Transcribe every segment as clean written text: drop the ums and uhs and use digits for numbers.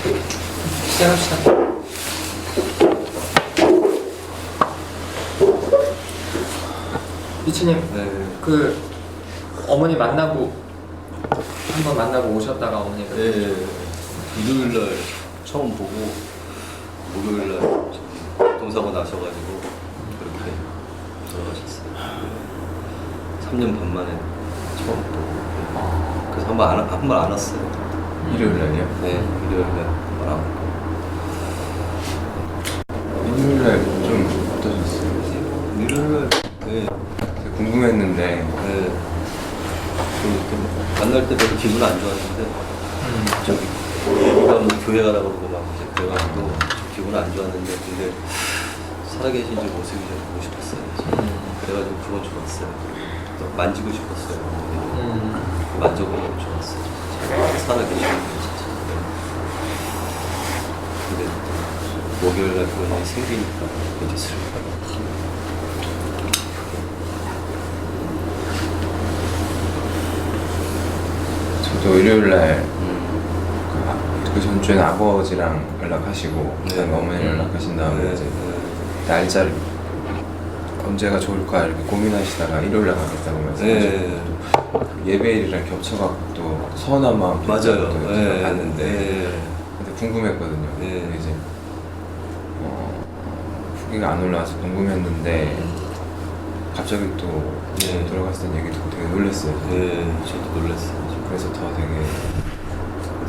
시작합시다. 이치님, 네. 그 어머니 한번 만나고 오셨다가 어머니가 네. 일요일날 처음 보고 목요일날 교통사고 나셔가지고 그렇게 돌아가셨어요. 3년 반 만에 처음 보고 그래서 한 번 안 왔어요. 일요일날이요? 네, 일요일날 한 번 안 왔고. 일요일날 좀 어떠셨어요? 일요일날 네, 되게 궁금했는데 네. 좀 만날 때 별로 기분 안 좋았는데 저기 우리가 뭐 교회 가라고 그러고 막 이제 그래가지고 좀 기분 안 좋았는데 근데 살아계신 지 모습이 좀 보고 싶었어요. 그래가지고 그건 좋았어요. 또 만지고 싶었어요. 만져보면 좋았어요. 살아계시는 분 진짜. 근데 목요일날 그런 일이 생기니까 이제 슬퍼요. 저도 일요일날 그 전주에는 아버지랑 연락하시고 그다음에 네. 어머니 연락하신 다음에 네. 이제 날짜를 언제가 좋을까 이렇게 고민하시다가 일요일날 가겠다고 말씀하셨고 네. 예배일이랑 겹쳐갖고 또 서운한 마음 맞아요. 또 봤는데 네. 근데 궁금했거든요. 네. 근데 이제 후기가 안 올라와서 궁금했는데 갑자기 또 네. 돌아갔을 때 얘기 듣고 되게 놀랐어요. 네, 저도 놀랐어요. 그래서 더 되게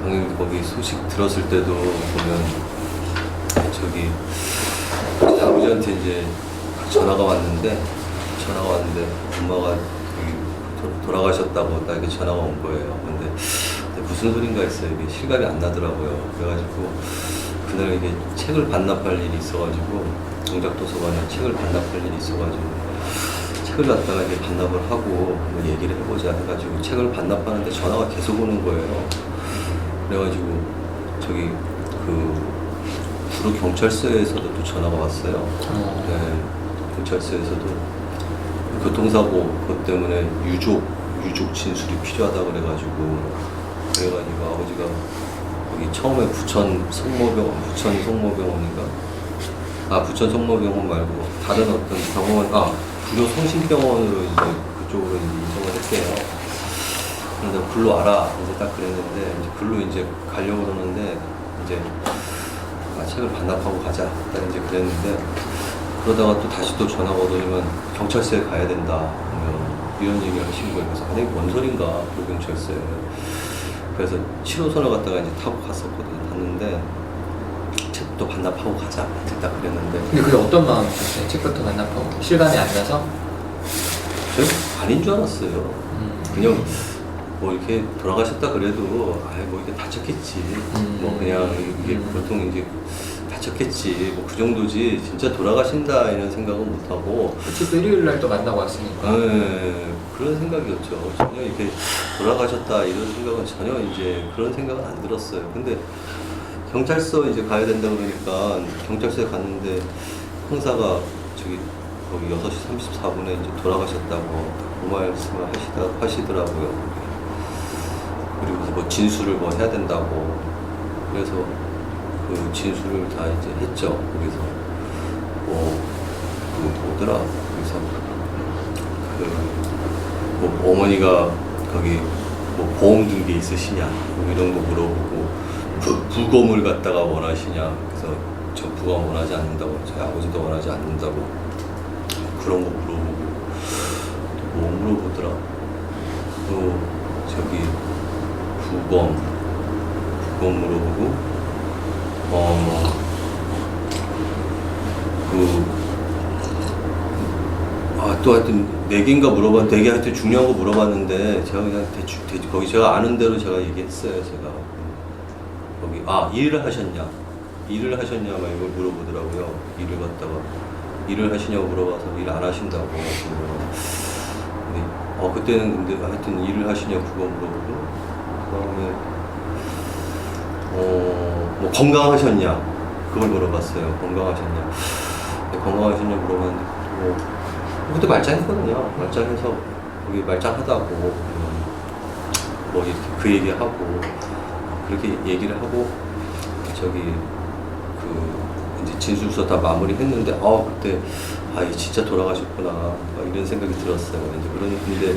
당연히 거기 소식 들었을 때도 보면 저기 아버지한테 이제 전화가 왔는데 엄마가 여기 돌아가셨다고 딱 이렇게 전화가 온 거예요. 근데 무슨 소린가 했어요. 이게 실감이 안 나더라고요. 그래가지고 그날 이게 책을 반납할 일이 있어가지고 동작도서관에 책을 반납할 일이 있어가지고 책을 갖다가 이제 반납을 하고 한번 얘기를 해보자 해가지고 책을 반납하는데 전화가 계속 오는 거예요. 그래가지고 저기 그 구로 경찰서에서도 또 전화가 왔어요. 네, 경찰서에서도 교통사고 그것 때문에 유족 진술이 필요하다 그래가지고 아버지가 거기 처음에 부천 성모병원인가? 부천 성모병원 말고 다른 어떤 병원 구로 성심병원으로 이제 그쪽으로 이동을 했대요. 그런데 글로 와라 이제 딱 그랬는데 이제 글로 이제 가려고 그러는데 이제 책을 반납하고 가자 딱 이제 그랬는데 그러다가 또 다시 또 전화가 오더니만 경찰서에 가야 된다 이런 얘기를 하신 거예요. 그래서 아니 뭔 소린가 그 경찰서에. 그래서 7호선을 갖다가 이제 타고 갔었거든요. 갔는데 책부터 반납하고 가자 딱 그랬는데 근데 그게 어떤 마음이셨어요? 책부터 반납하고 실감이 안 나서? 저희 아닌 줄 알았어요. 그냥 뭐 이렇게 돌아가셨다 그래도 뭐 이게 다쳤겠지. 뭐 그냥 이게 보통 이제 다쳤겠지. 뭐 그 정도지. 진짜 돌아가신다 이런 생각은 못 하고. 그치, 또 일요일날 또 만나고 왔으니까. 네, 그런 생각이었죠. 전혀 이렇게 돌아가셨다 이런 생각은 전혀 이제 그런 생각은 안 들었어요. 근데 경찰서 이제 가야 된다 그러니까 경찰서에 갔는데 형사가 저기 거기 6시 34분에 이제 돌아가셨다고 그 말씀을 하시더라고요. 그리고 뭐 진술을 뭐 해야 된다고. 그래서 그 진술을 다 이제 했죠. 거기서 뭐더라. 그래서 뭐 어머니가 거기 뭐 보험 든 게 있으시냐 뭐 이런 거 물어보고 부검을 갖다가 원하시냐. 그래서 저 부검 원하지 않는다고. 저희 아버지도 원하지 않는다고. 그런 거 물어보고 또 뭐 물어보더라. 또 저기 부검 물어보고 또 하여튼 4개인가 물어봤는데 4개 하여튼 중요한 거 물어봤는데 제가 그냥 대충 거기 제가 아는 대로 제가 얘기했어요. 제가 거기 일을 하셨냐 막 이걸 물어보더라고요. 일을 갖다가 일을 하시냐고 물어봐서 일 안 하신다고. 근데 그때는 근데 하여튼 일을 하시냐고 그거 물어보고 그다음에 뭐 건강하셨냐 그걸 물어봤어요. 건강하셨냐. 건강하셨냐 물어봤는데 그때 말짱했거든요. 말짱해서 거기 말짱하다고 뭐 이렇게 그 얘기하고 그렇게 얘기를 하고 저기 그 이제 진술서 다 마무리했는데 그때 이 진짜 돌아가셨구나 막 이런 생각이 들었어요. 이제 근데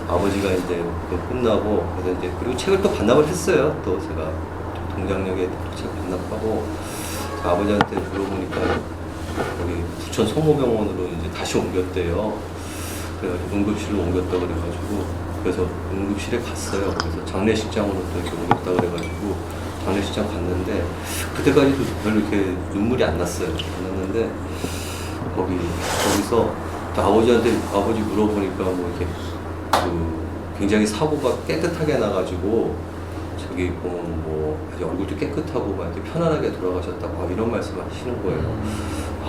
아버지가 이제 끝나고 그래서 이제 그리고 책을 또 반납을 했어요. 또 제가 동장역에 또 책 반납하고 아버지한테 물어보니까 우리 부천 성모병원으로 이제 다시 옮겼대요. 그래가지고 응급실로 옮겼다 그래가지고 그래서 응급실에 갔어요. 그래서 장례식장으로 또 이렇게 옮겼다 그래가지고 장례식장 갔는데 그때까지도 별로 이렇게 눈물이 안 났어요. 안 났는데 거기서 또 아버지 물어보니까 뭐 이렇게 굉장히 사고가 깨끗하게 나가지고 저기 보면 뭐 아주 얼굴도 깨끗하고 막 이렇게 편안하게 돌아가셨다고 이런 말씀을 하시는 거예요.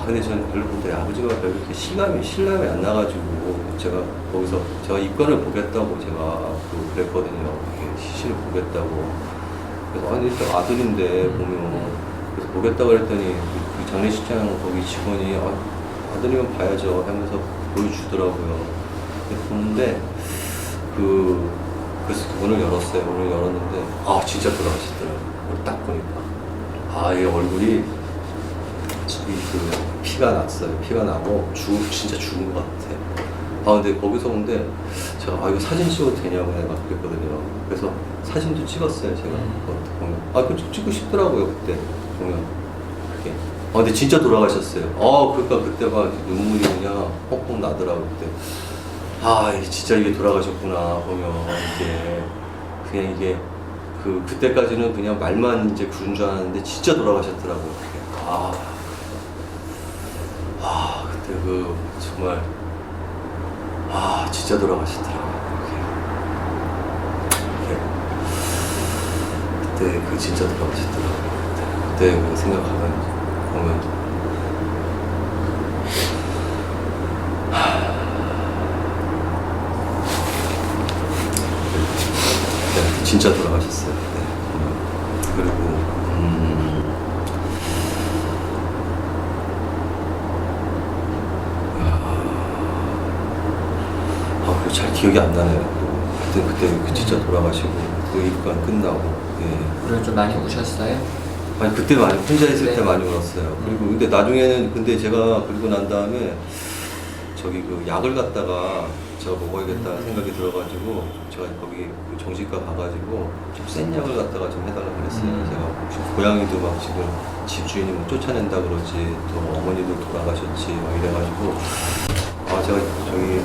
근데 저는 별로 근데 아버지가 별로 이렇게 실감이 안 나가지고 제가 입관을 보겠다고 제가 그랬거든요. 시신을 보겠다고. 그래서 일단 아들인데 보면 그래서 보겠다고 그랬더니 그 장례식장 거기 직원이 아들이면 봐야죠 하면서 보여주더라고요. 그래서 보는데 그래서 문을 열었어요. 문을 열었는데 진짜 돌아가시더라고요. 딱 보니까 이 얼굴이 피가 났어요. 피가 나고 진짜 죽은 것 같아. 근데 거기서 근데 제가 이거 사진 찍어도 되냐고 내가 그랬거든요. 그래서 사진도 찍었어요. 제가 보면 그 찍고 싶더라고요. 그때 보면 그게. 근데 진짜 돌아가셨어요. 그러니까 그때 막 눈물이 그냥 펑펑 나더라고 그때. 진짜 이게 돌아가셨구나 보면 이게 그냥 이게 그때까지는 그냥 말만 이제 그런 줄 알았는데 진짜 돌아가셨더라고요. 그때 정말 진짜 돌아가셨더라고요. 그때 진짜 돌아가셨더라고요. 그때 생각하면 보면 진짜 돌아가셨어요. 그리고 잘 기억이 안 나네요. 그때 진짜 돌아가시고 입관 끝나고. 오늘 좀 많이 우셨어요? 그때 많이 혼자 있을 네. 때 많이 울었어요. 그리고 근데 나중에는 제가 그리고 난 다음에 저기 약을 갖다가 제가 먹어야겠다는 생각이 들어가지고 제가 거기 정신과 가가지고 좀 센 약을 갖다가 좀 해달라고 그랬어요. 제가 지금 고양이도 막 지금 집주인이 뭐 쫓아낸다 그러지 또 어머니도 돌아가셨지 막 이래가지고 제가 저기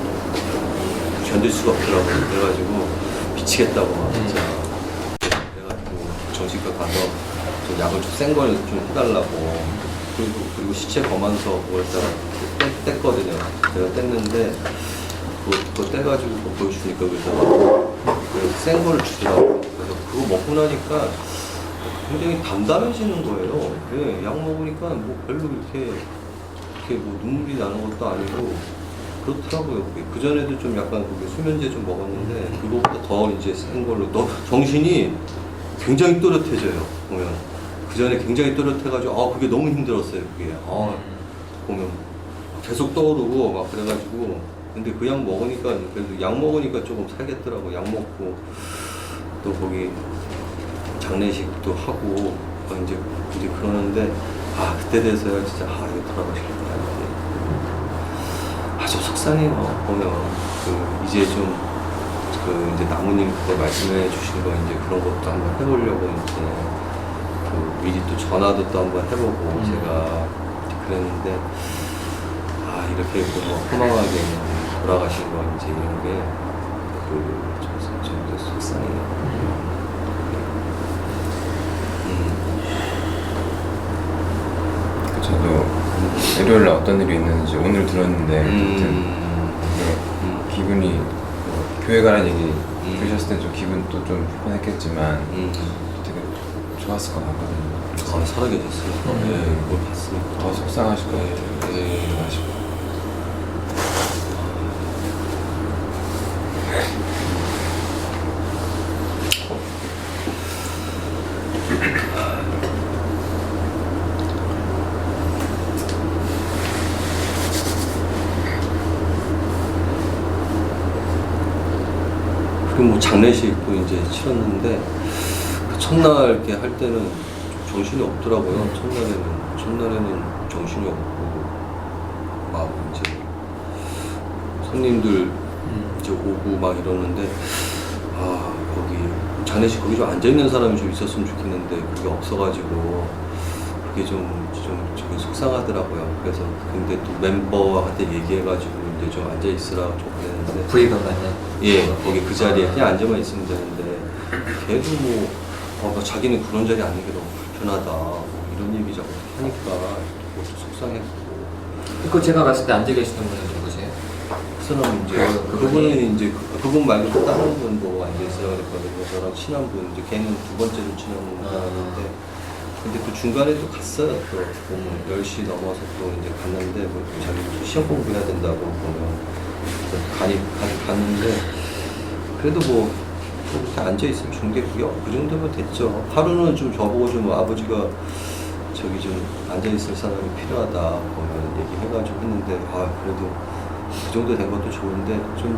견딜 수가 없더라고요. 그래가지고 미치겠다고 막 진짜 그래가지고 정신과 가서 좀 약을 좀 센 걸 좀 해달라고 그리고 시체 검안서 그거에다가 뗐거든요. 제가 뗐는데 그거 떼가지고 보여주니까 그래서 센 거를 주더라고요. 그래서 그거 먹고 나니까 굉장히 담담해지는 거예요. 약 먹으니까 뭐 별로 이렇게 뭐 눈물이 나는 것도 아니고 그렇더라고요. 그 전에도 좀 약간 수면제 좀 먹었는데 그거보다 더 이제 센 걸로 정신이 굉장히 또렷해져요. 보면 그 전에 굉장히 또렷해가지고 그게 너무 힘들었어요. 그게 보면 계속 떠오르고 막 그래가지고 근데 그 약 먹으니까 그래도 약 먹으니까 조금 살겠더라고. 약 먹고 또 거기 장례식도 하고 이제 그러는데 그때 돼서야 진짜 이거 돌아가시겠구나. 좀 속상해요. 보면 이제 좀 이제 나무님 그거 말씀해 주신 거 이제 그런 것도 한번 해보려고 이제 미리 또 전화도 또 한번 해보고 제가 그랬는데 이렇게 뭐 허망하게 돌아가신 거 이제 이런 게 좀 속상해요. 저도 일요일날 어떤 일이 있는지 오늘 들었는데 기분이 교회 가라는 얘기 들으셨을 때 좀 기분도 좀 불편했겠지만 되게 좋았을 것 같거든요. 살아계셨으니까 그걸 봤으니까 더 속상하실 것 같아요. 아쉽고. 그리고 뭐 장례식도 이제 치렀는데 그 첫날 이렇게 할 때는 정신이 없더라고요. 첫날에는 정신이 없고 막 이제 손님들 이제 오고 막 이러는데 아 거기 장례식 거기 좀 앉아 있는 사람이 좀 있었으면 좋겠는데 그게 없어가지고 그게 좀 저기 속상하더라고요. 그래서 근데 또 멤버한테 얘기해가지고 이제 좀 앉아 있으라 좀 그랬는데 부위가 맞는. 예 거기 그 자리에 그냥 앉아만 있으면 되는데 걔도 뭐 자기는 그런 자리 아닌 게 너무 불편하다 뭐 이런 얘기 자꾸 하니까 또 속상했고. 그 제가 갔을 때 앉아 계시는 분은 누구세요? 그 사람 이제 그분이? 그분은 이제 그분 말고 또 다른 분도 앉아 있으라고 그랬거든요. 저랑 친한 분 이제 걔는 두 번째로 친한 분인데 근데 또 중간에 또 갔어요. 또 10시 넘어서 또 이제 갔는데 뭐 자기 시험 공부해야 된다고 보면 갔는데 그래도 뭐 그렇게 앉아 있으면 좋은 게 그게 그 정도면 됐죠. 하루는 좀 저보고 좀 아버지가 저기 좀 앉아 있을 사람이 필요하다 보면 얘기해가지고 했는데 아 그래도 그 정도 된 것도 좋은데 좀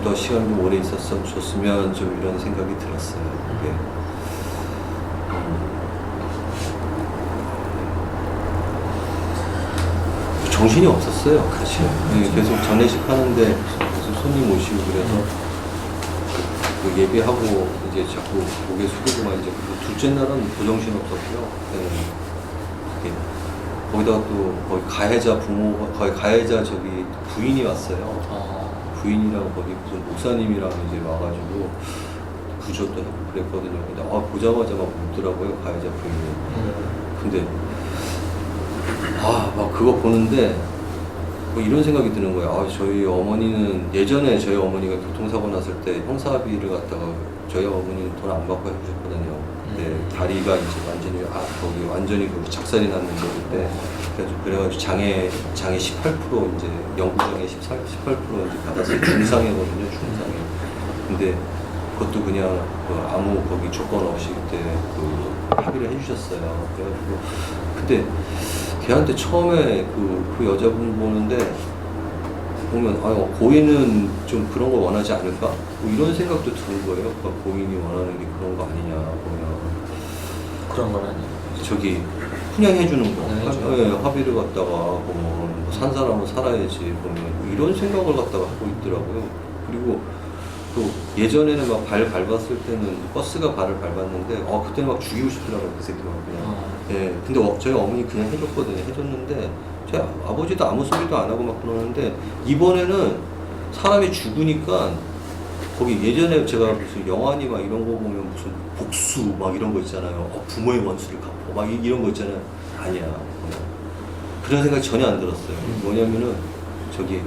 더 시간 좀 오래 있었으면 좋으면 좀 이런 생각이 들었어요. 그게. 정신이 없었어요. 사실. 네, 계속 장례식 하는데 계속 손님 오시고 그래서 그 예배하고 이제 자꾸 고개 숙이고만 이제 둘째 날은 더 정신 없었고요. 네. 거기다가 또 거기 가해자 거기 가해자 저기 부인이 왔어요. 부인이랑 거기 무슨 목사님이랑 이제 와가지고 구조도 하고 그랬거든요. 근데 보자마자 막 웃더라고요 가해자 부인이. 근데 막 그거 보는데 뭐 이런 생각이 드는 거예요. 저희 어머니는 예전에 저희 어머니가 교통사고 났을 때 형사비를 갖다가 저희 어머니는 돈 안 받고 해주셨거든요. 근데 다리가 이제 거기 완전히 그 작살이 났는데 그때 그래가지고 장애 18% 이제 영구장애 18% 이제 받았어요. 중상해거든요, 중상해. 근데 그것도 그냥 아무 거기 조건 없이 그때 합의를 해주셨어요. 그래가지고 근데 걔한테 처음에 그 여자분 보는데 보면 고인은 좀 그런 거 원하지 않을까? 뭐 이런 생각도 드는 거예요. 고인이 원하는 게 그런 거 아니냐 보면 그런 건 아니에요. 저기 분양해주는 거 분양해주는 거. 합의를 갖다가 보면 산 사람은 살아야지 보면 이런 생각을 갖다가 하고 있더라고요. 그리고 또 예전에는 막 발 밟았을 때는 버스가 발을 밟았는데 그때는 막 죽이고 싶더라고요. 그 새끼 막 그냥. 예, 근데 저희 어머니 그냥 해줬거든요. 해줬는데 저희 아버지도 아무 소리도 안 하고 막 그러는데 이번에는 사람이 죽으니까 거기 예전에 제가 무슨 영화니 막 이런 거 보면 무슨 복수 막 이런 거 있잖아요. 부모의 원수를 갚고 막 이런 거 있잖아요. 아니야. 그런 생각이 전혀 안 들었어요. 뭐냐면은 저기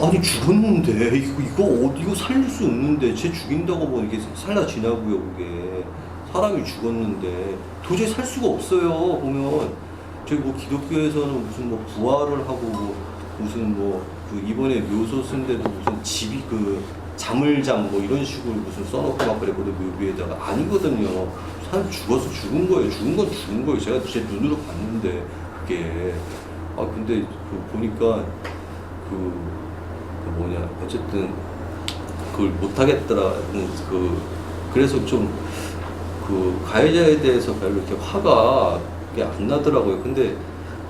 아니 죽었는데 이거 살릴 수 없는데 쟤 죽인다고 뭐 이렇게 살라지냐고요. 그게 사람이 죽었는데 도저히 살 수가 없어요. 보면 저기 뭐 기독교에서는 무슨 뭐 부활을 하고 뭐 무슨 그 이번에 묘소 쓴데도 무슨 집이 자물장 뭐 이런 식으로 무슨 써놓고 막 그랬거든. 묘비에다가 아니거든요. 사람 죽어서 죽은 거예요. 죽은 건 죽은 거예요. 제가 제 눈으로 봤는데 그게 근데 보니까 어쨌든 그걸 못하겠더라는 그래서 좀 가해자에 대해서 별로 이렇게 화가 안 나더라고요. 근데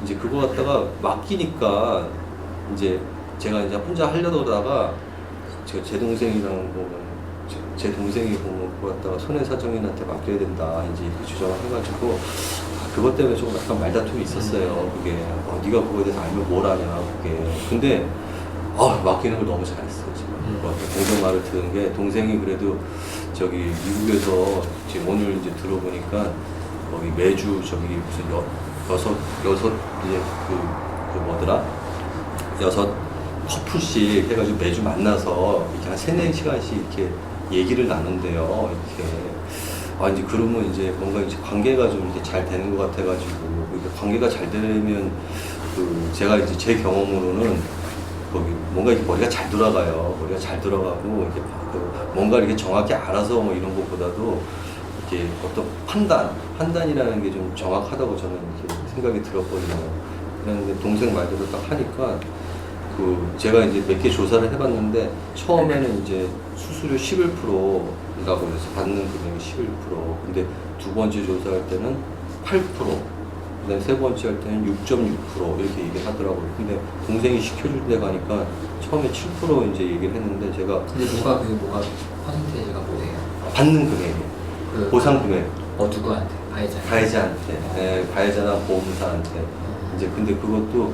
이제 그거 갖다가 맡기니까 이제 제가 이제 혼자 하려다가 제 동생이랑 제 동생이 그거 갖다가 손해사정인한테 맡겨야 된다 이제 이렇게 주장을 해가지고 그것 때문에 조금 약간 말다툼이 있었어요. 그게 네가 그거에 대해서 알면 뭘 하냐 그게. 근데 맡기는 걸 너무 잘했어요. 지금 동생 말을 들은 게 동생이 그래도 저기 미국에서 지금 오늘 이제 들어보니까 거기 매주 저기 무슨 여섯 이제 여섯 커플씩 해가지고 매주 만나서 이렇게 한 3-4시간씩 이렇게 얘기를 나눈대요. 이렇게 이제 그러면 이제 뭔가 이제 관계가 좀 이렇게 잘 되는 것 같아가지고 이렇게 관계가 잘 되면 제가 이제 제 경험으로는 거기 뭔가 이렇게 머리가 잘 돌아가요. 머리가 잘 돌아가고 이렇게 뭔가 이렇게 정확히 알아서 뭐 이런 것보다도 이렇게 어떤 판단이라는 게 좀 정확하다고 저는 이렇게 생각이 들었거든요. 그런데 동생 말대로 딱 하니까 제가 이제 몇 개 조사를 해봤는데 처음에는 이제 수수료 11% 해서 받는 금액이 11%. 근데 두 번째 조사할 때는 8%. 그다음에 세 번째 할 때는 6.6% 이렇게 얘기를 하더라고요. 근데 동생이 시켜줄 때 가니까 처음에 7% 이제 얘기를 했는데 제가 근데 뭐가 퍼센테이지가 뭐예요? 받는 금액이 그 보상 금액 누구한테? 가해자. 가해자한테, 가해자나 보험사한테 이제 근데 그것도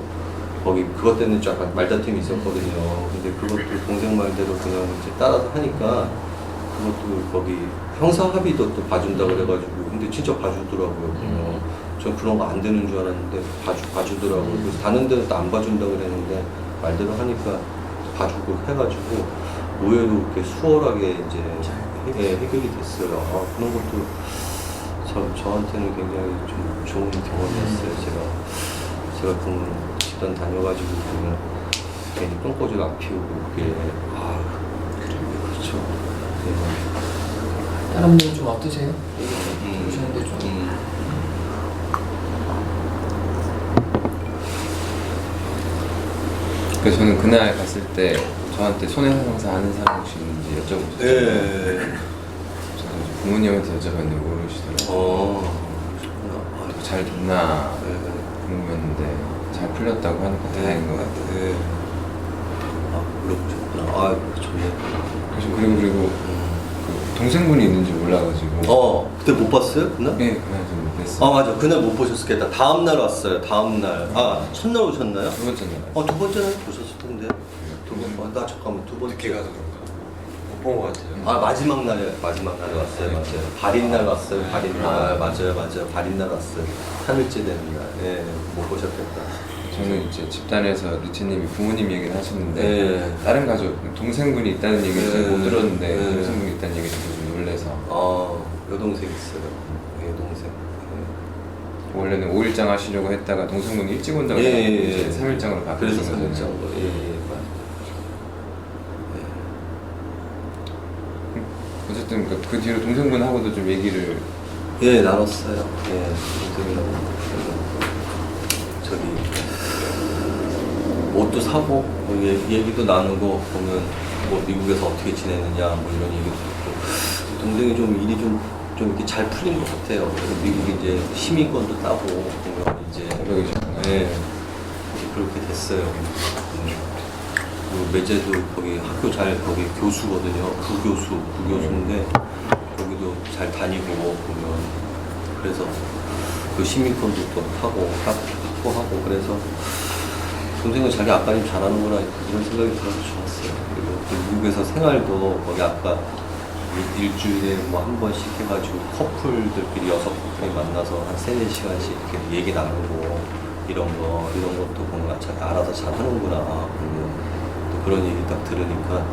거기 그것 때문에 좀 약간 말다툼이 있었거든요. 근데 그것도 동생 말대로 그냥 이제 따라서 하니까 그것도 거기 형사 합의도 또 봐준다 그래가지고 근데 진짜 봐주더라고요. 전 그런 거 안 되는 줄 알았는데 봐주더라고요. 그래서 다른 데는 또 안 봐준다 그랬는데 말대로 하니까 봐주고 해가지고 의외로 그렇게 수월하게 이제 해결이 됐어요. 그런 것도 저한테는 굉장히 좀 좋은 경험이었어요. 제가 그 집단 다녀가지고 보면 괜히 똥꼬질 안 피우고 그게 그렇죠. 네. 다른 분은 좀 어떠세요? 보시는데 좀. 그래서 저는 그날 갔을 때 저한테 손해배상사 아는 사람 혹시 있는지 여쭤보셨어요. 네. 저도 부모님한테 여쭤봤는데 모르시더라고요. 잘 됐나 궁금했는데 잘 풀렸다고 하니까 다행인 것 같아요. 네. 물어보셨구나. 좋네. 그리고 그 동생분이 있는지 몰라가지고. 그때 못 봤어요? 그날? 네, 그날 좀 못 뵀어요. 맞아. 그날 못 보셨겠다. 다음 날 왔어요. 다음 날. 첫날 오셨나요? 두 번째 날. 두 번째 날 보셨을 텐데. 나 잠깐만 두 번째. 늦게 가서 그런가? 못 본 것 같아요. 마지막 날에 왔어요. 맞아요. 발인 날 왔어요. 발인 날. 맞아요. 발인 날 왔어요. 3일째 되는 날. 예, 못 보셨겠다. 저는 이제 집단에서 리치님이 부모님 얘기를 하셨는데 네. 다른 가족 동생분이 있다는 얘기를 잘 못 들었는데 네. 동생분이 있다는 얘기를 듣고 놀래서 여동생 있어요. 여동생. 원래는 5일장 하시려고 했다가 동생분이 일찍 온다고 해서 이제 3일장으로 바뀌었던 그래서 거잖아요. 3일장으로. 어쨌든 그 뒤로 동생분하고도 좀 얘기를 나눴어요. 동생이랑 옷도 사고 뭐 얘기도 나누고 보면 뭐 미국에서 어떻게 지내느냐 뭐 이런 얘기도 있고 동생이 좀 일이 좀 이렇게 잘 풀린 것 같아요. 그래서 미국 이제 시민권도 따고 보면 이제 그렇게 됐어요. 그리고 매제도 거기 학교 거기 교수거든요. 부교수인데 거기도 잘 다니고 보면 그래서 그 시민권도 또 타고 하고 그래서 동생은 자기 아빠님 잘하는구나 이런 생각이 들어서 좋았어요. 그리고 그 미국에서 생활도 거기 아까 일주일에 뭐 한 번씩 해가지고 커플들끼리 6커플이 만나서 한 3-4시간씩 이렇게 얘기 나누고 이런 것도 보면 잘 알아서 잘 하는구나. 그리고 또 그런 얘기 딱 들으니까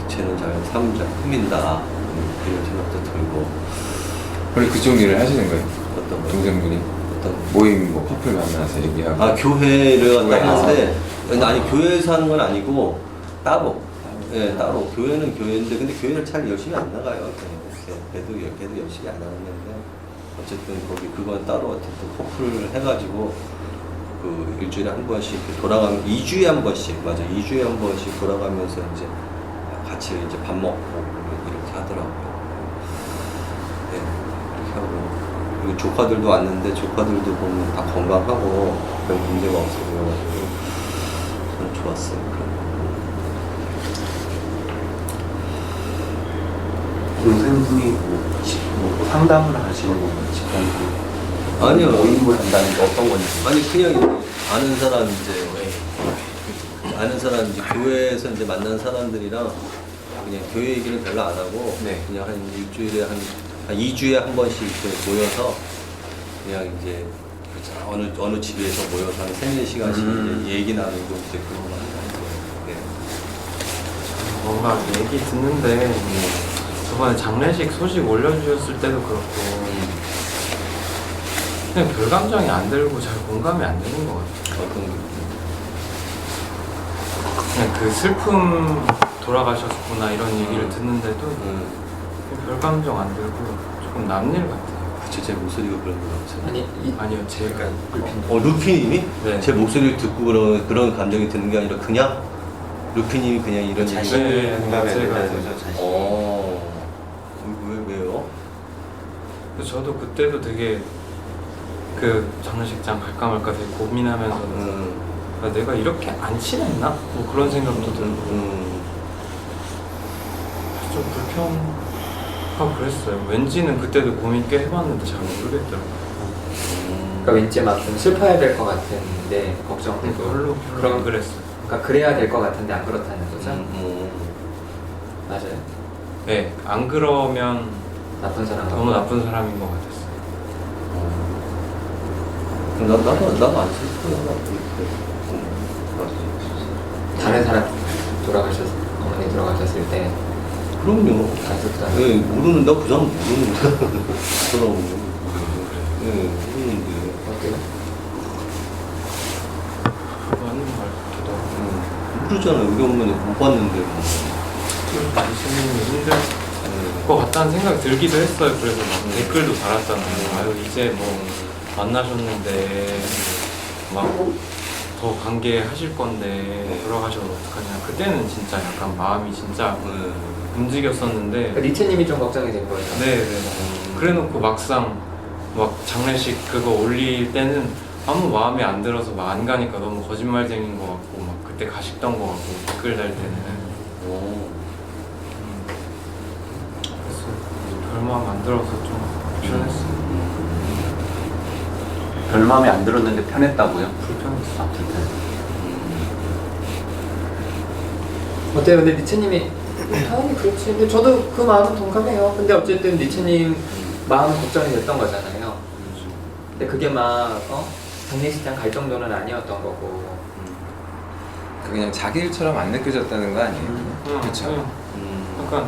쟤는 삶을 잘 꾸민다 이런 생각도 들고. 원래 그쪽 일을 하시는 거예요? 어떤 거요? 동생분이? 모임 뭐 커플 만나서 얘기하고 교회를 갔다 하는데 아니 교회에서 하는 건 아니고 따로 따로 교회는 교회인데 근데 교회를 잘 열심히 안 나가요. 걔도 열심히 안 나갔는데 어쨌든 거기 그건 따로 어쨌든 커플을 해가지고 그 일주일에 한 번씩 이렇게 돌아가면 2주에 한 번씩 2주에 한 번씩 돌아가면서 이제 같이 이제 밥 먹고 이렇게 하더라고요. 이렇게 하고. 그리고 조카들도 왔는데 조카들도 보면 다 건강하고 별 문제가 없어가지고 저는 좋았어요. 동생분이 뭐 상담을 하시는 건가요? 집단으로? 아니요. 모임을 한다는 게 어떤 건지? 아니 그냥 아는 사람 이제 교회에서 이제 만난 사람들이랑 그냥 교회 얘기는 별로 안 하고 그냥 한 일주일에 한 2주에 한 번씩 이렇게 모여서 그냥 이제 어느 집에서 모여서 한 3-4시간씩 얘기 나누고 이제 그런 거 하는 거예요. 뭔가 얘기 듣는데 저번에 장례식 소식 올려주셨을 때도 그렇고 그냥 별 감정이 안 들고 잘 공감이 안 되는 것 같아요. 어떤 게? 그냥 그 슬픔 돌아가셨구나 이런 얘기를 듣는데도 별 감정 안 들고 조금 남일 같아요. 그치, 제 목소리가 그런 거 같아요. 아니요, 제가 루피님이? 네. 제 목소리를 듣고 그런 감정이 드는 게 아니라 그냥? 루피님이 그냥 이런 얘기. 제가 그래서 저도 그때도 되게 그 장례식장 갈까 말까 되게 고민하면서 아, 내가 이렇게 안 친했나? 뭐 그런 생각도 들고 좀 불편하고 그랬어요. 왠지는 그때도 고민 꽤 해봤는데 잘 모르겠더라고요. 그러니까 왠지 막 좀 슬퍼야 될 것 같은데 걱정되고 별로 그런 그랬어요. 그러니까 그래야 될 것 같은데 안 그렇다는 거죠? 맞아요. 네, 안 그러면 나쁜 사람 너무 나쁜 사람인 것 같았어요. 나도 안 슬프구나. 다른 사람 돌아가셨 어머니 돌아가셨을 때 그럼요. 안 슬프다. 네, 모르는 나 그 사람 모르는 거야. 네, 모르는데. 어때요? 맞는 말 같기도 하고. 모르잖아. 우리 어머니 못 봤는데. 뭐. 말씀이 힘들 것 같다는 생각이 들기도 했어요. 그래서 막 댓글도 달았잖아요. 아유 이제 뭐 만나셨는데 막 더 관계하실 건데 돌아가셔서 어떡하냐. 그때는 진짜 약간 마음이 진짜 움직였었는데 그러니까 리체님이 좀 걱정이 된 거예요. 네. 그래놓고 막상 막 장례식 그거 올릴 때는 아무 마음에 안 들어서 막 안 가니까 너무 거짓말쟁인 것 같고 막 그때 가식던 것 같고 댓글 달 때는 그래서 별 마음 안 들어서 좀 불편했어요. 별 마음에 안 들었는데 편했다고요? 불편했어. 아, 불편. 어때요? 근데 리체님이 당연히 그렇지. 근데 저도 그 마음은 동감해요. 근데 어쨌든 리체님 마음은 걱정이 됐던 거잖아요. 근데 그게 막 장례식장 갈 정도는 아니었던 거고. 그냥 자기 일처럼 안 느껴졌다는 거 아니에요? 그렇죠. 약간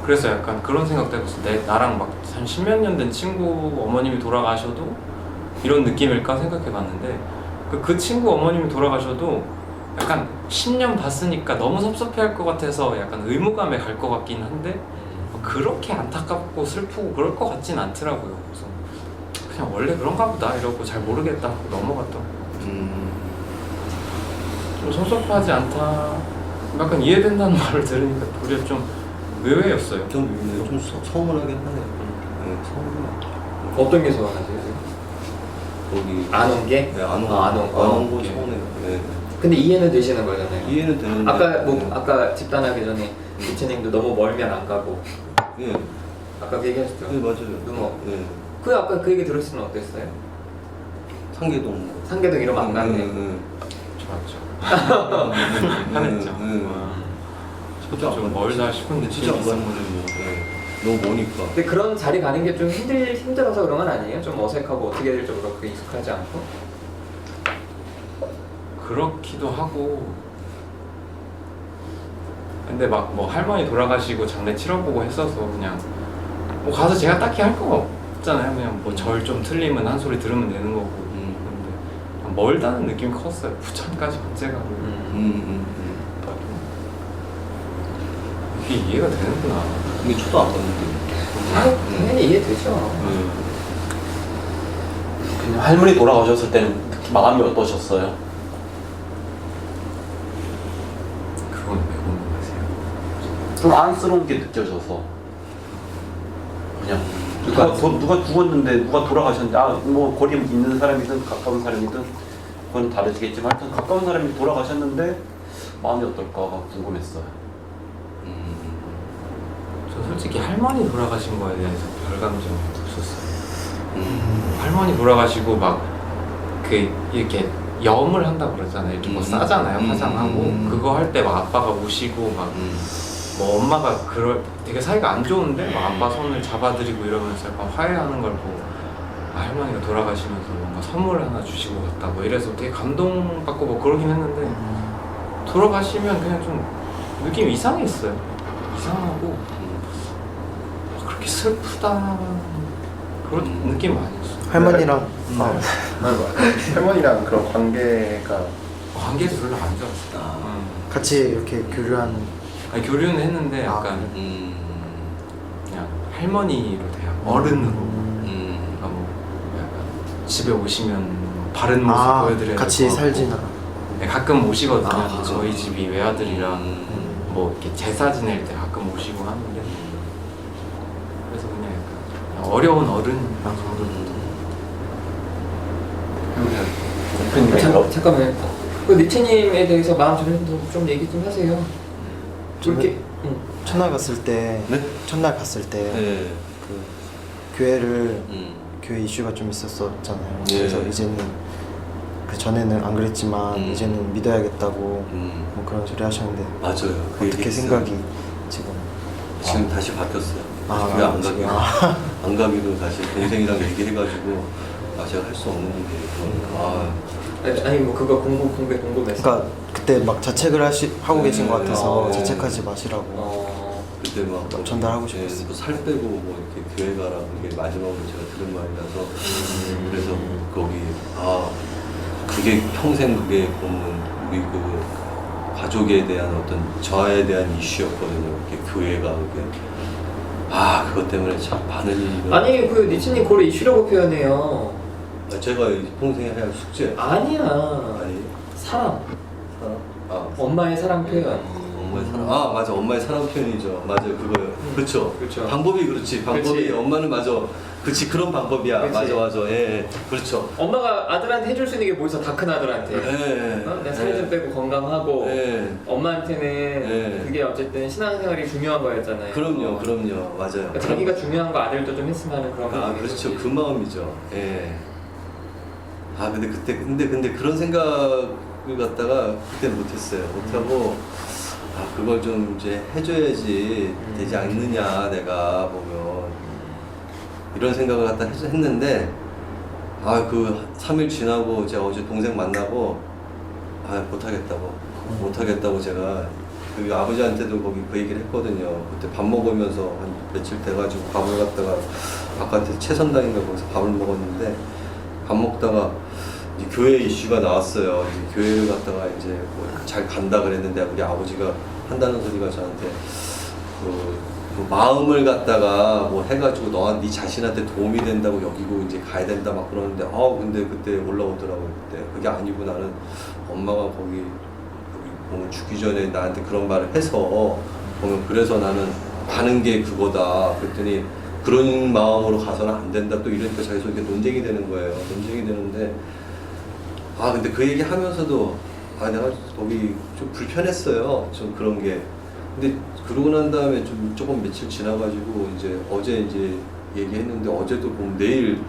그래서 약간 그런 생각도 해봤어. 나랑 막 한 십몇 년 된 친구 어머님이 돌아가셔도 이런 느낌일까 생각해봤는데 그 친구 어머님이 돌아가셔도 약간 10년 봤으니까 너무 섭섭해할 것 같아서 약간 의무감에 갈 것 같긴 한데 그렇게 안타깝고 슬프고 그럴 것 같진 않더라고요. 그래서 그냥 원래 그런가 보다 이러고 잘 모르겠다 하고 넘어갔더라고요. 좀 섭섭하지 않다. 약간 이해된다는 말을 들으니까 도리어 좀 의외였어요. 좀 서운하긴 하네. 네, 서운해. 어떤 게 서운하세요? 거기 안 온 게? 네, 안 온 안 온 거. 안 온 거 서운해요. 네. 근데 이해는 되시는 거잖아요. 이해는 되는데. 아까 집단하기 전에 리체님도 너무 멀면 안 가고. 예. 아까 그 얘기하셨죠? 네, 맞아요. 누모. 네. 그 아까 그 얘기 들었을 때는 어땠어요? 상계동. 상계동 이러면 안 가는데. 좋았죠. 편했죠. 진짜 좀 멀다 싶은데 진짜 안 가는 거죠. 뭐. 네. 너무 머니까. 근데 그런 자리 가는 게 좀 힘들어서 그런 건 아니에요? 좀 어색하고 어떻게 될지 그렇게 익숙하지 않고? 그렇기도 하고 근데 막 뭐 할머니 돌아가시고 장례 치러보고 했어서 그냥 뭐 가서 제가 딱히 할 거 없잖아요. 그냥 뭐 절 좀 틀리면 한 소리 들으면 되는 거고 근데 멀다는 느낌이 컸어요. 부천까지 언제 가고 이게 이해가 되는구나. 이게 초도 안 갔는데. 당연히 이해되죠. 그냥 할머니 돌아가셨을 때는 특히 마음이 어떠셨어요? 그건 왜 궁금하세요? 좀 안쓰러운 게 느껴져서 그냥 누가 죽었는데 누가 돌아가셨는데 뭐 거리에 있는 사람이든 가까운 사람이든 그건 다르시겠지만 하여튼 가까운 사람이 돌아가셨는데 마음이 어떨까가 궁금했어요. 저 솔직히 할머니 돌아가신 거에 대해서 별 감정이 없었어요. 할머니 돌아가시고 막 이렇게 염을 한다고 그러잖아요. 이렇게 뭐 싸잖아요. 화장하고 그거 할 때 막 아빠가 우시고 막 뭐 엄마가 되게 사이가 안 좋은데 막 아빠 손을 잡아드리고 이러면서 약간 화해하는 걸 보고 할머니가 돌아가시면서 뭔가 선물을 하나 주시고 갔다 뭐 이래서 되게 감동받고 뭐 그러긴 했는데 돌아가시면 그냥 좀 느낌이 이상했어요. 이상하고 그렇게 슬프다 그런 느낌 아니었어요. 할머니랑 할머니랑 그런 관계가 관계도 별로 안 좋았어요. 같이 이렇게 교류하는. 아니, 교류는 했는데 약간 그냥 할머니로 돼요. 어른으로. 그러니까 뭐 약간 집에 오시면 바른 모습 보여드려야 같이 되고 살지나. 네, 가끔 오시거든요. 저희 집이 외아들이랑 뭐 이렇게 제사 지낼 때 가끔 오시고 하는데 그래서 그냥 약간 어려운 어른이랑 정도. 잠깐만요. 그 니체님에 대해서 마음 전해도 좀 얘기 좀 하세요. 이렇게 첫날 갔을 때 네? 첫날 갔을 때 네. 그 교회를 교회 이슈가 좀 있었었잖아요. 예. 그래서 이제는 그 전에는 안 그랬지만 이제는 믿어야겠다고 뭐 그런 소리 하셨는데 맞아요. 그 어떻게 얘기 생각이 지금? 지금 다시 바뀌었어요. 아, 그게 안 가기로. 아. 안 가기로 다시 동생이랑 얘기해가지고 제가 할 수 없는 일이에요. 아니 뭐 그거 궁금해서. 그러니까 그때 막 자책을 하고 계신 것 같아서 네. 자책하지 마시라고. 그때 막 전달하고 싶었어요. 살 빼고 뭐 이렇게 교회 가라 그게 마지막으로 제가 들은 말이라서 그래서 거기 그게 평생 그게 보면 우리 그 가족에 대한 어떤 저에 대한 이슈였거든요. 이렇게 교회가 그게 그것 때문에 참 많은 일이 아니 그 니체님 그걸 이슈라고 표현해요. 제가 평생에 해야 할 숙제 아니야. 아니 사랑. 사랑 엄마의 사랑 표현. 엄마의 사랑 맞아 엄마의 사랑 표현이죠. 맞아요 그거요. 그렇죠. 그렇죠. 방법이 그렇지 방법이 그치. 엄마는 맞아. 그치 그런 방법이야. 그치. 맞아 예 그렇죠. 엄마가 아들한테 해줄 수 있는 게 뭐 있어? 다 큰 아들한테. 내가 살이 좀 빼고 건강하고. 엄마한테는 그게 어쨌든 신앙생활이 중요한 거였잖아요. 그럼요 맞아요. 그러니까 자기가 중요한 거 아들도 좀 했으면 하는 그런 마음이 그렇죠 있었지. 그 마음이죠. 근데 그때 근데 그런 생각을 갖다가 그때는 못했어요. 못하고 그걸 좀 이제 해줘야지 되지 않느냐 내가 보면 이런 생각을 갖다 했는데 그 3일 지나고 제가 어제 동생 만나고 못하겠다고 제가 그 아버지한테도 거기 그 얘기를 했거든요. 그때 밥 먹으면서 한 며칠 돼가지고 밥을 갖다가 바깥에 채선당인가 거기서 밥을 먹었는데 밥 먹다가 이제 교회 이슈가 나왔어요. 이제 교회를 갔다가 이제 뭐 잘 간다 그랬는데 우리 아버지가 한다는 소리가 저한테 그 마음을 갖다가 뭐 해가지고 네 자신한테 도움이 된다고 여기고 이제 가야 된다 막 그러는데 근데 그때 올라오더라고요. 그때 그게 아니고 나는 엄마가 거기 보면 죽기 전에 나한테 그런 말을 해서 보면 그래서 나는 가는 게 그거다. 그랬더니 그런 마음으로 가서는 안 된다. 또 이러니까 자기서 이렇게 논쟁이 되는 거예요. 논쟁이 되는데 근데 그 얘기 하면서도 내가 거기 좀 불편했어요. 좀 그런 게. 근데 그러고 난 다음에 조금 며칠 지나가지고 이제 어제 이제 얘기했는데 어제도 보면 내일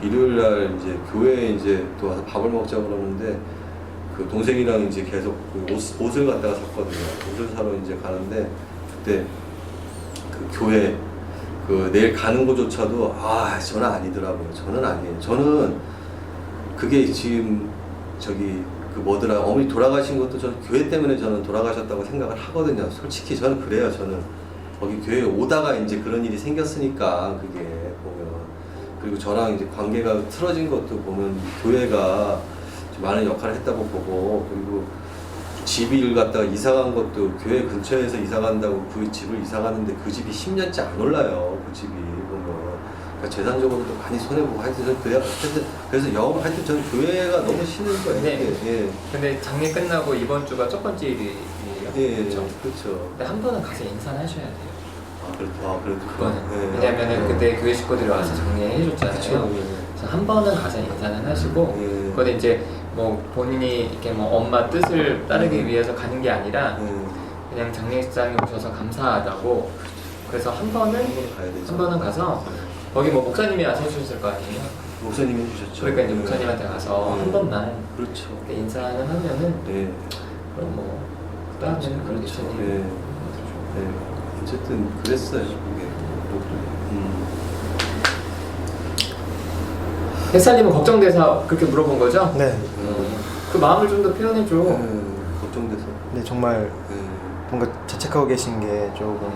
일요일 날 이제 교회에 이제 또 와서 밥을 먹자 그러는데 그 동생이랑 이제 계속 그 옷을 갖다가 샀거든요. 옷을 사러 이제 가는데 그때 그 교회 그 내일 가는 거조차도 저는 아니더라고요. 저는 아니에요. 저는 그게 지금 그 뭐더라 어머니 돌아가신 것도 저는 교회 때문에 저는 돌아가셨다고 생각을 하거든요. 솔직히 저는 그래요. 저는 거기 교회에 오다가 이제 그런 일이 생겼으니까 그게 보면 그리고 저랑 이제 관계가 틀어진 것도 보면 교회가 좀 많은 역할을 했다고 보고 그리고 집을 갖다가 이사 간 것도 교회 근처에서 이사 간다고 그 집을 이사 가는데 그 집이 10년째 안 올라요. 그 집이 보면 그러니까 재산적으로도 많이 손해보고 하여튼 저는 그래서 하여튼 저는 교회가 너무 싫은 거예요. 네. 근데 장례 끝나고 이번 주가 첫 번째 일이에요. 그렇죠. 근데 한 번은 가서 인사를 하셔야 돼요. 그래도 그거는. 왜냐면은 그때 교회 식구들이 와서 장례해줬잖아요. 그래서 한 번은 가서 인사는 하시고, 그건 이제 뭐 본인이 이렇게 뭐 엄마 뜻을 따르기 위해서 가는 게 아니라 그냥 장례식장에 오셔서 감사하다고. 그래서 한 번은 가서 거기 뭐 목사님이 와서 해주셨을 거 아니에요. 목사님이 해주셨죠. 그러니까 이제 목사님한테 가서 한 번만 그렇죠. 인사는 하면은 그럼 뭐 그다음에는 그렇죠. 어쨌든 그랬어요. 그게. 햇살님은 걱정돼서 그렇게 물어본 거죠? 네. 그 마음을 좀 더 표현해줘. 걱정돼서. 네 정말 뭔가 자책하고 계신 게 조금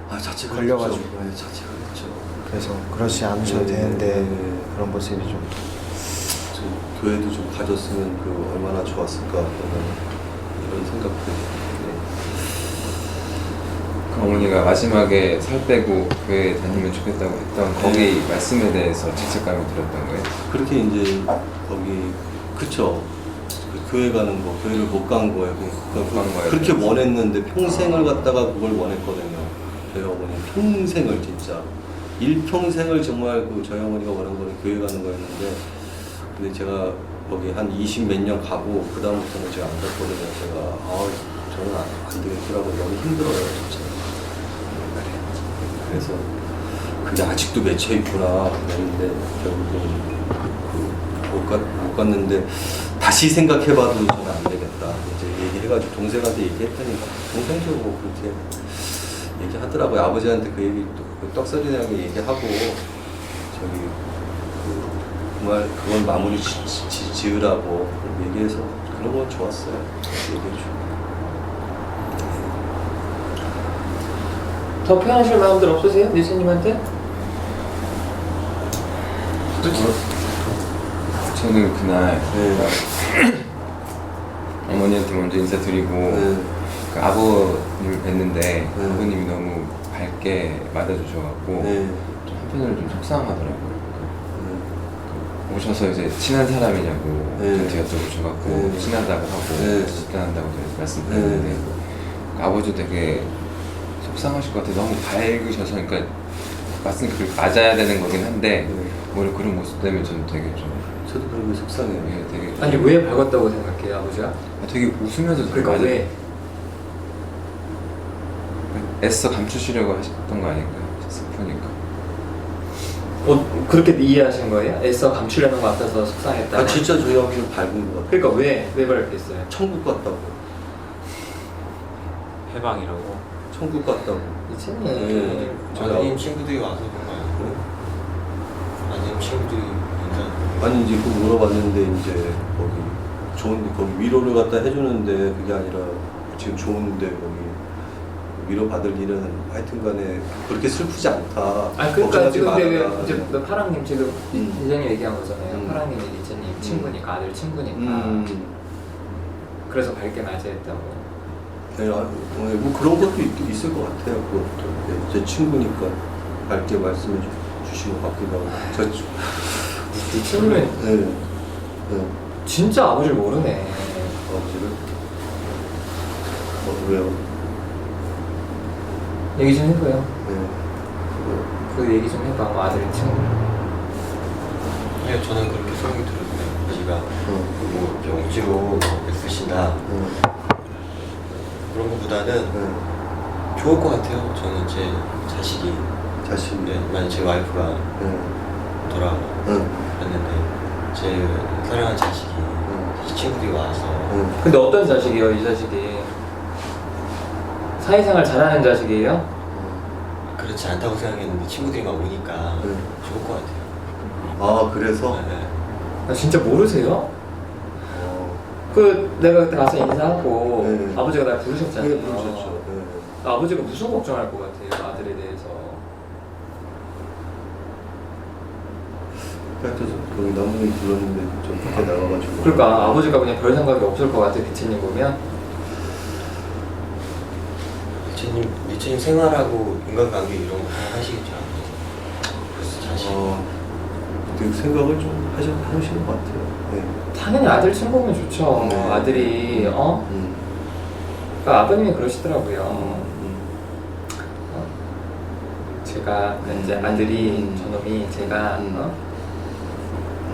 자책을 걸려가지고. 했죠. 자책을 했죠. 그래서 그러지 않으셔도 되는데 그런 모습이 좀 교회도 좀 가졌으면 얼마나 좋았을까 이런 생각도. 그 어머니가 마지막에 살 빼고 교회 다니면 좋겠다고 했던 거기 말씀에 대해서 죄책감이 들었던 거예요? 그렇게 이제 거기 그쵸. 그 교회 가는 거 교회를 못 간 거예요. 그렇게 원했는데 평생을 갖다가 그걸 원했거든요. 저희 어머니 평생을 진짜 일평생을 정말 그 저희 어머니가 원하는 거는 교회 가는 거였는데, 근데 제가 거기 한 20 몇 년 가고 그 다음부터는 제가 안 갔거든요. 제가 저는 안 되겠더라고요. 너무 힘들어요, 진짜. 그래서 그게 아직도 맺혀 있구나 그랬는데 결국은 못 갔는데 다시 생각해봐도 저는 안 되겠다. 이제 얘기해가지고 동생한테 얘기했더니 동생도 뭐 그렇게 얘기하더라고요. 아버지한테 그 얘기 또 떡살이라고 얘기하고 저기 그말 그건 마무리 지으라고 얘기해서 그런 건 좋았어요. 얘기해주고. 더 표현하실 마음들 없으세요? 니스님한테? 저는 그날 네. 어머니한테 먼저 인사드리고 네. 그 아버님을 뵀는데 네. 아버님이 너무 밝게 맞아주셔갖고 네. 좀 한편으로 좀 속상하더라고요. 오셔서 이제 친한 사람이냐고 네. 저한테 여쭤보셔갖고 네. 친하다고 하고 네. 집단한다고 말씀드렸는데 네. 아버지 되게 속상하실 것 같아요. 너무 밝으셔서 그러니까 맞으니까 그렇게 맞아야 되는 거긴 한데 네. 오히려 그런 모습 때문에 저는 되게 좀 저도 그런 게 속상해요. 이게 되게 아니 왜 밝았다고 생각해요 아버지가? 되게 웃으면서 되게 그러니까 왜? 애써 감추시려고 하셨던 거 아닌가요? 슬프니까. 그렇게 이해하신 거예요? 애써 감추려는 것 같아서 속상했다. 아 진짜 저희 아버지는 밝은 것 같아요. 그러니까 왜 밝혔어요? 천국 같다고. 해방이라고. 천국 같다고. 니친님 네. 아님 친구들이 와서 그런 거 아니고 아님 친구들이 인사 아니 이제 그거 물어봤는데 이제 거기 위로를 갖다 해주는데 그게 아니라 지금 좋은데 거기 위로 받을 일은 하여튼간에 그렇게 슬프지 않다. 아 그러니까 걱정하지 지금 말아라. 내가 이제 파랑님 지금 이장님 얘기한 거잖아요. 파랑님이 니친님 친구니까 아들 친구니까 그래서 밝게 맞이했다고. 네, 뭐 그런 것도 있을 것 같아요. 그것도 네, 제 친구니까 밝게 말씀해 주신 것 같기도 하고. 니친님은 네, 네. 진짜 아버지를 모르네. 아버지를 왜요? 얘기 좀 해봐요. 네. 그 얘기 좀 해봐. 뭐 아들 친구. 네, 저는 그렇게 소용이 들었어요. 아버지가 뭐 이렇게 억지로 이렇게 쓰신다 그런 것보다는 좋을 것 같아요. 저는 제 자식이 만약 제 와이프가 돌아갔는데 제 사랑하는 자식이 이 친구들이 와서 근데 어떤 자식이에요, 이 자식이? 사회생활 잘하는 자식이에요? 그렇지 않다고 생각했는데 친구들이 막 오니까 좋을 것 같아요. 아 그래서 네. 아, 진짜 모르세요? 그 내가 그때 가서 인사하고 네. 아버지가 날 부르셨잖아요. 네, 그러셨죠. 네. 아버지가 무슨 걱정할 것 같아요, 아들에 대해서. 하여튼 거기 나무는 불렀는데 좀 밖에 나가가지고. 그러니까 아버지가 그냥 별 생각이 없을 것 같아, 비치님 보면. 니체님 생활하고 인간관계 이런 거 다 하시겠죠. 그래서 자식. 되게 생각을 좀 하시는 것 같아요. 네. 당연히 아들 친구면 좋죠. 네. 아들이 그러니까 아버님이 그러시더라고요. 제가 이제 아들이 저놈이 제가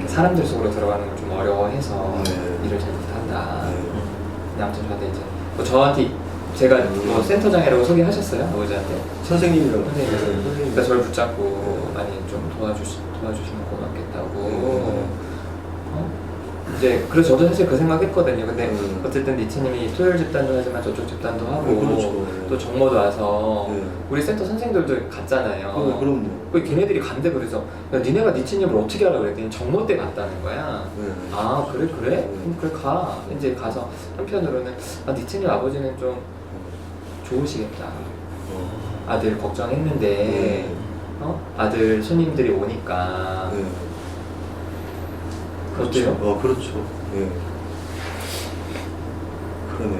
사람들 속으로 들어가는 걸 좀 어려워해서 일을 잘 못한다. 근데 아무튼 저한테 이제 뭐 저한테 제가 뭐 센터장이라고 소개하셨어요? 아버지한테? 선생님이라고. 선생님. 그러니까 저를 붙잡고 많이 좀 도와주시면 고맙겠다고. 이제 그래서 저도 사실 그 생각했거든요. 근데 어쨌든 니치님이 토요일 집단도 하지만 저쪽 집단도 하고 그렇죠. 또 정모도 와서 네. 우리 센터 선생들도 갔잖아요. 그럼요. 그 걔네들이 간대. 그래서 야, 니네가 니치님을 어떻게 알아 그랬더니 정모 때 갔다는 거야. 네. 아 그래? 그럼 그래 가. 이제 가서 한편으로는 니치님 아버지는 좀 좋으시겠다. 아들 걱정했는데 아들 손님들이 오니까 네. 어때요? 그렇죠. 예. 그러네.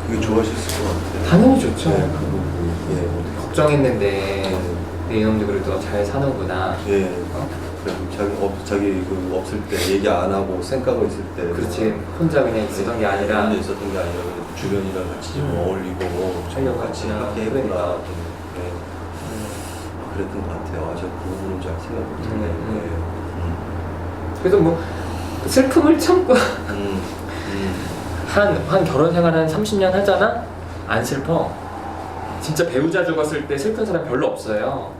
그게 좋아하셨을 것 같아요. 당연히 좋죠. 네, 그 부분. 예. 걱정했는데 내 이놈도 그래도 잘 사는구나. 예. 그리고 자기 그 없을 때 얘기 안 하고 생각하고 있을 때. 그렇지. 혼자 그냥 있었던 게 아니라 혼자 있었던 게 아니라 그래도 주변이랑 같이 좀 어울리고 좀 하려고 같이 하구나. 함께 해보라. 그러니까. 네. 그랬던 것 같아요. 저 부분은 잘 생각 못했네. 그래서 뭐 슬픔을 참고 음. 한 결혼 생활 한 30년 하잖아? 안 슬퍼. 진짜 배우자 죽었을 때 슬픈 사람 별로 없어요.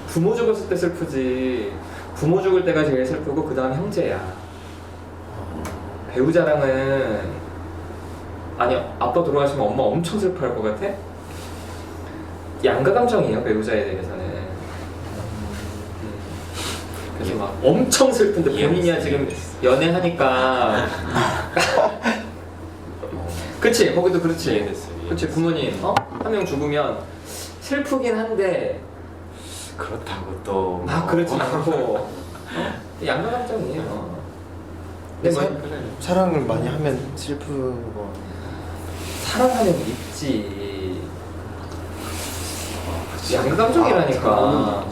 부모 죽었을 때 슬프지. 부모 죽을 때가 제일 슬프고 그 다음 형제야. 배우자랑은 아니 아빠 돌아가시면 엄마 엄청 슬퍼할 것 같아? 양가 감정이에요 배우자에 대해서는. 그래서 막 엄청 슬픈데 본인이야 지금 연애하니까 그치 거기도 그렇지. 이해됐어요. 그치 부모님 한 명 죽으면 슬프긴 한데 그렇다고 또 막 그렇진 않고 양가 감정이에요. 근데 뭐 사랑을 많이 하면 슬픈 거. 사랑하는 게 있지. 양가 감정이라니까.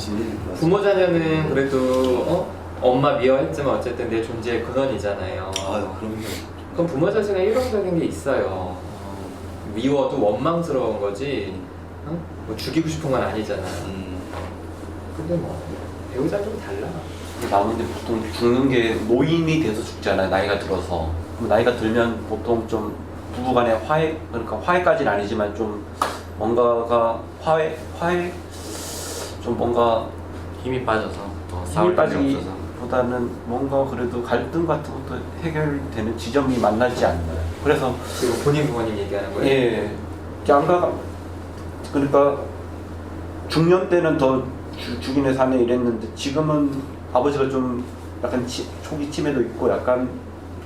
부모 자녀는 그래도 엄마 미워했지만 어쨌든 내 존재의 근원이잖아요. 아유, 그럼요. 그럼 부모 자체가 일방적인 게 있어요. 미워도 원망스러운 거지. 뭐 죽이고 싶은 건 아니잖아. 근데 뭐 배우자 좀 달라. 나는 근데 보통 죽는 게 노인이 돼서 죽잖아요. 나이가 들어서. 그럼 나이가 들면 보통 좀 부부간의 화해, 그러니까 화해까지는 아니지만 좀 뭔가가 화해 좀 뭔가 힘이 빠져서 더 힘이 싸울 일이 없어서. 빠지기보다는 뭔가 그래도 갈등 같은 것도 해결되는 지점이 만나지 않나요? 그래서 그리고 본인 부모님 얘기하는 거예요? 예, 양가가 그러니까 중년 때는 더 죽이네 사네 이랬는데 지금은 아버지가 좀 약간 초기 치매도 있고 약간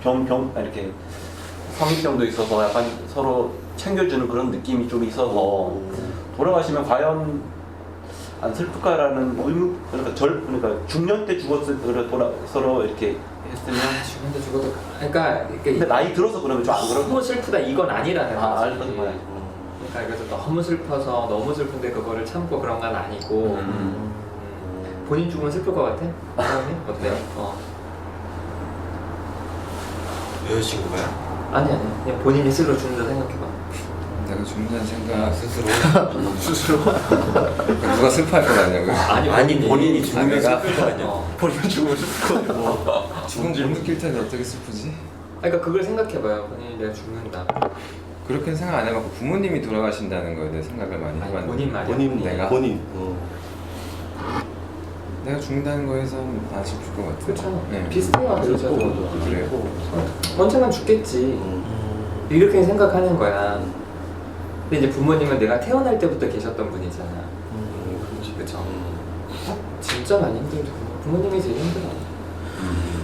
이렇게 성인병도 있어서 약간 서로 챙겨주는 그런 느낌이 좀 있어서 돌아가시면 과연 안 슬플까라는 의무 그러니까 중년 때 죽었을 때 서로 이렇게 했으면 죽는데 죽어도 그러니까 근데 나이 들어서 그러면 좀 안 그럴 너무 슬프다 이건 아니라는 거지. 알던 거야. 그러니까 그래서 너무 슬퍼서 너무 슬픈데 그거를 참고 그런 건 아니고 본인 죽으면 슬플 것 같아? 사람이? 어때요? 여자친구가요? 아니 그냥 본인이 스스로 죽는다 생각해봐. 내가 죽는다는 생각 스스로? 스스로 누가 슬퍼할 거 아니냐고요? 아니 본인이 죽으면 내가? 슬플 거 아니야. 본인 죽으면 슬플 거 아니야. 죽은 못 느낄 텐데 어떻게 슬프지? 그러니까 그걸 생각해봐요. 본인이 내가 죽는다. 그렇게는 생각 안 해봤고 부모님이 돌아가신다는 거에 대해 생각을 많이 해봤는데 본인 말이야. 내가? 본인. 내가 죽는다는 거에서는 안 슬플 것 같아요. 그렇잖아. 네. 비슷해요. 진짜. 그래요? 언젠간 죽겠지. 이렇게 생각하는 거야. 근데 이제 부모님은 내가 태어날 때부터 계셨던 분이잖아. 그렇죠. 진짜 많이 힘들죠. 부모님이 제일 힘들어.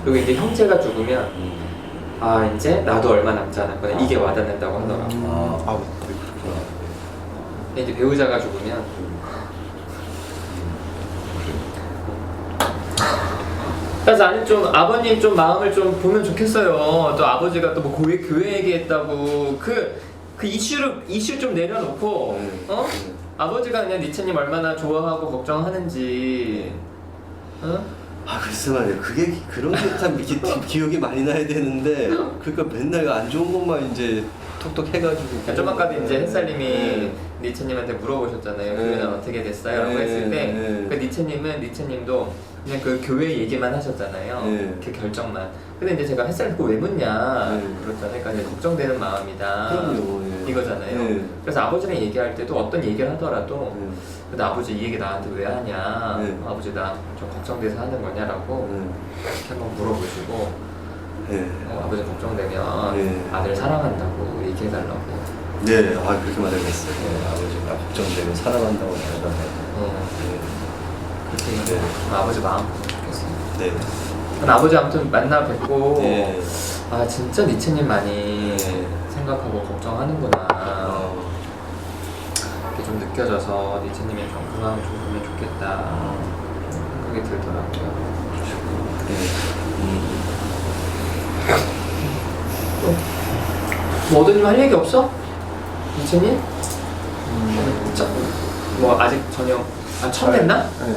그리고 이제 형제가 죽으면 아 이제 나도 얼마 남지 않았구나 이게 와닿는다고 하더라고. 그렇구나. 근데 이제 배우자가 죽으면 그래서 나는 좀 아버님 좀 마음을 좀 보면 좋겠어요. 또 아버지가 또 뭐 교회 얘기했다고 그 이슈 좀 내려놓고 아버지가 그냥 니체님 얼마나 좋아하고 걱정하는지 글쎄 말이야. 그런 게 참 기억이 많이 나야 되는데, 그러니까 맨날 안 좋은 것만 이제 톡톡 해가지고. 좀 아까도 이제 햇살님이 니체님한테 물어보셨잖아요. 교회는 어떻게 됐어요? 라고 했을 때 그 니체님도 그냥 그 교회 얘기만 하셨잖아요. 그 결정만. 근데 이제 제가 햇살 그거 왜 묻냐 그랬잖아요. 그러니까 이제 걱정되는 마음이다. 그럼요. 이거잖아요. 그래서 아버지랑 얘기할 때도 어떤 얘기를 하더라도 근데 아버지 이 얘기 나한테 왜 하냐? 아버지 나 좀 걱정돼서 하는 거냐라고 이렇게 한번 물어보시고 아버지 걱정되면 아들 사랑한다고 얘기해달라고. 네, 그렇게 말해봤어요. 아버지가 걱정되면 사랑한다고 말해달라고. 그렇게 이제 아버지 마음 보면 좋겠어요. 네. 아버지 아무튼 만나 뵙고 네. 진짜 니체님 많이 생각하고 걱정하는구나 이렇게 좀 느껴져서 니체님이 좀 그 마음 좀 보면 좋겠다 생각이 들더라고요. 뭐 어머님 할 얘기 없어? 니체님? 뭐 아직 저녁 처음 냈나? 네.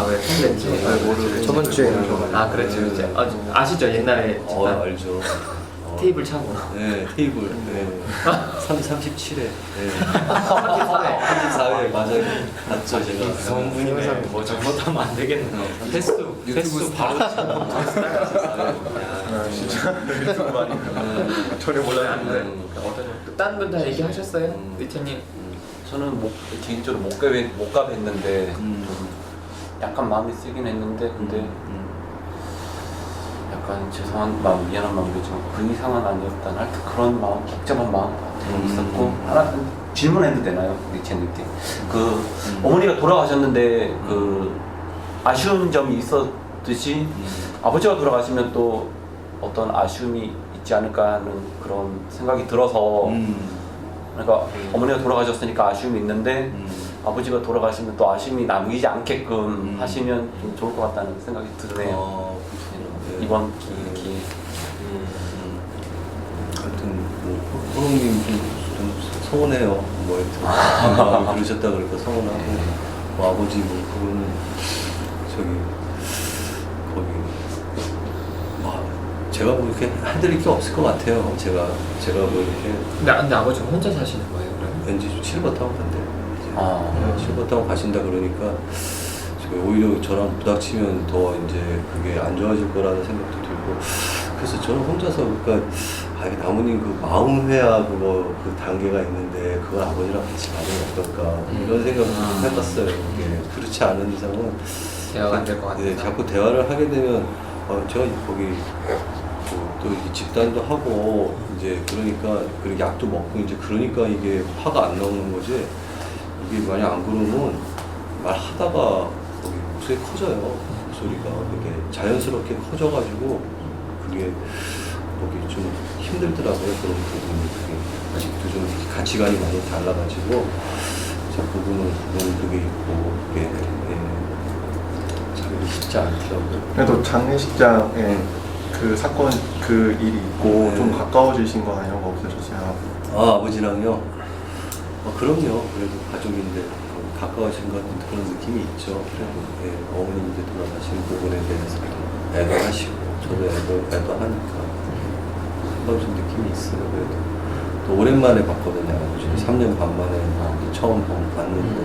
왜 처음 냈지? 저번 주에 그렇지. 아시죠? 옛날에 집단. 알죠. 테이블 차고. 네, 테이블. 네. 37회. 네. 34회 맞아요. 맞죠, 제가. 성분이네. 뭐 잘못하면 안 되겠네. 횟수 바로 전혀 몰랐는데. 다른 분 다 얘기하셨어요? 리체님? 저는 개인적으로 못 가뵀는데 약간 마음이 쓰긴 했는데 근데 약간 죄송한 마음, 미안한 마음이지만 그 이상은 아니었다는 하여튼 그런 마음, 복잡한 마음 있었고 하나 질문해도 되나요, 리체님께? 그 어머니가 돌아가셨는데 그 아쉬운 점이 있었듯이 아버지가 돌아가시면 또 어떤 아쉬움이 있지 않을까 하는 그런 생각이 들어서 그러니까 어머니가 돌아가셨으니까 아쉬움이 있는데 아버지가 돌아가시면 또 아쉬움이 남기지 않게끔 하시면 좀 좋을 것 같다는 생각이 드네요. 이번 기회에. 하여튼 뭐 호롱님 좀 서운해요. 뭐 하여튼 그러셨다 그러니까 서운하고 뭐 아버지 뭐 그거는 저기 거기 뭐 제가 뭐 이렇게 해드릴 게 없을 것 같아요. 제가 뭐 이렇게 근데 아버지가 혼자 사시는 거예요, 그러면? 왠지 좀 실버 타고 간대요. 아. 실버 타고 가신다 그러니까 오히려 저랑 부닥치면 더 이제 그게 안 좋아질 거라는 생각도 들고 그래서 저는 혼자서 그러니까 나무님 그 마음회화 그거 그 단계가 있는데 그걸 아버지랑 같이 가면 어떨까 이런 생각을 해봤어요. 이게 그렇지 않은 이상은 대화가 안 될 것 같아요. 네, 자꾸 대화를 하게 되면 제가 거기 또 이렇게 집단도 하고 이제 그러니까 그리고 약도 먹고 이제 그러니까 이게 화가 안 나오는 거지 이게 만약 안 그러면 말하다가 거기 목소리 커져요. 목소리가 그게 자연스럽게 커져가지고 그게 거기 좀 힘들더라고요. 그런 부분이 그게 아직도 좀 가치관이 많이 달라가지고 제 부분은 그게 있고 그게 자기도 쉽지 않더라고요. 그래도 장례식장에 그 사건 그 일이 있고 좀 가까워지신 거나 이런 거 없으셨어요? 아버지랑요? 그럼요. 그래도 가족인데 가까워진 것 같은 그런 느낌이 있죠. 그래도 어머님도 돌아가신 부분에 대해서 애도하시고 저도 애도하니까 한번 좀 느낌이 있어요. 그래도 또 오랜만에 봤거든요. 아버지 3년 반 만에 처음 봤는데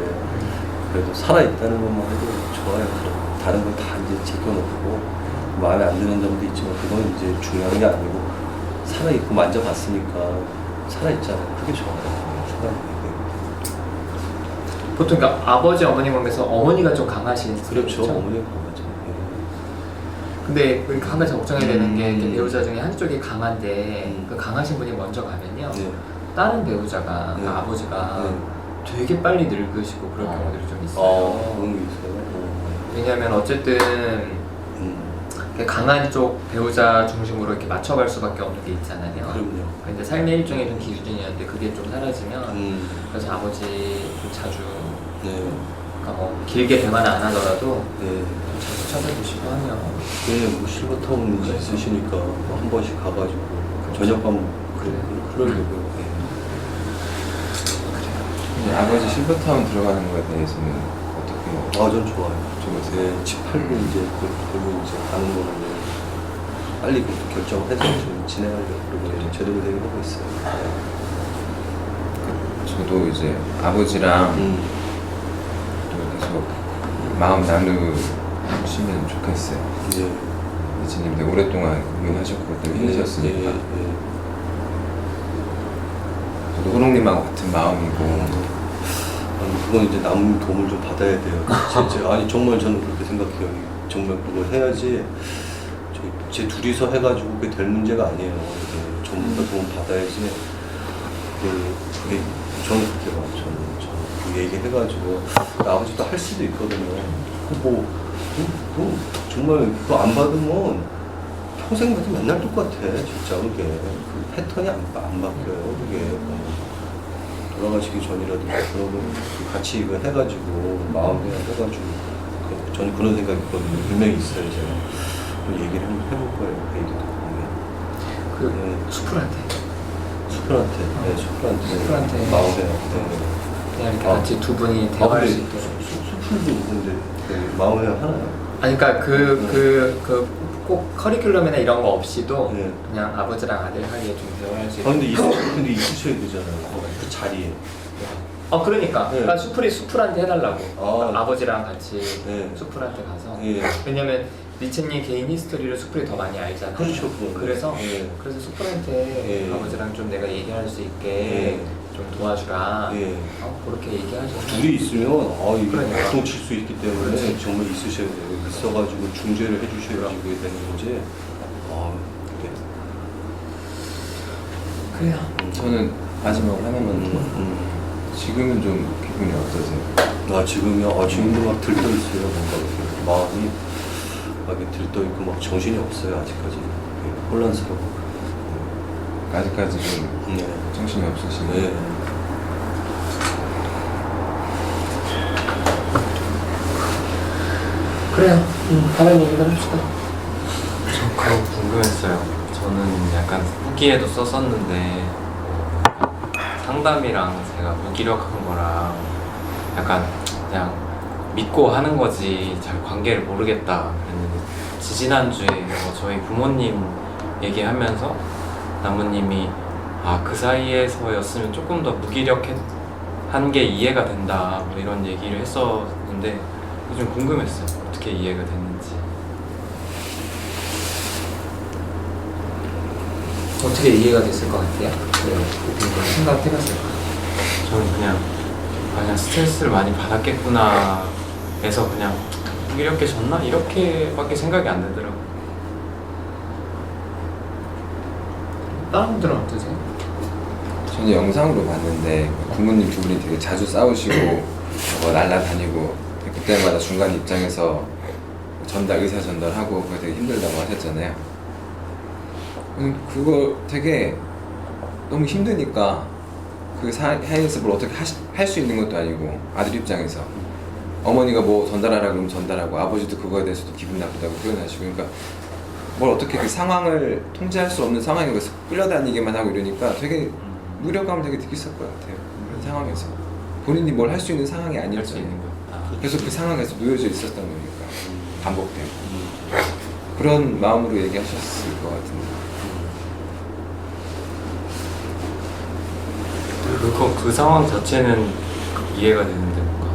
그래도 살아있다는 것만 해도 좋아요. 다른 건 다 이제 제껴놓고 마음에 안 드는 점도 있지만 그건 이제 중요한 게 아니고 살아있고 만져봤으니까 살아있잖아요. 그게 좋아요. 보통 그러니까 아버지 어머니 관계에서 어머니가 좀 강하신 그렇죠. 분이죠? 어머니가 강하죠. 근데 그 한 가지 걱정이 되는 게 이렇게 배우자 중에 한쪽이 강한데 그 강하신 분이 먼저 가면요 다른 배우자가 그러니까 아버지가 되게 빨리 늙으시고 그런 경우들이 좀 있어요. 그런 게 있어요. 왜냐하면 어쨌든 강한 쪽 배우자 중심으로 이렇게 맞춰갈 수밖에 없는 게 있잖아요. 그럼요. 근데 삶의 일종의 좀 기준이었는데 그게 좀 사라지면 그래서 아버지 좀 자주 그러니까 뭐 길게 대화는 안 하더라도 좀 자주 찾아보시고 하면 뭐 실버타운 있으시니까 한 번씩 가가지고 저녁밥 그러려고요. 아버지 실버타운 들어가는 거에 대해서는 어떻게? 전 좋아요. 집 팔고 이제 그리고 이제 가는 거는 빨리 결정을 해서 좀 진행하려고 그러고 제대로 되고 있어요. 저도 이제 아버지랑 또 계속 마음 나누시면 좋겠어요. 이진님도 오랫동안 고민하셨고 또 힘드셨으니까. 저도 호롱님하고 같은 마음이고. 그건 이제 남 도움을 좀 받아야 돼요. 아니 정말 저는 그렇게 생각해요. 정말 그걸 해야지. 제 둘이서 해가지고 그게 될 문제가 아니에요. 전부 다 도움 받아야지. 저는 그렇게 봐요. 저는 그 얘기해가지고 아버지도 할 수도 있거든요. 정말 그거 안 받으면 평생마다 맨날 똑같아. 진짜 그게 그 패턴이 안 바뀌어요. 그게. 돌아가시기 전이라도 그러면 같이 이거 해가지고 마음에 해가지고 저는 그런 생각이 있거든요. 분명히 있어요. 제가 얘기를 한번 해볼 거예요. 베이비도 수풀한테 수풀한테 마음에 그냥 이렇게 같이 두 분이 대화할 수 있도록 수풀도 근데 마음에 하나요? 아니 그러니까 꼭 커리큘럼이나 이런 거 없이도 네. 그냥 아버지랑 아들 사이에 좀 대화할 수 아 있는. 근데 있으셔야 되잖아요. 그 자리에. 그러니까 네. 그러니까 수풀한테 해달라고. 아버지랑 같이 네. 수풀한테 가서. 예. 왜냐면 니체님 개인 히스토리를 수풀이 더 많이 알잖아요. 그렇죠. 그래서 예. 그래서 수풀한테 예. 아버지랑 좀 내가 얘기할 수 있게 예. 좀 도와주라. 예. 그렇게 얘기하셔서. 둘이 있으면 이게 그러니까. 보통 칠 수 있기 때문에 그렇지. 정말 있으셔야 돼요. 있어가지고 중재를 해주셔야지 그게 되는 거지. 그래요. 저는 마지막으로 하나만 더. 지금은 좀 기분이 어떠세요? 지금요? 지금도 막 들떠 있어요. 뭔가 이렇게 마음이 막 이렇게 들떠 있고 막 정신이 없어요. 아직까지. 혼란스러워. 아직까지 좀 네. 정신이 없으시네요. 네. 그래요. 다른 얘기를 합시다. 저 그거 궁금했어요. 저는 약간 후기에도 썼었는데 상담이랑 제가 무기력한 거랑 약간 그냥 믿고 하는 거지 잘 관계를 모르겠다 그랬는데 지지난주에 저희 부모님 얘기하면서 나무님이 그 사이에서였으면 조금 더 무기력한 게 이해가 된다 뭐 이런 얘기를 했었는데 좀 궁금했어요. 어떻게 이해가 됐는지. 어떻게 이해가 됐을 것 같아요? 생각해봤을까? 저는 그냥 스트레스를 많이 받았겠구나 해서 그냥 무기력해졌나? 이렇게밖에 생각이 안 되더라고요. 다른 분들은 어떠세요? 저는 영상으로 봤는데 부모님 두 분이 되게 자주 싸우시고 날라다니고 그때마다 중간 입장에서 의사 전달하고 그거 되게 힘들다고 하셨잖아요. 그거 되게 너무 힘드니까 그 사이에서 뭘 어떻게 할 수 있는 것도 아니고 아들 입장에서 어머니가 뭐 전달하라 그러면 전달하고 아버지도 그거에 대해서도 기분 나쁘다고 표현하시고 그러니까 뭘 어떻게 그 상황을 통제할 수 없는 상황에 계속 끌려다니기만 하고 이러니까 되게 무력감을 되게 느꼈을 것 같아요. 그런 상황에서 본인이 뭘 할 수 있는 상황이 할 수 아니었잖아요. 있는 거. 계속 그 상황에서 놓여져 있었던 거니까 반복되고 그런 마음으로 얘기하셨을 것 같은데 그 상황 자체는 이해가 되는데 뭔가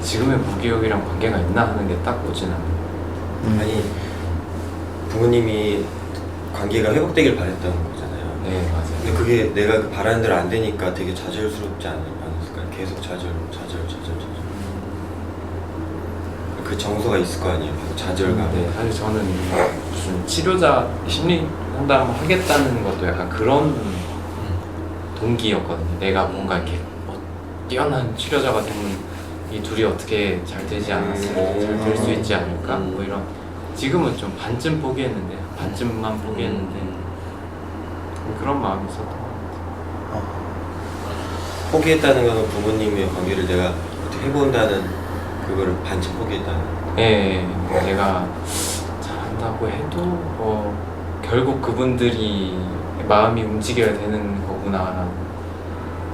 지금의 무기력이랑 관계가 있나 하는 게 딱 오진 않아요. 아니 부모님이 관계가 회복되길 바랬던 거잖아요. 네 맞아요. 근데 그게 내가 그 바라는 대로 안 되니까 되게 좌절스럽지 않았을까요? 계속 좌절. 그 정서가 있을 거 아니에요. 좌절감. 네, 사실 저는 무슨 치료자 심리 상담 하겠다는 것도 약간 그런 동기였거든요. 내가 뭔가 이렇게 뛰어난 치료자가 되면 이 둘이 어떻게 잘 되지 않았으면 잘 될 수 있지 않을까? 뭐 이런 지금은 좀 반쯤 포기했는데 반쯤만 포기했는데 그런 마음이 있었던 것 같아요. 포기했다는 거는 부모님의 관계를 내가 어떻게 해본다는 그거를 반쯤 포기했다는. 예, 내가 잘한다고 해도 뭐 결국 그분들이 마음이 움직여야 되는 거구나라는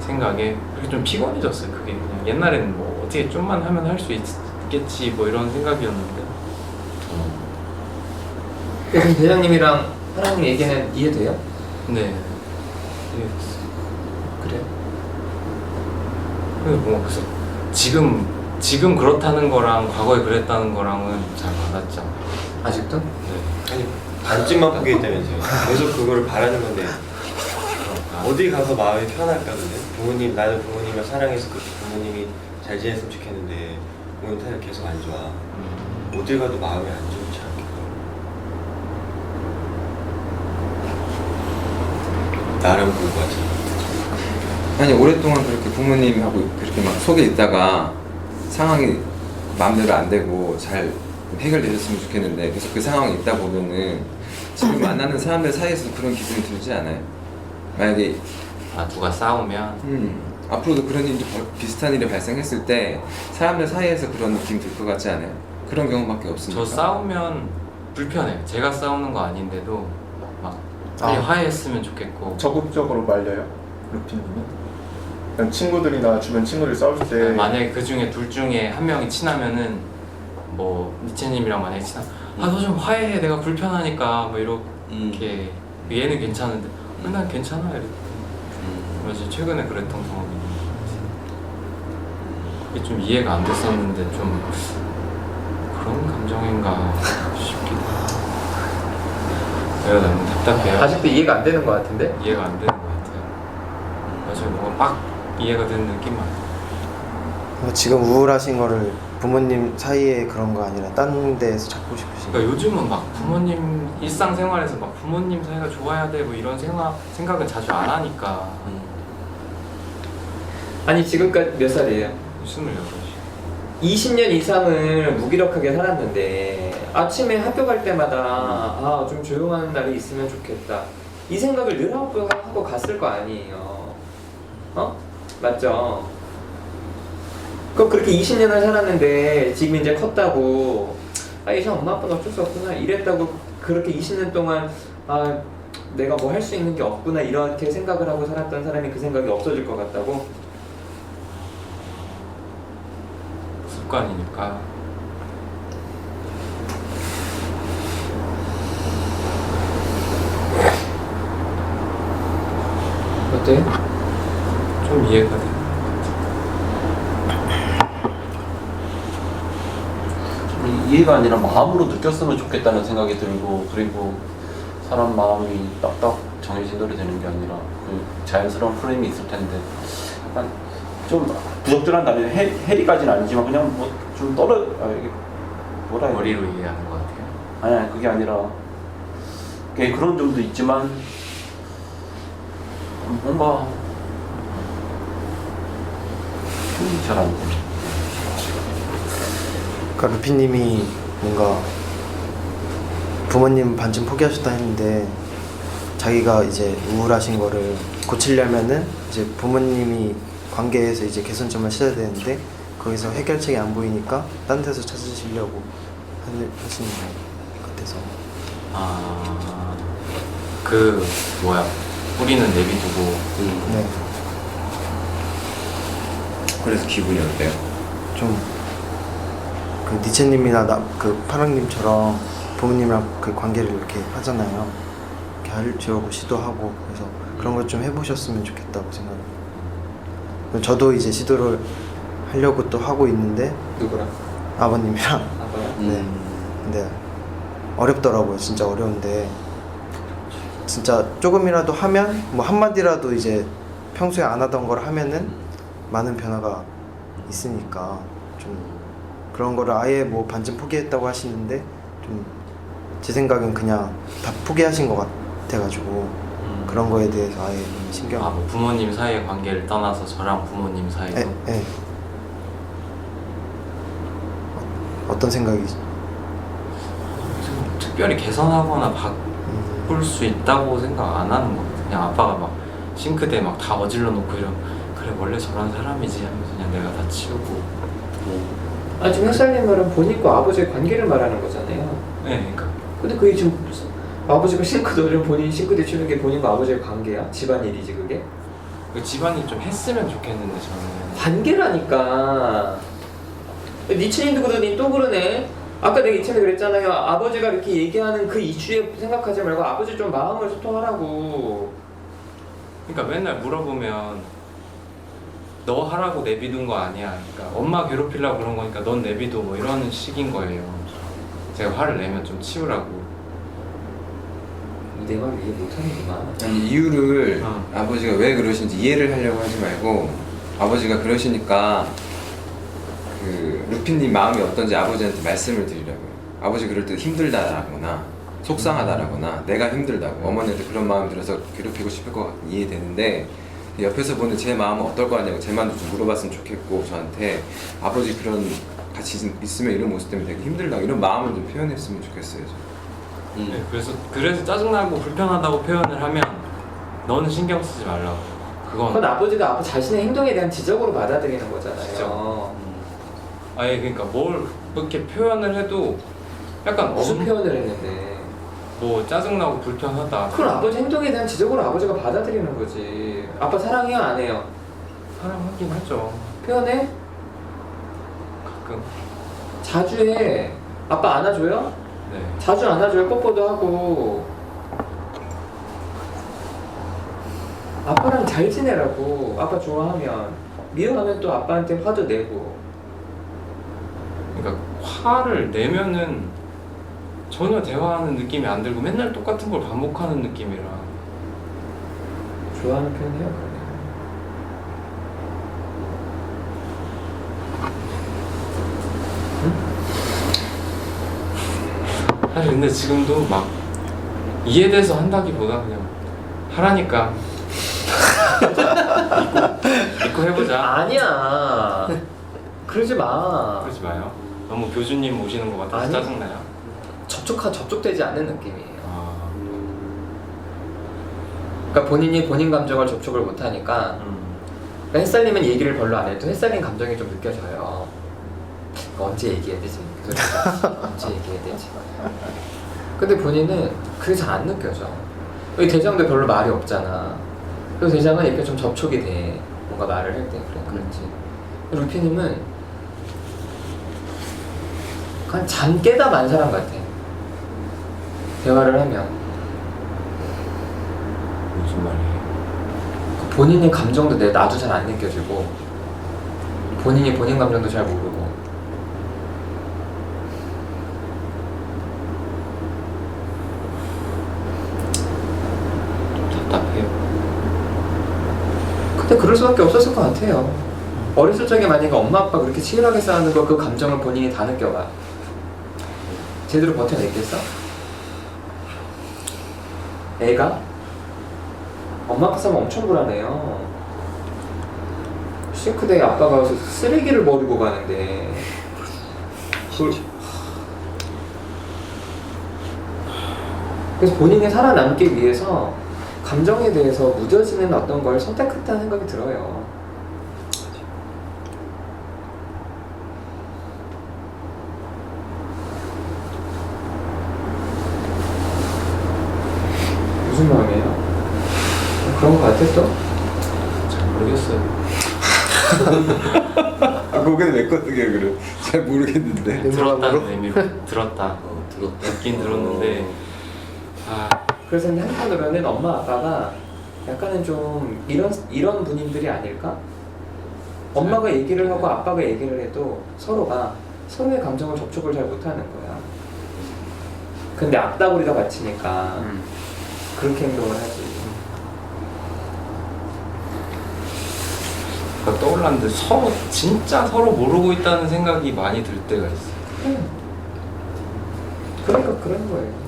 생각에 그게 좀 피곤해졌어요. 그게 그냥 옛날에는 뭐 어떻게 좀만 하면 할 수 있겠지 뭐 이런 생각이었는데 그럼 대장님이랑 하나님 얘기는 이해돼요? 네. 그래요? 그래서 지금 그렇다는 거랑 과거에 그랬다는 거랑은 잘 받았죠. 아직도? 네. 아니 반쯤만 포기했다면서요. 계속 그거를 바라는 건데 어디 가서 마음이 편할까 근데 나는 부모님을 사랑해서 그렇게 부모님이 잘 지냈으면 좋겠는데 부모님態度계속 안 좋아. 어딜 가도 마음이 안 좋지 않겠어. 나름 그거 같아. 아니 오랫동안 그렇게 부모님하고 그렇게 막 속에 있다가 상황이 마음대로 안 되고 잘 해결되셨으면 좋겠는데 계속 그 상황에 있다 보면은 지금 만나는 사람들 사이에서 그런 기분이 들지 않아요? 만약에 누가 싸우면 앞으로도 그런 일이 비슷한 일이 발생했을 때 사람들 사이에서 그런 느낌 들 것 같지 않아요? 그런 경우밖에 없으니까. 저 싸우면 불편해요. 제가 싸우는 거 아닌데도 막 빨리 화해했으면 좋겠고 적극적으로 말려요? 루피님이? 그냥 친구들이나 주변 친구들 싸울 때 만약에 그 중에 둘 중에 한 명이 친하면은 뭐 니체님이랑 만약에 친한 너 좀 화해해 내가 불편하니까 뭐 이렇게 얘는 괜찮은데 난 괜찮아 이렇게 그래서 최근에 그랬던 경험이 있는 것 같아요. 이게 좀 이해가 안 됐었는데 좀 그런 감정인가 싶기도 해요. 내가 너무 답답해요. 아직도 이해가 안 되는 것 같은데? 이해가 안 되는 것 같아요. 사실 뭔가 막 이해가 되는 느낌은 아니에요. 지금 우울하신 거를 부모님 사이에 그런 거 아니라 다른 데에서 찾고 싶으신 그러니까 요즘은 막 부모님 일상생활에서 막 부모님 사이가 좋아야 되고 이런 생각은 자주 안 하니까. 아니 지금까지 몇 살이에요? 28. 20년 이상을 무기력하게 살았는데 아침에 학교 갈 때마다 좀 조용한 날이 있으면 좋겠다 이 생각을 늘 하고 갔을 거 아니에요. 맞죠? 그럼 그렇게 20년을 살았는데 지금 이제 컸다고 이상 엄마 아빠는 어쩔 수 없구나 이랬다고 그렇게 20년 동안 내가 뭐 할 수 있는 게 없구나 이렇게 생각을 하고 살았던 사람이 그 생각이 없어질 것 같다고? 습관이니까. 어때? 좀 이해가 돼. 이해가 아니라 마음으로 느꼈으면 좋겠다는 생각이 들고 그리고 사람 마음이 딱딱 정해진 대로 되는 게 아니라 그 자연스러운 프레임이 있을 텐데 약간 좀 부적절한 단어는 해리까지는 아니지만 그냥 뭐 좀 이게 뭐라 해야 머리로 이해하는 것 같아요. 아니 그게 아니라 그런 점도 있지만 뭔가 잘 안 돼. 그러니까 루피님이 뭔가 부모님 반쯤 포기하셨다 했는데 자기가 이제 우울하신 거를 고치려면은 이제 부모님이 관계에서 이제 개선점을 찾아야 되는데 거기서 해결책이 안 보이니까 딴 데서 찾으시려고 하시는 것 같아서. 뿌리는 내비두고. 네. 그래서 기분이 어때요? 좀 그 니체님이나 그 파랑님처럼 부모님이랑 그 관계를 이렇게 하잖아요. 이렇게 하려고 시도하고 그래서 그런 걸 좀 해보셨으면 좋겠다고 생각해요. 저도 이제 시도를 하려고 또 하고 있는데 누구랑? 아버님이랑. 아빠랑? 네. 근데 어렵더라고요. 진짜 어려운데 진짜 조금이라도 하면 뭐 한마디라도 이제 평소에 안 하던 걸 하면은 많은 변화가 있으니까 좀 그런 거를 아예 뭐 반쯤 포기했다고 하시는데 좀 제 생각엔 그냥 다 포기하신 것 같아가지고 그런 거에 대해서 아예 신경 뭐 부모님 사이의 관계를 떠나서 저랑 부모님 사이도. 네. 어떤 생각이죠? 특별히 개선하거나 바꿀 수 있다고 생각 안 하는 것 같아요. 그냥 아빠가 막 싱크대 막 다 어질러 놓고 그래 원래 저런 사람이지 하면서 그냥 내가 다 치우고. 지금 햇살님 말은 본인과 아버지의 관계를 말하는 거잖아요. 네, 그러니까. 근데 그게 지금 아버지가 싱크대를 본인 싱크대 치우는 게 본인과 아버지의 관계야? 집안일이지 그게? 그 집안일 좀 했으면 좋겠는데 저는. 관계라니까. 니체님도 그러니 또 그러네. 아까 내가 이참에 그랬잖아요. 아버지가 이렇게 얘기하는 그 이슈에 생각하지 말고 아버지 좀 마음을 소통하라고. 그러니까 맨날 물어보면 너 하라고 내비둔 거 아니야. 그러니까 엄마 괴롭히려고 그런 거니까 넌 내비둬 뭐 이런 식인 거예요. 제가 화를 내면 좀 치우라고. 내 말을 이해 못하는구만. 아니 이유를 아버지가 왜 그러신지 이해를 하려고 하지 말고 아버지가 그러시니까 그 루피님 마음이 어떤지 아버지한테 말씀을 드리라고요. 아버지 그럴 때 힘들다라거나 속상하다라거나 내가 힘들다고 어머니한테 그런 마음이 들어서 괴롭히고 싶을 것 같은 이해되는데 옆에서 보는 제 마음은 어떨 거 아니냐고 제 마음도 좀 물어봤으면 좋겠고 저한테 아버지 그런 같이 있으면 이런 모습 때문에 되게 힘들다고 이런 마음을 좀 표현했으면 좋겠어요. 네, 그래서 짜증나고 불편하다고 표현을 하면 너는 신경 쓰지 말라고. 그건 아버지가 아빠 자신의 행동에 대한 지적으로 받아들이는 거잖아요. 지적. 그러니까 뭘 이렇게 표현을 해도 약간 무슨 표현을 했는데 뭐 짜증나고 불편하다. 그건 아버지 행동에 대한 지적으로 아버지가 받아들이는 거지. 아빠 사랑해요 안 해요? 사랑하긴 하죠. 표현해? 가끔. 자주 해. 아빠 안아줘요? 네. 자주 안아줘요. 뽀뽀도 하고. 아빠랑 잘 지내라고. 아빠 좋아하면. 미워하면 또 아빠한테 화도 내고. 그러니까 화를 내면은 전혀 대화하는 느낌이 안 들고 맨날 똑같은 걸 반복하는 느낌이라. 좋아하는 편이에요, 그러면. 사실 근데 지금도 막 이해돼서 한다기보다 그냥 하라니까 믿고 해보자. 아니야. 그러지 마. 그러지 마요. 너무 교주님 오시는 것 같아서 아니. 짜증나요. 접촉되지 않는 느낌이에요. 아, 그러니까 본인이 본인 감정을 접촉을 못하니까 그러니까 햇살님은 얘기를 별로 안 해도 햇살님 감정이 좀 느껴져요. 언제 얘기해야 되지? 언제 얘기해야 되지? 근데 본인은 그게 잘 안 느껴져. 여기 대장도 별로 말이 없잖아. 그래서 대장은 이렇게 좀 접촉이 돼. 뭔가 말을 할 때 그래 그렇지. 루피님은 그냥 잠 깨다 만 사람 같아. 대화를 하면 무슨 말이에요? 본인의 감정도 나도 잘 안 느껴지고 본인이 본인 감정도 잘 모르고. 답답해요. 근데 그럴 수밖에 없었을 것 같아요. 어렸을 적에 만약에 엄마 아빠 그렇게 치열하게 싸우는 거 그 감정을 본인이 다 느껴봐. 제대로 버텨냈겠어? 애가? 엄마 아빠 싸우면 엄청 불안해요. 싱크대에 아빠가 와서 쓰레기를 버리고 가는데 그래서 본인이 살아남기 위해서 감정에 대해서 무뎌지는 어떤 걸 선택했다는 생각이 들어요. 무슨 마음이에요? 그런 거 같아 또? 잘 모르겠어요. 아, 거기는 왜 껐게 그래? 잘 모르겠는데. 들었다는 의미로 들었다. 들었다. 듣긴 들었는데 아, 그래서 이제 한편으로는 엄마 아빠가 약간은 좀 이런 분인들이 아닐까? 엄마가 얘기를 하고 아빠가 얘기를 해도 서로가 서로의 감정을 접촉을 잘 못하는 거야. 근데 앞다구리가 받치니까 그렇게 행동을 하지. 그러니까 떠올랐는데 진짜 서로 모르고 있다는 생각이 많이 들 때가 있어. 그러니까 그런 거예요.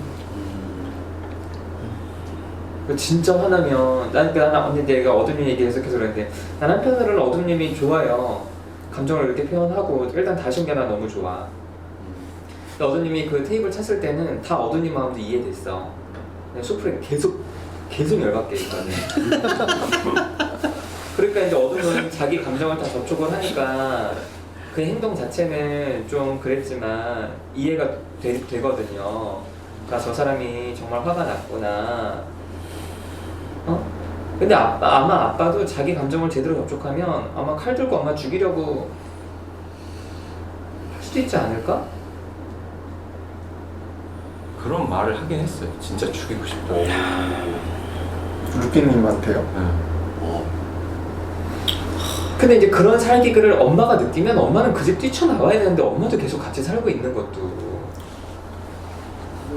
진짜 화나면 난 언니 내가 어둠님 얘기 계속해서 그랬는데 난 한편으로는 어둠님이 좋아요. 감정을 이렇게 표현하고 일단 다시 온 게 난 너무 좋아. 근데 어둠님이 그 테이블 찼을 때는 다 어둠님 마음도 이해됐어. 그냥 수프레 계속 열받게 있거든. 그러니까 이제 어둠은 자기 감정을 다 접촉을 하니까 그 행동 자체는 좀 그랬지만 이해가 되거든요. 그러니까 저 사람이 정말 화가 났구나. 근데 아마 아빠도 자기 감정을 제대로 접촉하면 아마 칼 들고 엄마 죽이려고 할 수도 있지 않을까? 그런 말을 하긴 했어요. 진짜 죽이고 싶다. 루피님한테요? 근데 이제 그런 살기를 엄마가 느끼면 엄마는 그 집 뛰쳐나와야 되는데 엄마도 계속 같이 살고 있는 것도.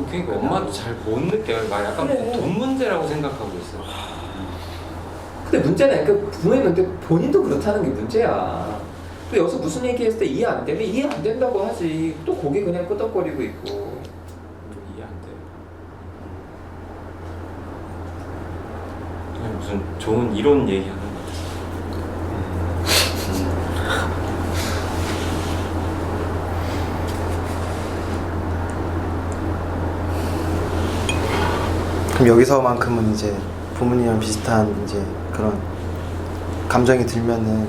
그러니까 엄마도 잘 못 느껴요. 막 약간 그래. 돈 문제라고 생각하고 있어. 근데 문제는 그 부모님한테 본인도 그렇다는 게 문제야. 또 여기서 무슨 얘기했을 때 이해 안 되면 이해 안 된다고 하지. 또 고개 그냥 끄덕거리고 있고. 이해 안 돼. 그냥 무슨 좋은 이론 얘기하는 것 같아. 그럼 여기서만큼은 이제 부모님이랑 비슷한 이제 그런 감정이 들면은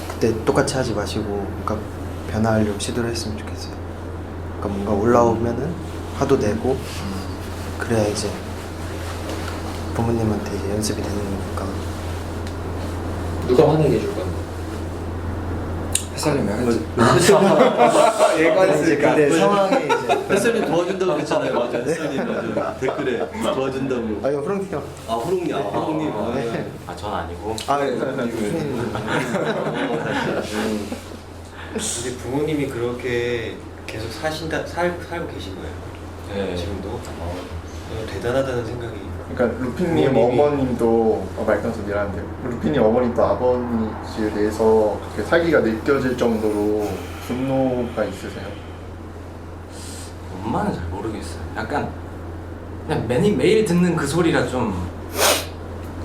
그때 똑같이 하지 마시고 그러니까 변화하려고 시도를 했으면 좋겠어요. 그러니까 뭔가 올라오면은 화도 내고 그래야 이제 부모님한테 이제 연습이 되는 거니까. 누가 화내게 해줄 건데? 햇살님이 하겠지. 예관했으니까. 근데 상황이 이제 햇살님 도와준다고 그랬잖아요. 맞아. 햇살님 맞아. 댓글에 도와준다고. 아 이거 프랑스 형. 아 호롱님, 아 호롱님. 아, 전 아니고. 아 네. 근데 부모님이 그렇게 계속 살고 계신 거예요. 네. 지금도 대단하다는 생각이. 그러니까 루피님 부모님이- 어머님도 말씀서 미안한데 루피님 어머님도 아버님 집에 대해서 그렇게 살기가 느껴질 정도로 분노가 있으세요? 엄마는 잘 모르겠어요. 약간 그냥 매일 듣는 그 소리라 좀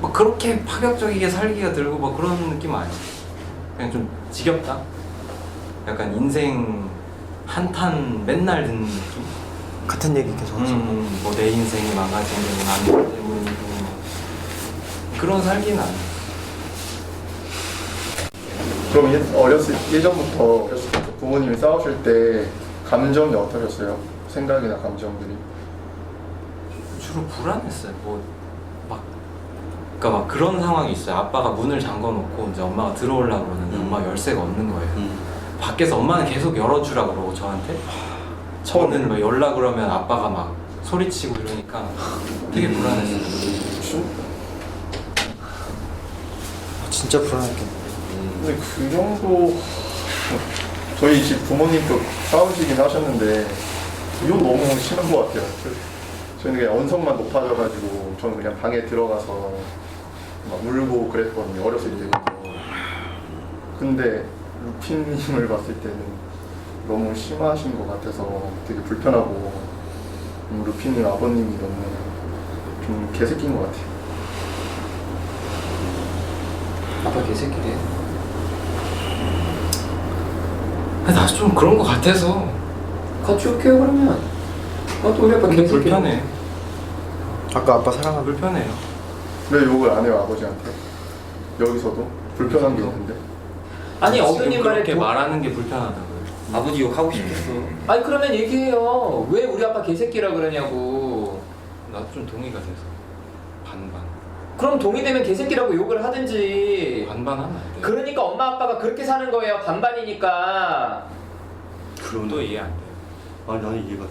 뭐 그렇게 파격적이게 살기가 들고 뭐 그런 느낌 아니에요. 그냥 좀 지겹다. 약간 인생 한탄 맨날 듣는 느낌. 같은 얘기 계속 하시고. 뭐 내 인생이 망가지는 난 때문이고 뭐 그런 살기는 안 돼. 그럼 예전부터 어렸을 때 부모님이 싸우실 때 감정이 어떠셨어요? 생각이나 감정들이? 주로 불안했어요. 그러니까 막 그런 상황이 있어요. 아빠가 문을 잠궈놓고 이제 엄마가 들어오려고 그러는데 엄마가 열쇠가 없는 거예요. 밖에서 엄마는 계속 열어주라 그러고 저한테 저는 뭐 열라 그러면 아빠가 막 소리치고 이러니까 되게 불안했어요. 진짜 불안했겠네. 근데 그 정도 저희 집 부모님도 싸우시긴 하셨는데 이건 너무 심한 것 같아요. 저희는 그냥 언성만 높아져가지고 저는 그냥 방에 들어가서 막 울고 그랬거든요. 어렸을 때부터. 근데 루피님을 봤을 때는 너무 심하신 것 같아서 되게 불편하고 루피님 아버님이 너무 좀 개새끼인 것 같아요. 아빠 개새끼래. 나 좀 그런 거 같아서 같이 올게요 그러면. 또 우리 아빠 근데 개새끼. 불편해. 아까 아빠 사랑하는 불편해요. 왜 욕을 안 해요 아버지한테? 여기서도 불편한 게 있는데. 아니 지금 어머님 말에 그렇게 말하는 게 불편하다고요. 아버지 욕하고 싶겠어. 아니 그러면 얘기해요. 왜 우리 아빠 개새끼라 그러냐고. 나도 좀 동의가 돼서 반반. 그럼 동의되면 개새끼라고 욕을 하든지. 반반하면 안 돼요. 그러니까 엄마 아빠가 그렇게 사는 거예요. 반반이니까. 또 이해 안 돼요. 아 나는 이해가 돼.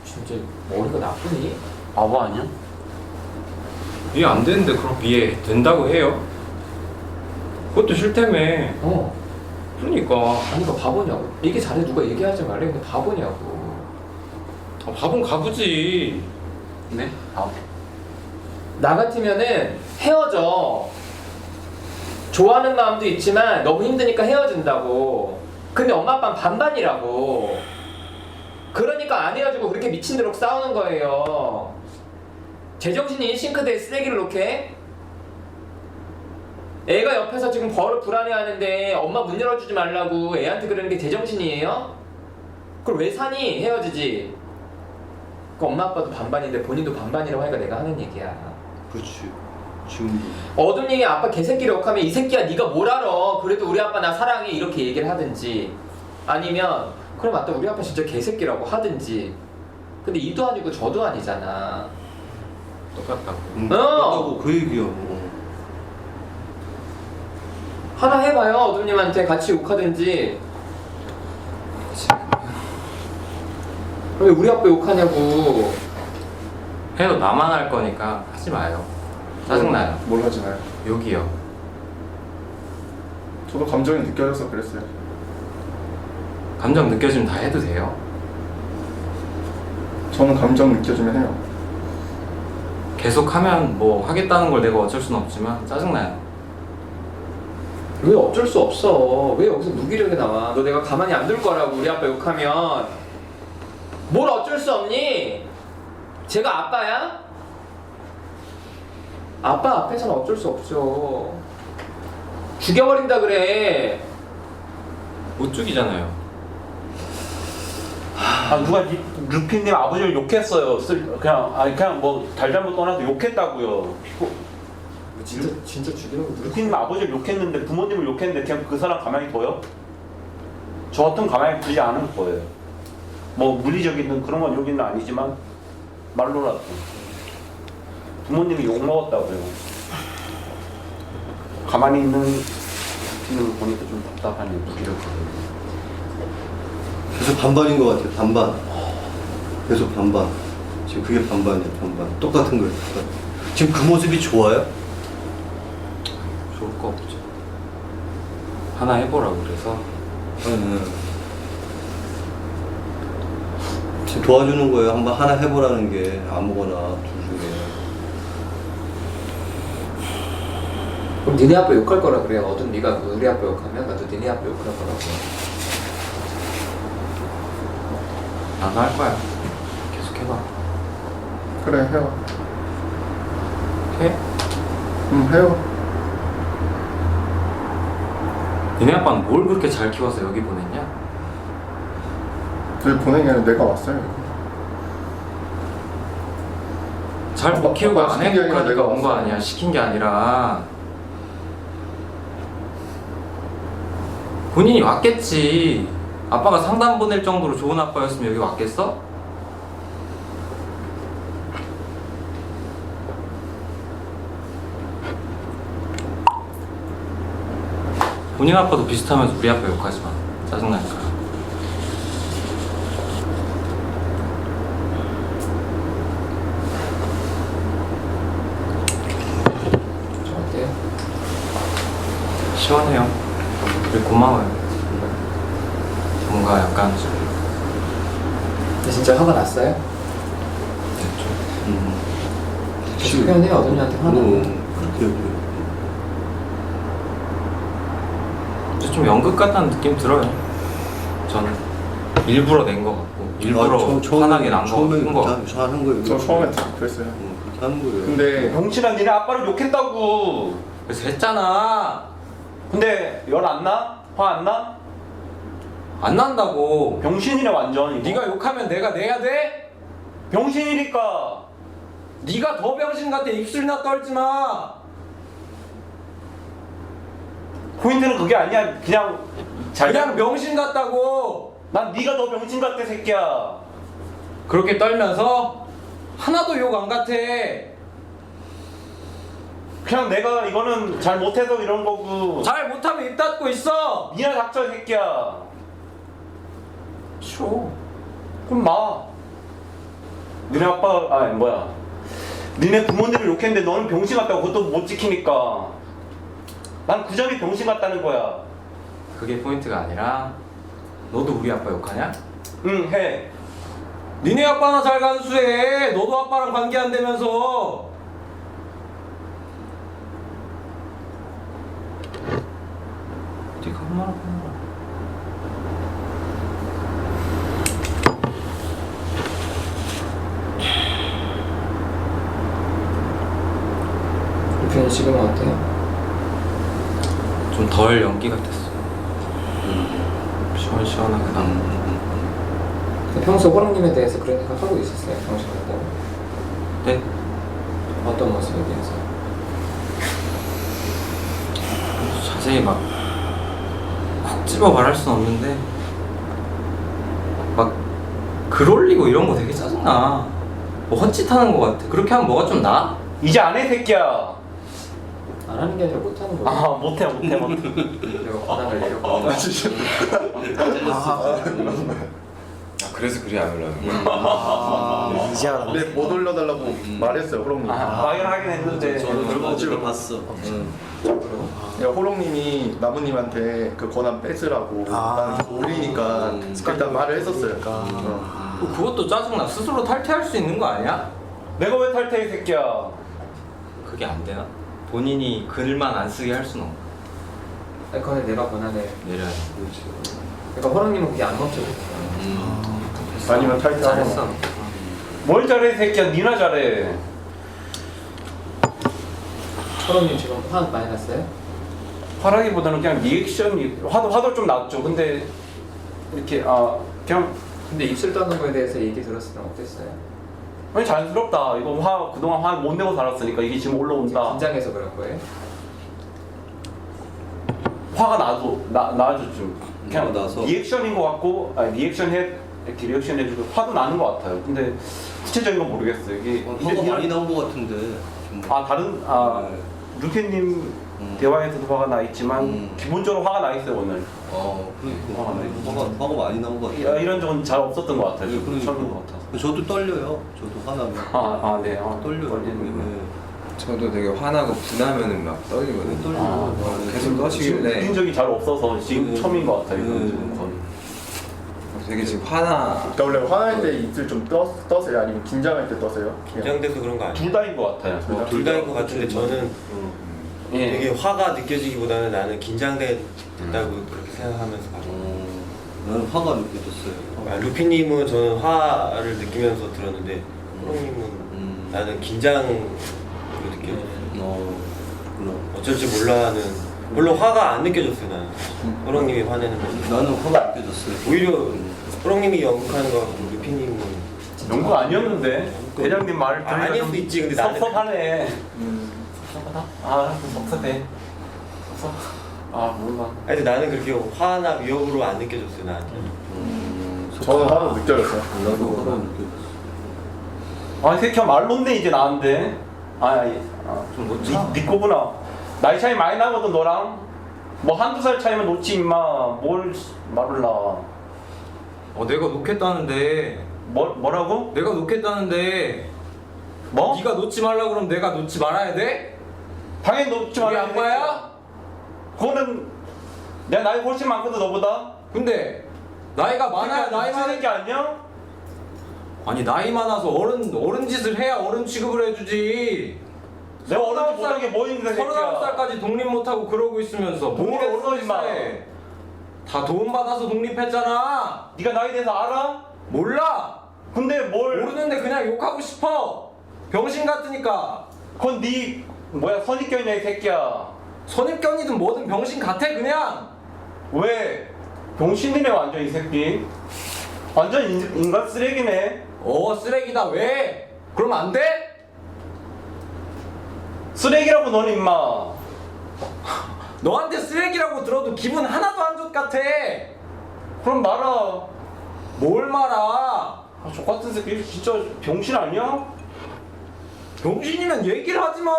진짜 머리가 나쁘니? 바보 아니야? 이해 안 되는데 그럼 이해 된다고 해요? 그것도 싫다며. 그러니까 아니 그 바보냐고. 얘기 잘해. 누가 얘기하지 말래. 근데 바보냐고. 밥은 가보지. 네? 나 같으면은 헤어져. 좋아하는 마음도 있지만 너무 힘드니까 헤어진다고. 근데 엄마 아빠는 반반이라고. 그러니까 안 헤어지고 그렇게 미친듯이 싸우는 거예요. 제정신이 싱크대에 쓰레기를 놓게? 애가 옆에서 지금 버릇 불안해하는데 엄마 문 열어주지 말라고 애한테 그러는 게 제정신이에요? 그걸 왜 사니? 헤어지지. 그 엄마 아빠도 반반인데 본인도 반반이라고 하니까 내가 하는 얘기야. 그렇지. 지금도. 어둠님이 아빠 개새끼를 욕하면 이 새끼야 네가 뭘 알아. 그래도 우리 아빠 나 사랑해 이렇게 얘기를 하든지, 아니면 그럼 맞다 우리 아빠 진짜 개새끼라고 하든지. 근데 이도 아니고 저도 아니잖아. 똑같다고. 똑같다고 그 얘기야. 하나 해봐요. 어둠님한테 같이 욕하든지. 왜 우리 아빠 욕하냐고. 해도 나만 할 거니까 하지 마요. 짜증나요. 뭘 하지나요? 욕이요. 저도 감정이 느껴져서 그랬어요. 감정 느껴지면 다 해도 돼요. 저는 감정 느껴지면 해요. 계속 하면 뭐 하겠다는 걸 내가 어쩔 수는 없지만 짜증나요. 왜 어쩔 수 없어. 왜 여기서 무기력이 나와. 너 내가 가만히 안 둘 거라고 우리 아빠 욕하면. 뭘 어쩔 수 없니? 제가 아빠야? 아빠 앞에서는 어쩔 수 없죠. 죽여버린다 그래. 못 죽이잖아요. 누가 루피님 아버지를 욕했어요. 그냥 뭐 잘잘못 떠나서 욕했다고요. 진짜 죽이려고 루피님 아버지를 욕했는데 부모님을 욕했는데 그냥 그 사람 가만히 둬요? 저 같으면 가만히 두지 않을 거예요. 뭐 물리적인 그런 건 여기는 아니지만 말로라도 부모님이 욕 먹었다고요. 가만히 있는 하시는 거 보니까 좀 답답하네요. 무기력하고. 계속 반반인 것 같아요. 반반. 계속 반반. 지금 그게 반반이에요. 반반. 똑같은 거예요. 똑같은. 지금 그 모습이 좋아요? 좋을 거 없죠. 하나 해보라고 그래서. 네. 지금 도와주는 거예요. 한번 하나 해보라는 게 아무거나 둘 중에. 그럼 니네 아빠 욕할 거라 그래요. 너도 네가 우리 아빠 욕하면 나도 니네 아빠 욕할 거라고. 나도 할 거야. 계속 해봐. 그래 해요. 해? 해요. 니네 아빠는 뭘 그렇게 잘 키워서 여기 보냈냐? 저희 보낸 게 아니라 내가 왔어요. 잘 못 키우고 아빠 안 시킨 게 아니라 행복하니까 내가 온 거 왔어요. 아니야. 시킨 게 아니라 본인이 왔겠지. 아빠가 상담 보낼 정도로 좋은 아빠였으면 여기 왔겠어? 본인 아빠도 비슷하면서 우리 아빠 욕하지 마. 짜증나니까. 좀 어때요? 시원해요. 그리고 고마워요. 뭔가 약간 근데 진짜 화가 났어요? 계속 표현해요. 어머니한테 화나. 그렇게. 좀 연극 같다는 느낌 들어요. 저는 일부러 낸 거 같고 일부러 화나게 난 거 같은 거 같고. 저 하는 거예요. 저 처음에 그랬어요. 그렇게 하는 거예요. 근데 병신아, 니네 아빠를 욕했다고. 그래서 했잖아. 근데 열 안 나? 화 안 나? 안 난다고. 병신이네 완전. 이거. 네가 욕하면 내가 내야 돼? 병신이니까. 네가 더 병신 같아. 입술이나 떨지 마. 포인트는 그게 아니야. 그냥 그냥 병신 같다고. 난 네가 더 병신 같아 새끼야. 그렇게 떨면서 하나도 욕 안 같아. 그냥 내가 이거는 잘 못해서 이런 거고. 잘 못하면 입 닫고 있어. 니나 닥쳐 새끼야. 싫어. 그럼 마. 니네 아빠 뭐야? 니네 부모님을 욕했는데 너는 병신 같다고 그것도 못 지키니까. 난 그 점이 병신 같다는 거야. 그게 포인트가 아니라 너도 우리 아빠 욕하냐? 응 해. 니네 아빠나 잘 간수해. 너도 아빠랑 관계 안 되면서. 네가 얼마나 하는 거야? 이 표현 지금은 어때요? 좀 덜 연기 같았어. 시원시원하게 나. 평소 호랑님에 대해서 그런 생각 하고 있었어요? 평소마다? 네? 어떤 모습에 대해서? 자세히 막 콕 집어 말할 순 없는데 막 글 올리고 이런 거 되게 짜증나. 뭐 헛짓하는 거 같아. 그렇게 하면 뭐가 좀 나아? 이제 안 해 새끼야. 안 하는 게 아니라 못하는 거예요. 아 못해. 내가 바닥을 내렸고. 그래서 글이 안 올라오는 거야. 이제 알았네. 근데 못 올려달라고 말했어요 호롱님. 말을 하긴 했는데. 저는 그런 거 봤어. 야, 호롱님이 나무님한테 그 권한 뺏으라고 나는 계속 올리니까 일단 말을 했었어요. 그것도 짜증나. 스스로 탈퇴할 수 있는 거 아니야? 내가 왜 탈퇴해 새끼야. 그게 안 되나? 본인이 글만 안 쓰게 할 수는 없나? 아니, 그거는 내가 권한을. 내려야 돼. 그러니까 호랑님은 그게 안 멈춰졌어요. 아니면 탈퇴하고. 잘했어. 뭘 잘해 새끼야. 니나 잘해. 호랑님 지금 화 많이 났어요? 화라기보다는 그냥 리액션이 화도 좀 났죠. 근데 이렇게 그냥 근데 입술 떠는 거에 대해서 얘기 들었을 땐 어땠어요? 아니 자연스럽다. 이거 그동안 화 못 내고 살았으니까 이게 지금 올라온다. 긴장해서 그럴 거예요? 화가 나죠 좀. 그냥 나서. 리액션인 것 같고 이렇게 리액션 해주고 화도 나는 것 같아요. 근데 구체적인 건 모르겠어요. 이게 화가 많이 나온 것 같은데. 좀. 다른 네. 루피님 대화에서도 화가 나 있지만 기본적으로 화가 나 있어요 오늘. 그러니까 화가 많이 나온 것 같아요. 이런 적은 잘 없었던 것 같아요. 네, 그러니까. 처음인 것 같아서. 저도 떨려요. 저도 화나면. 네. 떨려요. 떨리는 저도 되게 화나고 분하면은 막 떨리거든요. 떨려요. 계속 지금 떠시길래 느낀 적이 잘 없어서 지금 처음인 것 같아요. 이건 지금 거의. 되게 지금 화나. 그러니까 원래 화날 때 입술 좀 떠세요? 아니면 긴장할 때 떠세요? 긴장돼서 그런 거 아니에요? 둘 다인 것 같아요. 둘 다인 것 같은데 저는 예. 되게 화가 느껴지기보다는 나는 긴장된다고 그렇게 생각하면서 봐요. 나는 화가 느껴졌어요. 루피님은 저는 화를 느끼면서 들었는데 호롱님은 나는 긴장으로 느껴졌어요. 그럼. 어쩔 줄 몰라는 물론 화가 안 느껴졌어요 나는. 호롱님이 화내는 모습. 나는 화가 느껴졌어요. 오히려 호롱님이 연극하는 거 같고 루피님은 연구 아니었는데 회장님 말을 들으니까 아닐 좀 수도 있지, 근데 나는 섭섭하네. 섭섭하다? 아 섭섭해. 섭섭. 아 몰라. 아니 나는 그렇게 화나 위협으로 안 느껴졌어요 나한테. 저는 화로 느껴졌어요. 나도 화가 느껴졌어. 아 새끼야 말 놓네 이제 나한테. 좀 놓자. 네 거구나. 나이 차이 많이 나거든 너랑. 뭐 한두 살 차이면 놓지 임마. 뭘 말을 나. 내가 놓겠다는데. 뭐라고? 내가 놓겠다는데. 뭐? 네가 놓지 말라 그러면 내가 놓지 말아야 돼? 당연히 놓지 우리 말아야 아빠야? 그거는 내가 나이 훨씬 많거든 너보다. 근데 나이가 많아야 나이 많은 게 아니야? 아니 나이 많아서 어른 짓을 해야 어른 취급을 해주지. 내가 어른이 못한 게 뭐 있는데 새끼야. 39살까지 독립 못하고 그러고 있으면서 독립 뭘 어른 임마. 해? 다 도움받아서 독립했잖아. 네가 나이 대해서 알아? 몰라. 근데 뭘? 모르는데 그냥 욕하고 싶어. 병신 같으니까. 그건 네 뭐야 선입견이야 이 새끼야. 선입견이든 뭐든 병신 같아 그냥. 왜? 병신이네 완전 이 새끼. 완전 인간 쓰레기네. 쓰레기다. 왜? 그럼 안 돼? 쓰레기라고 넌 임마. 너한테 쓰레기라고 들어도 기분 하나도 안 좋 같아. 그럼 말아. 뭘 말아? 족같은 새끼 진짜 병신 아니야? 병신이면 얘기를 하지 마.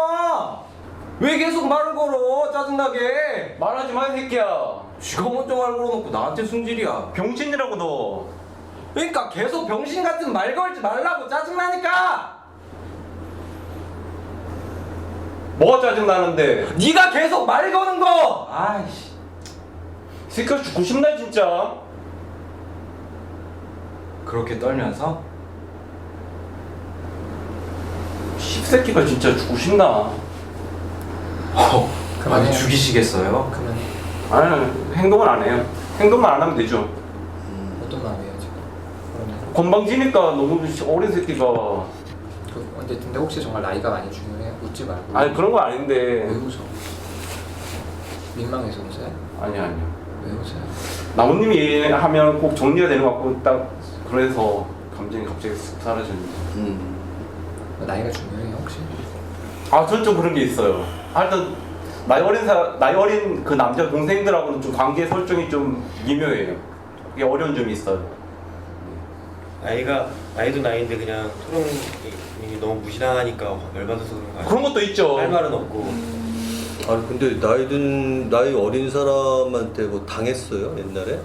왜 계속 말을 걸어? 짜증나게. 말하지 마 이 새끼야. 쥐가 먼저 말 걸어놓고 나한테 승질이야. 병신이라고 너. 그러니까 계속 병신 같은 말 걸지 말라고. 짜증나니까. 뭐가 짜증나는데? 네가 계속 말 거는 거. 아이씨. 이 새끼가 죽고 싶나 진짜? 그렇게 떨면서? 씹새끼가 진짜 죽고 싶나? 많이 죽이시겠어요? 그러면 아니 행동은 안 해요. 행동만 안 하면 되죠. 어떤 마음이에요 지금? 그러면 건방지니까 너무 어린 새끼가. 근데 혹시 정말 나이가 많이 중요해요? 웃지 말고. 아니 그런 거 왜 아닌데. 웃어? 민망해서 웃어요? 아니요. 왜 웃어요? 나무님이 얘기하면 꼭 정리가 되는 것 같고 딱 그래서 감정이 갑자기 쓱 사라졌는데. 나이가 중요해요 혹시? 저는 좀 그런 게 있어요. 하여튼 나이 어린 그 남자 동생들하고는 좀 관계 설정이 좀 미묘해요. 이게 어려운 점이 있어요. 나이도 나이인데 그냥 토론님이 너무 무시당하니까 열받아서 그런 거 아니에요? 그런 것도 있죠. 할 말은 없고. 아니 근데 나이 어린 사람한테 뭐 당했어요 옛날에?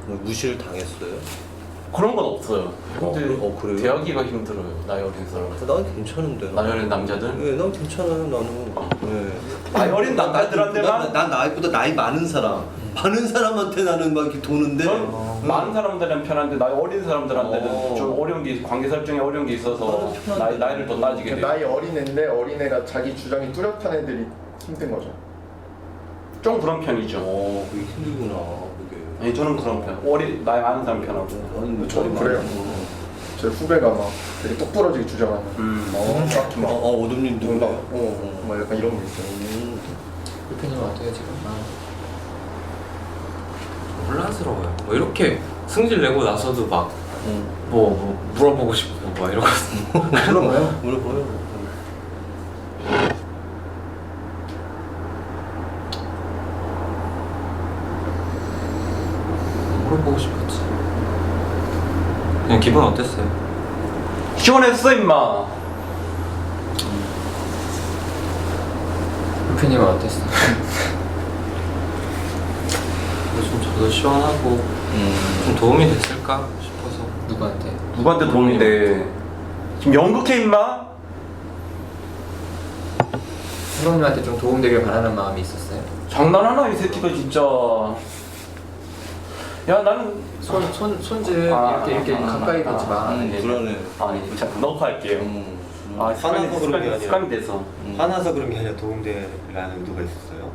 뭐 무시를 당했어요? 그런 건 없어요. 근데 그래요? 대하기가 힘들어요. 나이 어린 사람. 난 괜찮은데. 나이 어린 남자들? 네, 난 괜찮아요 나는. 네. 나이 어린 남자들한테만 난 나이보다 나이 많은 사람한테 나는 막 이렇게 도는데. 많은 사람들은 편한데 나이 어린 사람들한테는 좀 어려운 게 관계 설정에 어려운 게 있어서 나이를 더 따지게 돼요. 나이 어린 애인데 어린애가 자기 주장이 뚜렷한 애들이 힘든 거죠. 좀 그런 편이죠. 그게 힘들구나 그게. 아니 저는 그런 편. 나이 많은 사람 편하고. 저도 그래요. 제 후배가 막 되게 똑부러지게 주장하는. 딱히 막 오dom님도 뭔가 그래요? 막 약간 이런 게 있어요. 루피님은 어때요 지금? 혼란스러워요. 뭐 이렇게 승질 내고 나서도 막 뭐 물어보고 싶고 막 이러거든요. 물어봐요. 물어보고 싶었지. 그냥 기분 어땠어요? 시원했어 임마. 루피님은 어땠어? 좀 저도 시원하고 좀 도움이 됐을까 싶어서. 누구한테? 누구한테 도움이 돼? 지금 연극해 임마? 호롱님한테 좀 도움되길 바라는 마음이 있었어요? 장난하나 이 새끼가 진짜. 야 나는 손질 이렇게 가까이 대지 마. 불안해. 아니 자 넣고할게요. 아 화나서 그런 게 아니라 습관이 돼서. 화나서 그런 게 아니라 도움되라는 의도가 있었어요.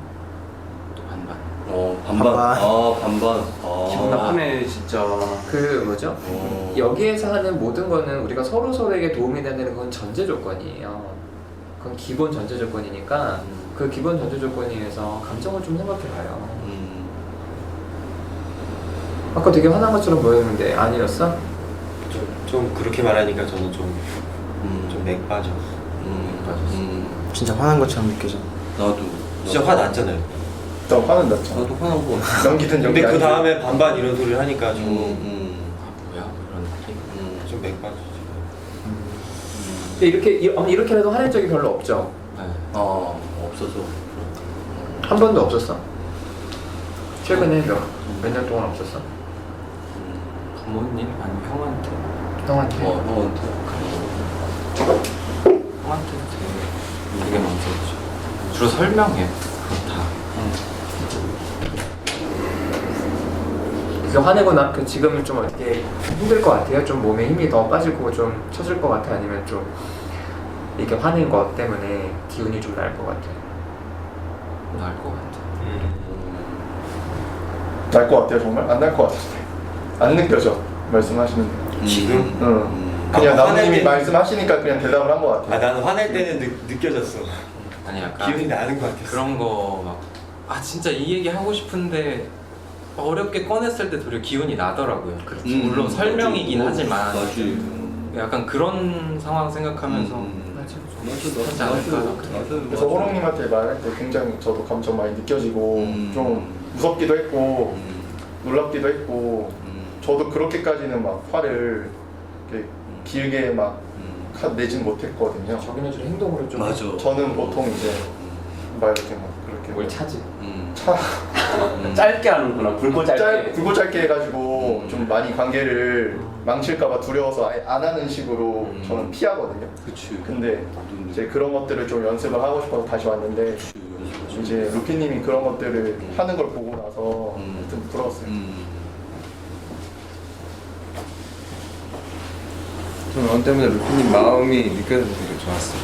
또 반반. 반반. 반반. 반반. 기분 나쁘네 진짜. 그 뭐죠? 여기에서 하는 모든 거는 우리가 서로에게 도움이 되는 건 전제 조건이에요. 그건 기본 전제 조건이니까 그 기본 전제 조건에 의해서 감정을 좀 생각해봐요. 아까 되게 화난 것처럼 보였는데 아니었어? 좀 그렇게 말하니까 저는 좀 맥 빠졌어. 진짜 화난 것처럼 느껴져. 나도. 진짜 화 났잖아요. 일단 화는 났죠. 나도 화난 거 같아. 연기든 연기 근데 그 아니든. 다음에 반반 이런 소리를 하니까 좀 뭐야 이런 느낌. 좀 맥 빠졌지. 근데 이렇게라도 화낸 적이 별로 없죠? 네. 없어서. 한 번도 없었어? 최근에 몇 년 동안 없었어? 부모님 아니면 형한테. 형한테? 형한테. 형한테 되게 많죠. 주로 설명해. 다. 그래서 화내고 그 지금은 좀 어떻게 힘들 것 같아요? 좀 몸에 힘이 더 빠지고 좀 처질 것 같아? 아니면 좀 이렇게 화낸 것 때문에 기운이 좀 날 것 같아? 나을 것 같아. 날 것 같아요 정말? 안 날 것 같은데. 안 느껴져 말씀하시는 게. 지금? 그냥 화낼 나무님이 때- 말씀하시니까 그냥 대답을 한 것 같아요. 나는 화낼 때는 느껴졌어. 아니 약간 기운이 나는 것 같았어. 그런 거 막 진짜 이 얘기 하고 싶은데 막 어렵게 꺼냈을 때 도리어 기운이 나더라고요. 물론 설명이긴 하지만 맞지. 약간 그런 상황 생각하면서 하지 않을까. 그래서 호롱님한테 말할 때 굉장히 저도 감정 많이 느껴지고 좀 무섭기도 했고 놀랍기도 했고 저도 그렇게까지는 막 화를 이렇게 길게 막 내진 못했거든요. 적인해주는 행동으로 좀 맞아. 저는 보통 이제 막 이렇게 막 그렇게 뭘 차지? 짧게 하는구나. 굵고 짧게. 굵고 짧게 해가지고 좀 많이 관계를 망칠까봐 두려워서 아예 안 하는 식으로 저는 피하거든요. 그치. 근데 이제 그런 것들을 좀 연습을 하고 싶어서 다시 왔는데 이제 루피님이 그런 것들을 하는 걸 보고 나서 하여튼 부러웠어요. 저는 원 때문에 루피님 마음이 느껴져서 되게 좋았어요.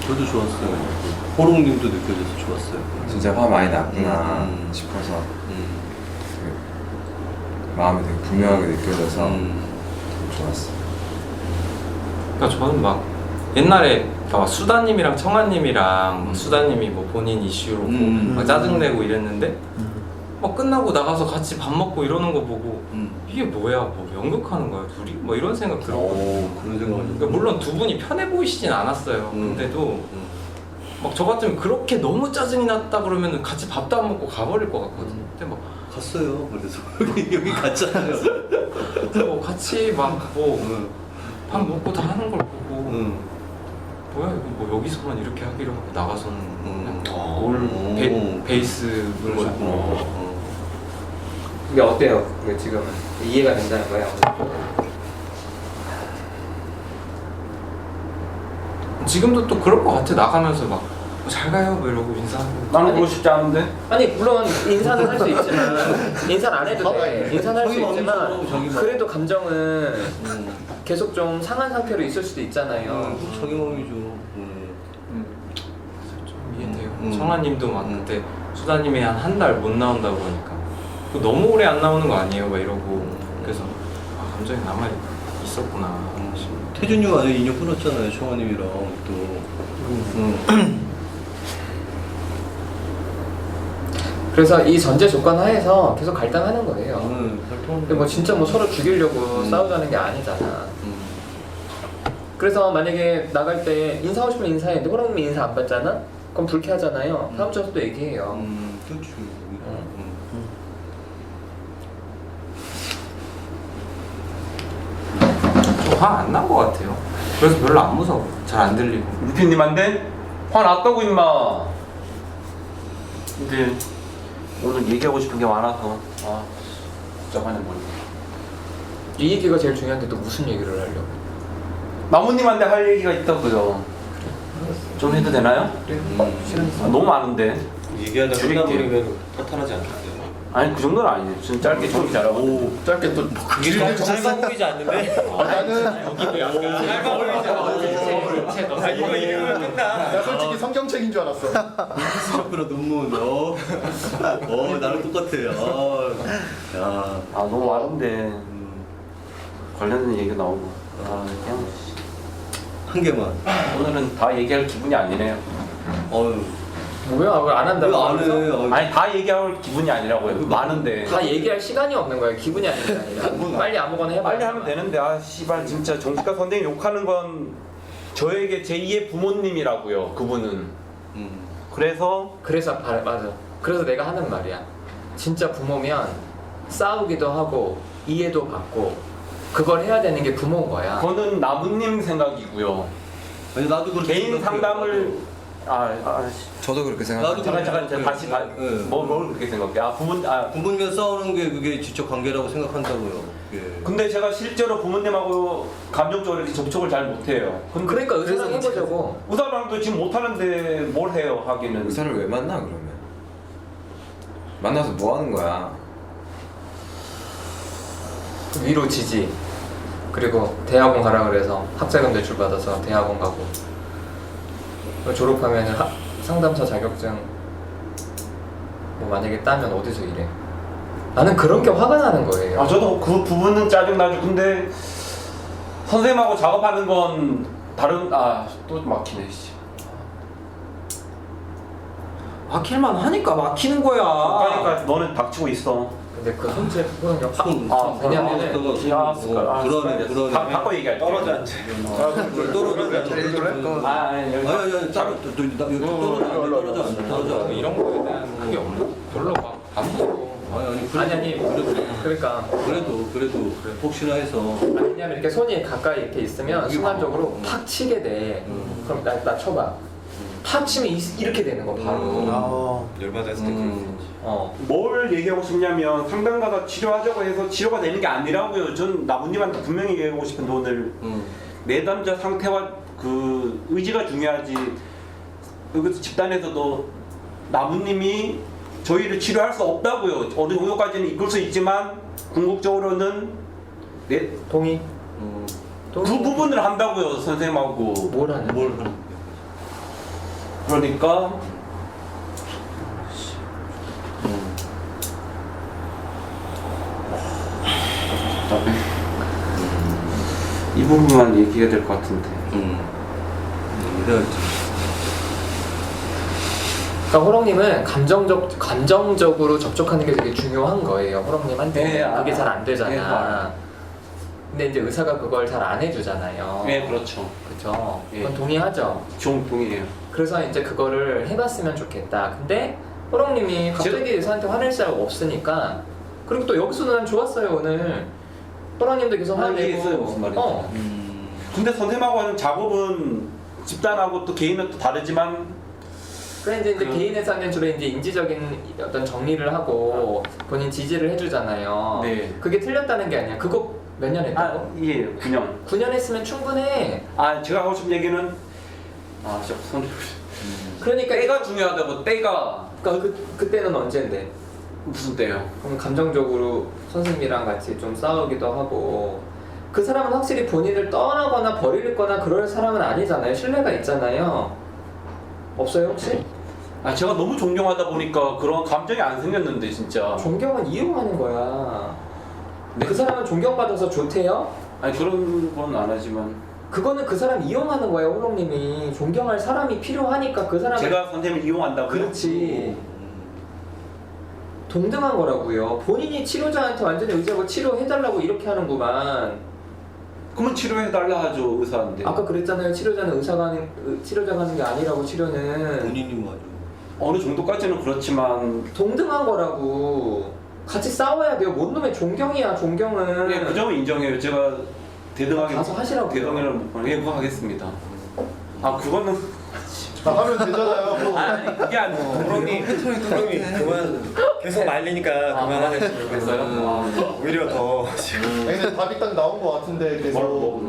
저도 좋았어요. 호롱님도 느껴져서 좋았어요. 진짜 화 많이 났구나 싶어서 그 마음이 되게 분명하게 느껴져서 되게 좋았어요. 그러니까 저는 막 옛날에 막 수다님이랑 청아님이랑 막 수다님이 뭐 본인 이슈로 막 짜증내고 이랬는데 막 끝나고 나가서 같이 밥 먹고 이러는 거 보고 이게 뭐야, 뭐 연극하는 거야 둘이? 뭐 이런 생각 들었고. 그런 생각을 그러니까 물론 두 분이 편해 보이시진 않았어요. 근데도 막 저 같으면 그렇게 너무 짜증이 났다 그러면 같이 밥도 안 먹고 가버릴 것 같거든요. 근데 막 갔어요. 그래서 여기 갔잖아요. 뭐 같이 막 뭐 밥 먹고 다 하는 걸 보고 뭐야 이거 뭐 여기서만 이렇게 하기로 하고 나가서는 그냥 올 베이스를 잡고. 이게 어때요? 그 지금은 이해가 된다는 거예요? 지금도 또 그럴 것 같아. 나가면서 막 잘 가요 뭐 이러고 인사하고. 나는 그러고 싶지 않은데. 아니 물론 인사는 할 수 있지만 인사는 안 해도 돼. 인사는 할 수 있지만 그래도 감정은 계속 좀 상한 상태로 있을 수도 있잖아요. 자기 마음이죠. 좀 이해돼요. 청아님도 막 그때 수다님이 한 달 못 나온다고 하니까 너무 오래 안 나오는 거 아니에요? 막 이러고. 그래서 감정이 남아 있었구나. 태준이 형 아직 인연 끊었잖아요. 청아님이랑 또. 그래서 이 전제 조건 하에서 계속 갈등하는 거예요. 활동하는 근데 뭐 진짜 뭐 서로 죽이려고 싸우자는 게 아니잖아. 그래서 만약에 나갈 때 인사하고 싶으면 인사해. 근데 호랑님이 인사 안 받잖아? 그럼 불쾌하잖아요. 다음 주에 또 얘기해요. 그렇죠. 화 안 난 것 같아요. 그래서 별로 안 무서워. 잘 안 들리고. 루피님한테 화 났다고 임마. 근데 오늘 얘기하고 싶은 게 많아서 복잡하네 머리. 이 얘기가 제일 중요한데 또 무슨 얘기를 하려고? 나무님한테 할 얘기가 있다고요. 좀 해도 되나요? 너무 많은데. 얘기하다 줄일게요. 끝나버리면 탄탄하지 않겠어요? 아니 그 정도는 아니에요. 좀 짧게 좀 잘하고. 짧게 또 그게 짧아 보이지 않는데? 나는 짧아 보이지 않아. 이거 읽으면 끝나. 나 솔직히 성경책인 줄 알았어. 셔프로 논문. 나랑 똑같아요. 야. 너무 많은데 관련된 얘기 나오고. 그냥 한 개만. 오늘은 다 얘기할 기분이 아니네요. 뭐야 왜 안 한다고? 왜안 그러면서? 해? 아니 다 얘기할 기분이 아니라고요. 많은데. 다 얘기할 시간이 없는 거야. 기분이 아닌 게 아니라 빨리 아무거나 해봐. 빨리 하면 되는데 씨발 진짜 정치과 선생님 욕하는 건 저에게 제2의 부모님이라고요. 그분은. 그래서 맞아. 그래서 내가 하는 말이야. 진짜 부모면 싸우기도 하고 이해도 받고 그걸 해야 되는 게 부모인 거야. 그거는 나무님 생각이고요. 아니 나도 그렇게 개인 생각해요. 상담을 저도 그렇게 생각해요. 나도 잠깐 다시 뭘 그렇게 생각해? 부모님과 싸우는 게 그게 지적 관계라고 생각한다고요. 예. 근데 제가 실제로 부모님하고 감정적으로 이렇게 접촉을 잘 못해요. 그러니까 의사랑 해보자고. 의사랑도 지금 못하는데 뭘 해요 하기는. 의사를 왜 만나 그러면? 만나서 뭐 하는 거야? 위로 지지. 그리고 대학원 가라 그래서 학자금 대출 받아서 대학원 가고. 그리고 졸업하면 상담사 자격증 뭐 만약에 따면 어디서 일해? 나는 그런 게 화가 나는 거예요. 저도 그 부분은 짜증나죠. 근데 선생님하고 작업하는 건 다른 또 막히네. 씨. 막힐만 하니까 막히는 거야. 그러니까 너는 닥치고 있어. 근데 그 손질 그건 왜냐면은 그러네. 바꿔 얘기할게. 떨어져 앉아. 아니 떨어져. 이런 거에 대한 그게 별로 막 안 보고. 아니 그러니까 그래도 혹시나 해서 왜냐면 이렇게 손이 가까이 이렇게 있으면 순간적으로 팍 치게 돼. 그럼 나 쳐봐. 팍 치면 이렇게 되는 거 바로. 열받았을 때 그런 거지. 뭘 얘기하고 싶냐면 상담 가서 치료하자고 해서 치료가 되는 게 아니라고요. 전 나무님한테 분명히 얘기하고 싶은데 오늘 내담자 상태와 그 의지가 중요하지. 여기서 집단에서도 나무님이 저희를 치료할 수 없다고요. 어느 정도까지는 이끌 수 있지만 궁극적으로는 동의. 그 부분을 한다고요. 선생님하고. 뭘 하는? 그러니까 이 부분만 얘기해야 될 것 같은데. 그러니까 호롱님은 감정적으로 접촉하는 게 되게 중요한 거예요. 호롱님한테 네, 그게 잘 안 되잖아. 네, 근데 이제 의사가 그걸 잘 안 해주잖아요. 네, 그렇죠. 그렇죠. 예. 그건 동의하죠. 동의해요. 그래서 이제 그거를 해봤으면 좋겠다. 근데 호롱님이 갑자기 의사한테 화낼 수가 없으니까. 그리고 또 여기서도 난 좋았어요 오늘. 호롱님도 계속 화내고. 있어요, 무슨 말인지. 근데 선생님하고 하는 작업은 집단하고 또 개인은 또 다르지만. 그래 이제 개인에서는 주로 이제 인지적인 어떤 정리를 하고 본인 지지를 해주잖아요. 네. 그게 틀렸다는 게 아니야. 그거 몇 년 했다고? 예, 9년. 9년 했으면 충분해. 제가 하고 싶은 얘기는 진짜 손. 그러니까 때가 중요하다고. 때가 그러니까 그때는 언젠데? 무슨 때요? 그럼 감정적으로 선생님이랑 같이 좀 싸우기도 하고 그 사람은 확실히 본인을 떠나거나 버릴 거나 그럴 사람은 아니잖아요. 신뢰가 있잖아요. 없어요 혹시? 제가 너무 존경하다 보니까 그런 감정이 안 생겼는데 진짜. 존경은 이용하는 거야. 그 사람은 존경받아서 좋대요? 그런 건 안 하지만 그거는 그 사람 이용하는 거예요. 호롱님이 존경할 사람이 필요하니까 그 사람을 제가 선생님을 이용한다고요? 그렇지. 동등한 거라고요. 본인이 치료자한테 완전히 의지하고 치료해달라고 이렇게 하는구만. 그러면 치료해달라 하죠 의사한테. 아까 그랬잖아요. 치료자가 하는 게 아니라고 치료는. 본인이 맞아. 어느 정도까지는 그렇지만 동등한 거라고. 같이 싸워야 돼요. 뭔 놈의 존경이야. 존경은. 네, 그 점은 인정해요. 제가 대등하게 가서 하시라고요. 대등을 못 보내. 그거 하겠습니다. 그거는 다 하면 되잖아요. 아니 그게 아니고 호롱이 그만 계속 말리니까 그만하겠어요. 그랬어요? 오히려 더 지금 아니, 근데 답이 딱 나온 것 같은데 계속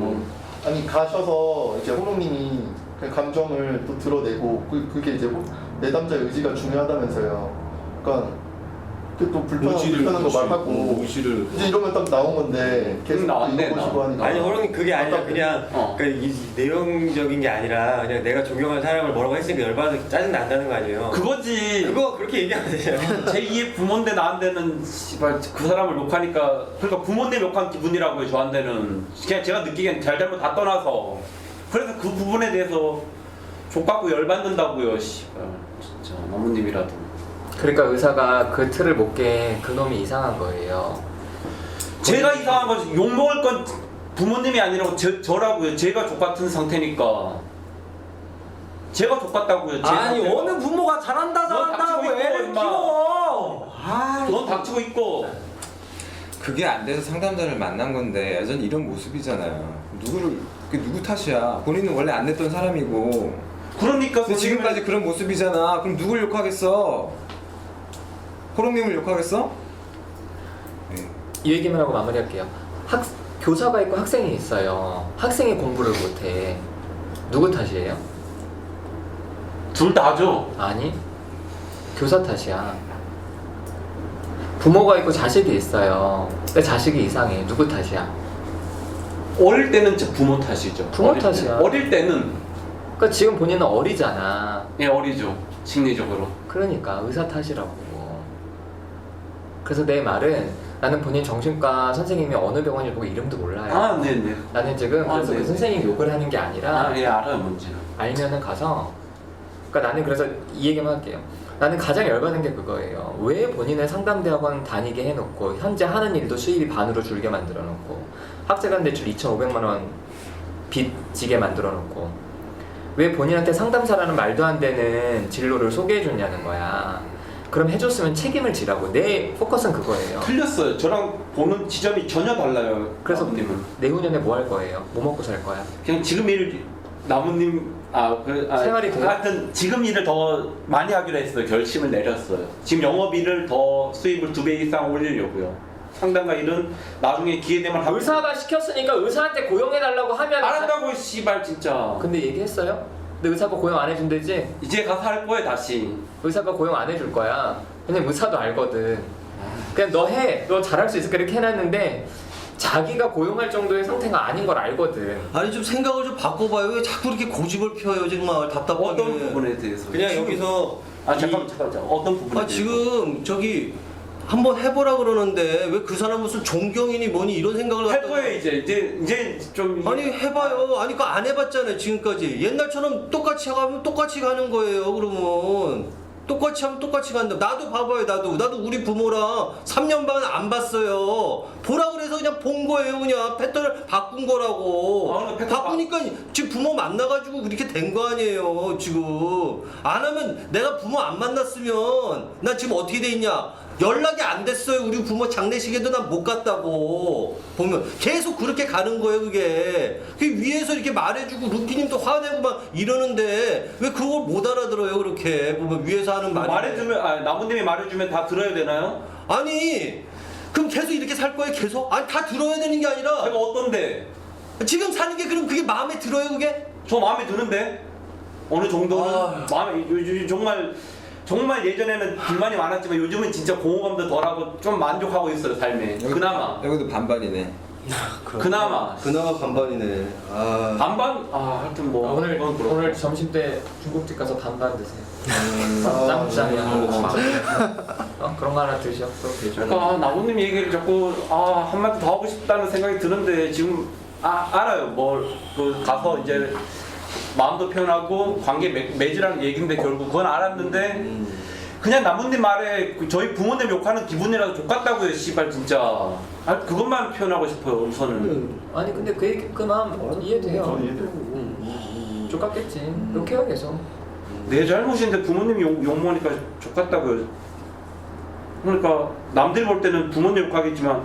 아니 가셔서 이제 호롱님이 그 감정을 또 드러내고 그게 이제 내담자의 의지가 중요하다면서요. 그러니까 또 불편한 거 말하고 의지를 이제 이러면 딱 나온 건데 계속 나왔네, 읽어보시고 하니까 아니 호롱이 그게 아니라 그냥 그러니까 이 내용적인 게 아니라 그냥 내가 존경하는 사람을 뭐라고 했으니까 열받아 짜증 난다는 거 아니에요. 그거지. 그거 그렇게 얘기하면 되죠. 제2의 부모인데 나한테는 씨발 그 사람을 욕하니까 그러니까 부모님 욕한 기분이라고요. 저한테는 그냥 제가 느끼기엔 잘잘못 다 떠나서 그래서 그 부분에 대해서 족받고 열받는다고요. 씨발 진짜 나무님이라도 그러니까 의사가 그 틀을 못 깬 그놈이 이상한 거예요. 제가 이상한 거지. 욕먹을 건 부모님이 아니라고 저라고요. 제가 족같은 상태니까 제가 족같다고요. 아니 어느 부모가 잘한다 잘한다고 닥치고 있고, 애를 임마. 키워. 넌 닥치고 있고 그게 안 돼서 상담자를 만난 건데 여전히 이런 모습이잖아요. 누구 탓이야? 본인은 원래 안 냈던 사람이고. 그러니까 근데 지금까지 그런 모습이잖아. 그럼 누굴 욕하겠어? 호롱님을 욕하겠어? 네. 이 얘기만 하고 마무리할게요. 교사가 있고 학생이 있어요. 학생이 공부를 못해. 누구 탓이에요? 둘 다죠. 아니, 교사 탓이야. 부모가 있고 자식이 있어요. 근데 자식이 이상해. 누구 탓이야? 어릴 때는 제 부모 탓이죠. 부모 어릴 탓이야. 때. 어릴 때는 그러니까 지금 본인은 어리잖아. 예 어리죠. 심리적으로. 그러니까 의사 탓이라고. 그래서 내 말은 나는 본인 정신과 선생님이 어느 병원일 보고 이름도 몰라요. 아 네네. 나는 지금 아, 그래서 네네. 그 선생님 욕을 하는 게 아니라 아예 알아요 뭔지는. 알면은 가서 그러니까 나는 그래서 이 얘기만 할게요. 나는 가장 열받는 게 그거예요. 왜 본인을 상담대학원 다니게 해놓고 현재 하는 일도 수입이 반으로 줄게 만들어 놓고 학자금 대출 2,500만 원 빚 지게 만들어 놓고 왜 본인한테 상담사라는 말도 안 되는 진로를 소개해 줬냐는 거야. 그럼 해줬으면 책임을 지라고. 내 포커스는 그거예요. 틀렸어요. 저랑 보는 지점이 전혀 달라요. 그래서 나무님은 내후년에 뭐 할 거예요? 뭐 먹고 살 거야? 그냥 지금 일 나무님 생활이 돼요? 하여튼 지금 일을 더 많이 하기로 했어요. 결심을 내렸어요. 지금 영업일을 더 수입을 2배 이상 올리려고요. 상담가 일은 나중에 기회 되면 하고. 의사가 시켰으니까 의사한테 고용해달라고 하면 안 한다고 씨발 진짜. 근데 얘기했어요? 근데 의사가 고용 안 해준대지? 이제 가서 할 거예요 다시. 의사가 고용 안 해줄 거야. 왜냐면 의사도 알거든. 그냥 너 해. 너 잘할 수 있을까 이렇게 해놨는데 자기가 고용할 정도의 상태가 아닌 걸 알거든. 아니 좀 생각을 좀 바꿔봐요. 왜 자꾸 이렇게 고집을 펴요 정말 답답하게. 어떤 부분에 대해서? 그냥 여기서 잠깐 어떤 부분에 대해서? 지금 저기 한번 해보라 그러는데 왜 그 사람 무슨 존경이니 뭐니 이런 생각을 할 갖다가- 거예요 이제 좀. 아니 해봐요. 아니 그거 안 해봤잖아요 지금까지. 옛날처럼 똑같이 하면 똑같이 가는 거예요. 그러면 똑같이 하면 똑같이 간다. 나도 봐봐요. 나도 우리 부모랑 3년 반 안 봤어요. 보라 그래서 그냥 본 거예요. 그냥 패턴을 바꾼 거라고. 아, 패턴 바꾸니까 지금 부모 만나가지고 그렇게 된 거 아니에요. 지금 안 하면 내가 부모 안 만났으면 나 지금 어떻게 돼 있냐? 연락이 안 됐어요. 우리 부모 장례식에도 난 못 갔다고. 보면 계속 그렇게 가는 거예요. 그게 위에서 이렇게 말해주고 루피님도 화내고 막 이러는데 왜 그걸 못 알아들어요? 그렇게 보면 위에서 하는 말이. 말해주면 나무님이 말해주면 다 들어야 되나요? 아니 그럼 계속 이렇게 살 거예요? 계속? 아니 다 들어야 되는 게 아니라 제가 어떤데? 지금 사는 게 그럼 그게 마음에 들어요? 그게? 저 마음에 드는데 어느 정도는 마음에 요즘 정말 예전에는 불만이 많았지만 요즘은 진짜 공허감도 덜하고 좀 만족하고 있어요 삶에. 그나마 여기도 반반이네. 그나마 반반이네. 아. 반반 하여튼 뭐 오늘 그건 그렇고. 오늘 점심 때 중국집 가서 반반 드세요. 짬짜리야. 그런 거 하나 드셔. 또 되죠. 그러니까 나무님 얘기를 자꾸 한마디 더 하고 싶다는 생각이 드는데 지금 알아요. 그 가서 이제 마음도 표현하고 관계 맺으라는 얘기인데 결국 그건 알았는데 그냥 나무님 말에 저희 부모님 욕하는 기분이라도 족같다고요. 씨발 진짜. 그것만 표현하고 싶어요. 우선은. 아니 근데 그 마음 이해돼요. 저는 이해돼요. 족같겠지. 욕해요 계속. 내 잘못인데 부모님이 욕 먹으니까 족같다고요. 그러니까 남들 볼 때는 부모님 욕하겠지만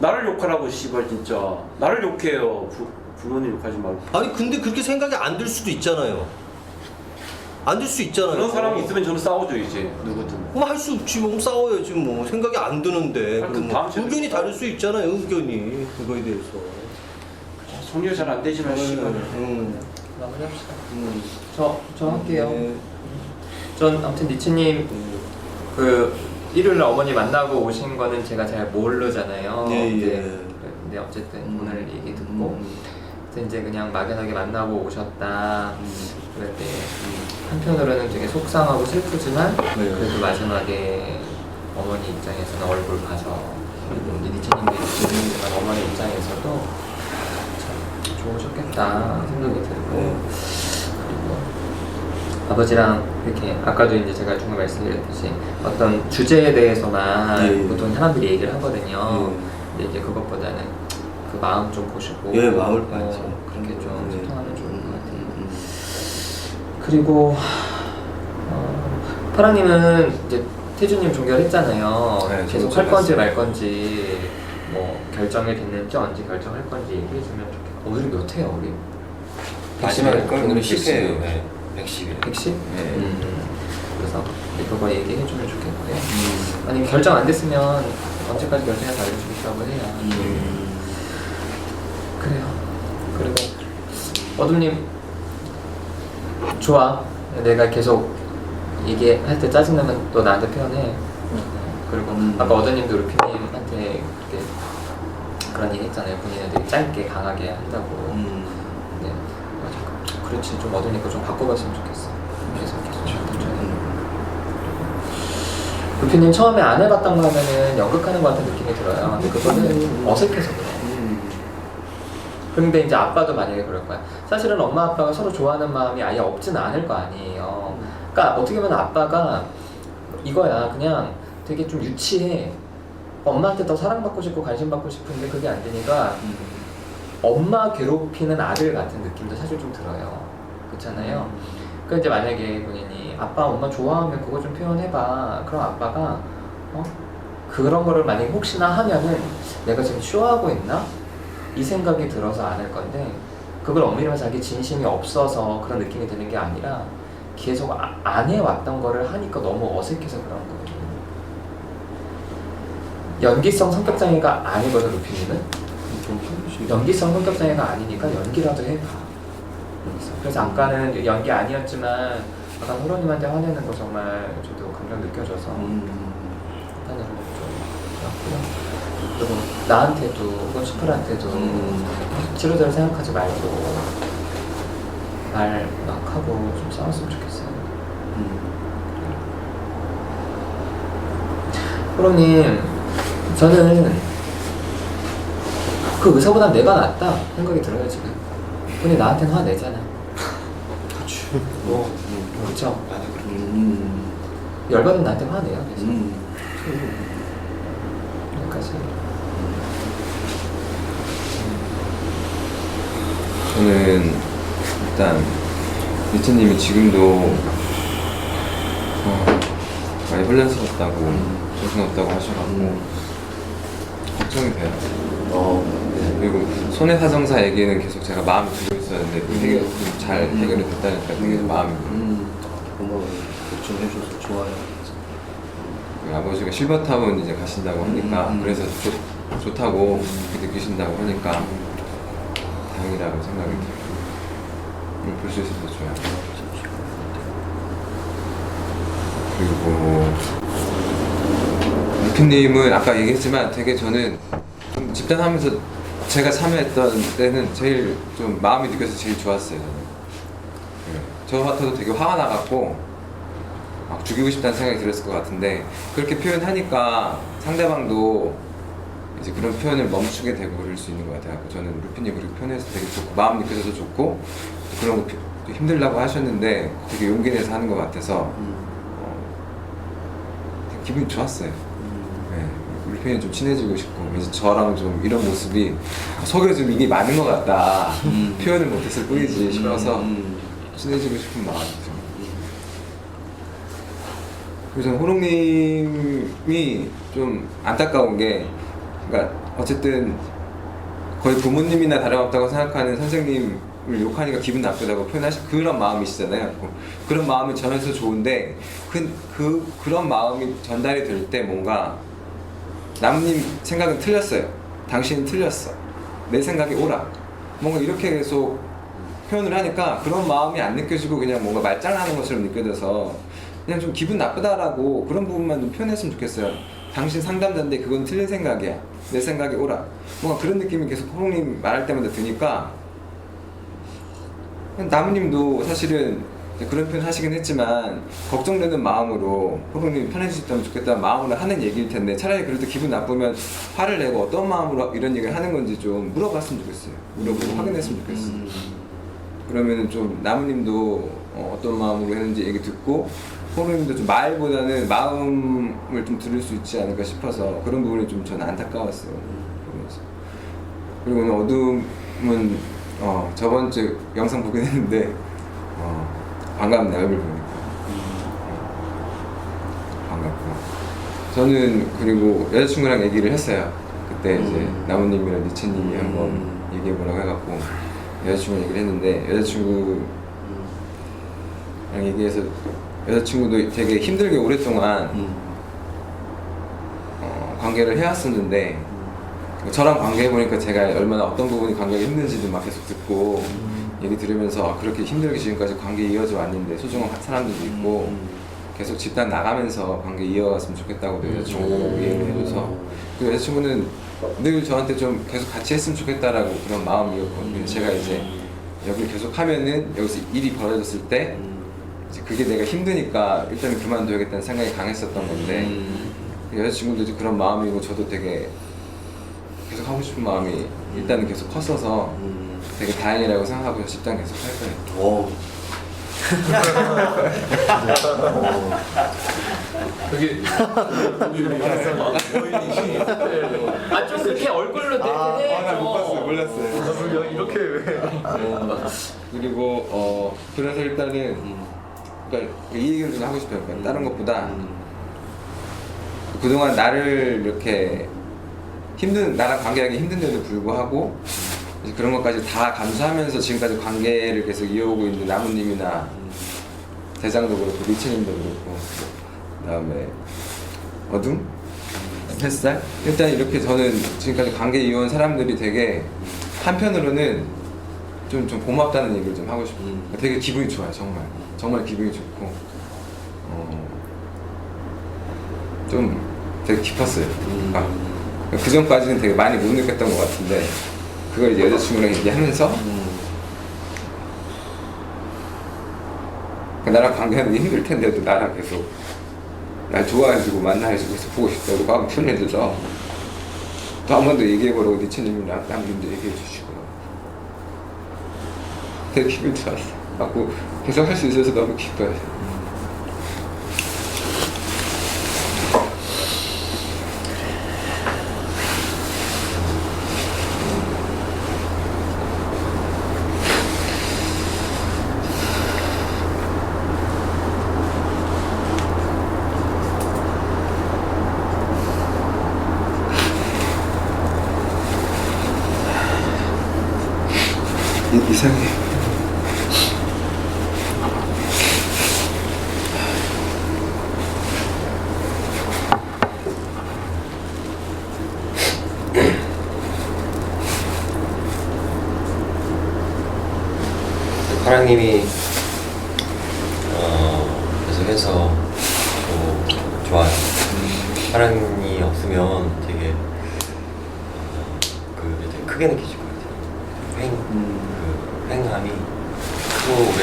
나를 욕하라고 씨발 진짜. 나를 욕해요. 부모님 욕하지 말고. 아니 근데 그렇게 생각이 안 들 수도 있잖아요. 안 될 수 있잖아요. 그런 사람이 있으면 저는 싸우죠 이제 누구든. 뭐 할 수 없지 뭐 싸워야지 뭐 생각이 안 드는데 하여튼 그럼 뭐 다음 주에 의견이 다를 수 있잖아요 의견이 그거에 대해서. 정리가 잘 안 되지만 씨발. 마무리합시다. 음. 저 할게요. 네. 전 아무튼 니츠님 그 일요일날 어머니 만나고 오신 거는 제가 잘 모르잖아요. 예, 예. 근데 어쨌든 오늘 얘기 듣고 그래서 이제 그냥 막연하게 만나고 오셨다. 그런데 한편으로는 되게 속상하고 슬프지만 네. 그래도 마지막에 어머니 입장에서는 얼굴 봐서 그리고 이제 니츠님도 있지만 어머니 입장에서도 참 좋으셨겠다 생각이 들고 그리고 아버지랑 이렇게 아까도 이제 제가 중간 말씀드렸듯이 어떤 주제에 대해서만 예, 예. 보통 사람들이 얘기를 하거든요. 예. 근데 이제 그것보다는 그 마음 좀 보시고 예, 마음을 봐야죠. 그렇게 좀 예. 소통하면 좋을 것 같아요. 그리고 파랑님은 이제 태주님 종결했잖아요. 네, 계속 저도 할 건지 봤어요. 말 건지 뭐 결정이 됐는지 언제 결정할 건지 얘기해주면 좋겠고 오늘이 몇 회야 우리? 마지막 네, 건 오늘 10회예요. 네. 110일. 110? 네. 그래서 그거 얘기해주면 좋겠고요. 아니면 결정 안 됐으면 언제까지 결정해서 알려주겠다고 해야. 그래요. 그리고 어둠님 좋아. 내가 계속 얘기할 때 짜증나면 또 나한테 표현해. 그리고 아까 어둠님도 루피님한테 이렇게 그런 얘기 했잖아요. 본인은 되게 짧게 강하게 한다고. 네. 맞아. 그렇지. 좀 어두우니까 좀 바꿔봤으면 좋겠어. 계속 루피님 처음에 안 해봤던 거 하면은 연극하는 거 같은 느낌이 들어요. 근데 그거는 어색해서 그래. 근데 이제 아빠도 만약에 그럴 거야. 사실은 엄마 아빠가 서로 좋아하는 마음이 아예 없지는 않을 거 아니에요. 그러니까 어떻게 보면 아빠가 이거야. 그냥 되게 좀 유치해. 엄마한테 더 사랑받고 싶고 관심 받고 싶은데 그게 안 되니까 엄마 괴롭히는 아들 같은 느낌도 사실 좀 들어요. 그렇잖아요. 그러니까 이제 만약에 본인이 아빠 엄마 좋아하면 그거 좀 표현해봐. 그럼 아빠가 그런 거를 만약에 혹시나 하면은 내가 지금 쇼하고 있나? 이 생각이 들어서 안 할 건데 그걸 엄밀히 자기 진심이 없어서 그런 느낌이 드는 게 아니라 계속 안 해왔던 거를 하니까 너무 어색해서 그런 거거든요. 연기성 성격장애가 아니거든 루피님은. 연기성 성격장애가 아니니까 연기라도 해봐. 그래서 아까는 연기 아니었지만 아까 호로님한테 화내는 거 정말 저도 감정 느껴져서 화내는 것도 좋았고요. 그리고 나한테도 혹은 슈퍼한테도 치료자를 생각하지 말고 말 막 하고 좀 싸웠으면 좋겠어요. 호로님, 저는 그 의사보다 내가 낫다 생각이 들어요 지금. 본인 나한테는 화내잖아. 그렇지. 그렇죠? 맞아, 그래. 열받으면 나한테 화내요 계속. 여기까지. 저는 일단 니트님이 지금도 많이 혼란스럽다고 정신없다고 하셔가지고 걱정이 돼요. 그리고 손해사정사 얘기는 계속 제가 마음에 들고 있었는데 그게 잘 해결이 됐다니까 되게 마음이 고마워요. 걱정해줘서 좋아요. 아버지가 실버타운 이제 가신다고 하니까 그래서 좋다고 그렇게 느끼신다고 하니까 다행이라고 생각이 들어요. 볼 수 있어서 좋아요. 그리고 루피님은 아까 얘기했지만 되게 저는 좀 집단하면서 제가 참여했던 때는 제일 좀 마음이 느껴서 제일 좋았어요. 저는. 저 같아도 되게 화가 나갖고 막 죽이고 싶다는 생각이 들었을 것 같은데 그렇게 표현하니까 상대방도 이제 그런 표현을 멈추게 되고 그럴 수 있는 것 같아요. 저는 루피님 그렇게 표현해서 되게 좋고 마음 느껴져서 좋고 그런 거 힘들다고 하셨는데 되게 용기 내서 하는 것 같아서 되게 기분이 좋았어요. 네, 루피는 좀 친해지고 싶고 이제 저랑 좀 이런 모습이 속에 좀 인이 많은 것 같다 표현을 못했을 뿐이지 싶어서 친해지고 싶은 마음이 좀. 그리고 저는 호롱님이 좀 안타까운 게 그러니까 어쨌든 거의 부모님이나 다름없다고 생각하는 선생님이 욕하니까 기분 나쁘다고 표현하시 그런 마음이시잖아요. 그런 마음이 전해서 좋은데 그런 마음이 전달이 될 때 뭔가 나무님 생각은 틀렸어요. 당신은 틀렸어. 내 생각이 옳아. 뭔가 이렇게 계속 표현을 하니까 그런 마음이 안 느껴지고 그냥 뭔가 말장난하는 것처럼 느껴져서 그냥 좀 기분 나쁘다라고 그런 부분만 좀 표현했으면 좋겠어요. 당신 상담자인데 그건 틀린 생각이야. 내 생각이 옳아. 뭔가 그런 느낌이 계속 호롱님 말할 때마다 드니까 나무님도 사실은 그런 표현 하시긴 했지만 걱정되는 마음으로 호롱님 편해지셨다면 좋겠다는 마음으로 하는 얘기일 텐데 차라리 그래도 기분 나쁘면 화를 내고 어떤 마음으로 이런 얘기를 하는 건지 좀 물어봤으면 좋겠어요. 물어보고 확인했으면 좋겠어요. 그러면은 좀 나무님도 어떤 마음으로 했는지 얘기 듣고 호롱님도 좀 말보다는 마음을 좀 들을 수 있지 않을까 싶어서 그런 부분이 좀 저는 안타까웠어요. 보면서. 그리고 오늘 어둠은 저번 주 영상 보긴 했는데 반갑네 얼굴 보니까 반갑고 저는 그리고 여자친구랑 얘기를 했어요. 그때 이제 나무님이랑 니체님이 한번 얘기해보라고 해갖고 여자친구랑 얘기를 했는데 여자친구랑 얘기해서 여자친구도 되게 힘들게 오랫동안 관계를 해왔었는데 저랑 관계해보니까 제가 얼마나 어떤 부분이 관계가 힘든지도 막 계속 듣고 얘기 들으면서 그렇게 힘들게 지금까지 관계 이어져 왔는데 소중한 사람들도 있고 계속 집단 나가면서 관계 이어갔으면 좋겠다고 여자친구가 이해를 해줘서 그 여자친구는 늘 저한테 좀 계속 같이 했으면 좋겠다라고 그런 마음이었거든요. 제가 이제 여기 계속 하면은 여기서 일이 벌어졌을 때 이제 그게 내가 힘드니까 일단은 그만둬야겠다는 생각이 강했었던 건데 여자친구도 이제 그런 마음이고 저도 되게 계속 하고 싶은 마음이 일단은 계속 컸어서 되게 다행이라고 생각하고 집단 계속 할 거예요. 여기 좀 그렇게 얼굴로 되게 해. 몰랐어요. 이렇게 왜? 그리고 그래서 일단은 그러니까 이 얘기를 좀 하고 싶어요. 그러니까 다른 것보다 그동안 나를 이렇게 나랑 관계하기 힘든데도 불구하고 이제 그런 것까지 다 감수하면서 지금까지 관계를 계속 이어오고 있는 나무님이나 대장도 그렇고 리치님도 그렇고 그다음에 어둠? 햇살? 일단 이렇게 저는 지금까지 관계 이어온 사람들이 되게 한편으로는 좀 고맙다는 얘기를 좀 하고 싶어요. 되게 기분이 좋아요. 정말 기분이 좋고 좀 되게 깊었어요. 그 전까지는 되게 많이 못 느꼈던 것 같은데 그걸 이제 여자친구랑 얘기하면서 나랑 관계하는 게 힘들 텐데도 나랑 계속 날 좋아해주고 만나해주고 계속 보고 싶다고 하고 편해져서 또 한 번 더 얘기해보라고 니체님이랑 남님도 얘기해주시고 되게 기분 좋았어. 갖고 계속 할 수 있어서 너무 기뻐요. 이상해. 파랑님이 계속해서 좋아요. 파랑이 없으면 되게 되게 크게 느껴질 것 같아요. 횡함이 크고 오래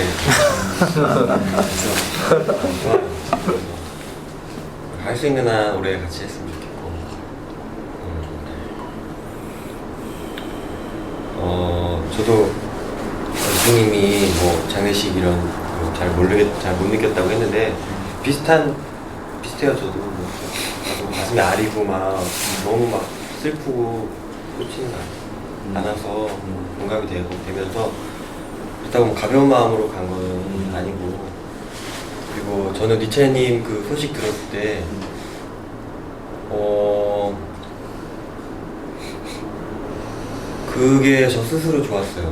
할 수 있는 한 오래 같이 했으면 좋겠고 저도 교수님이 뭐 장례식 이런 잘 못 느꼈다고 했는데 비슷해요. 저도 가슴이 아리고 막 너무 막 슬프고 꽂히는 않아서 공감이 되면서 그렇다고 가벼운 마음으로 간 건 아니고 그리고 저는 니체님 그 소식 들었을 때 그게 저 스스로 좋았어요.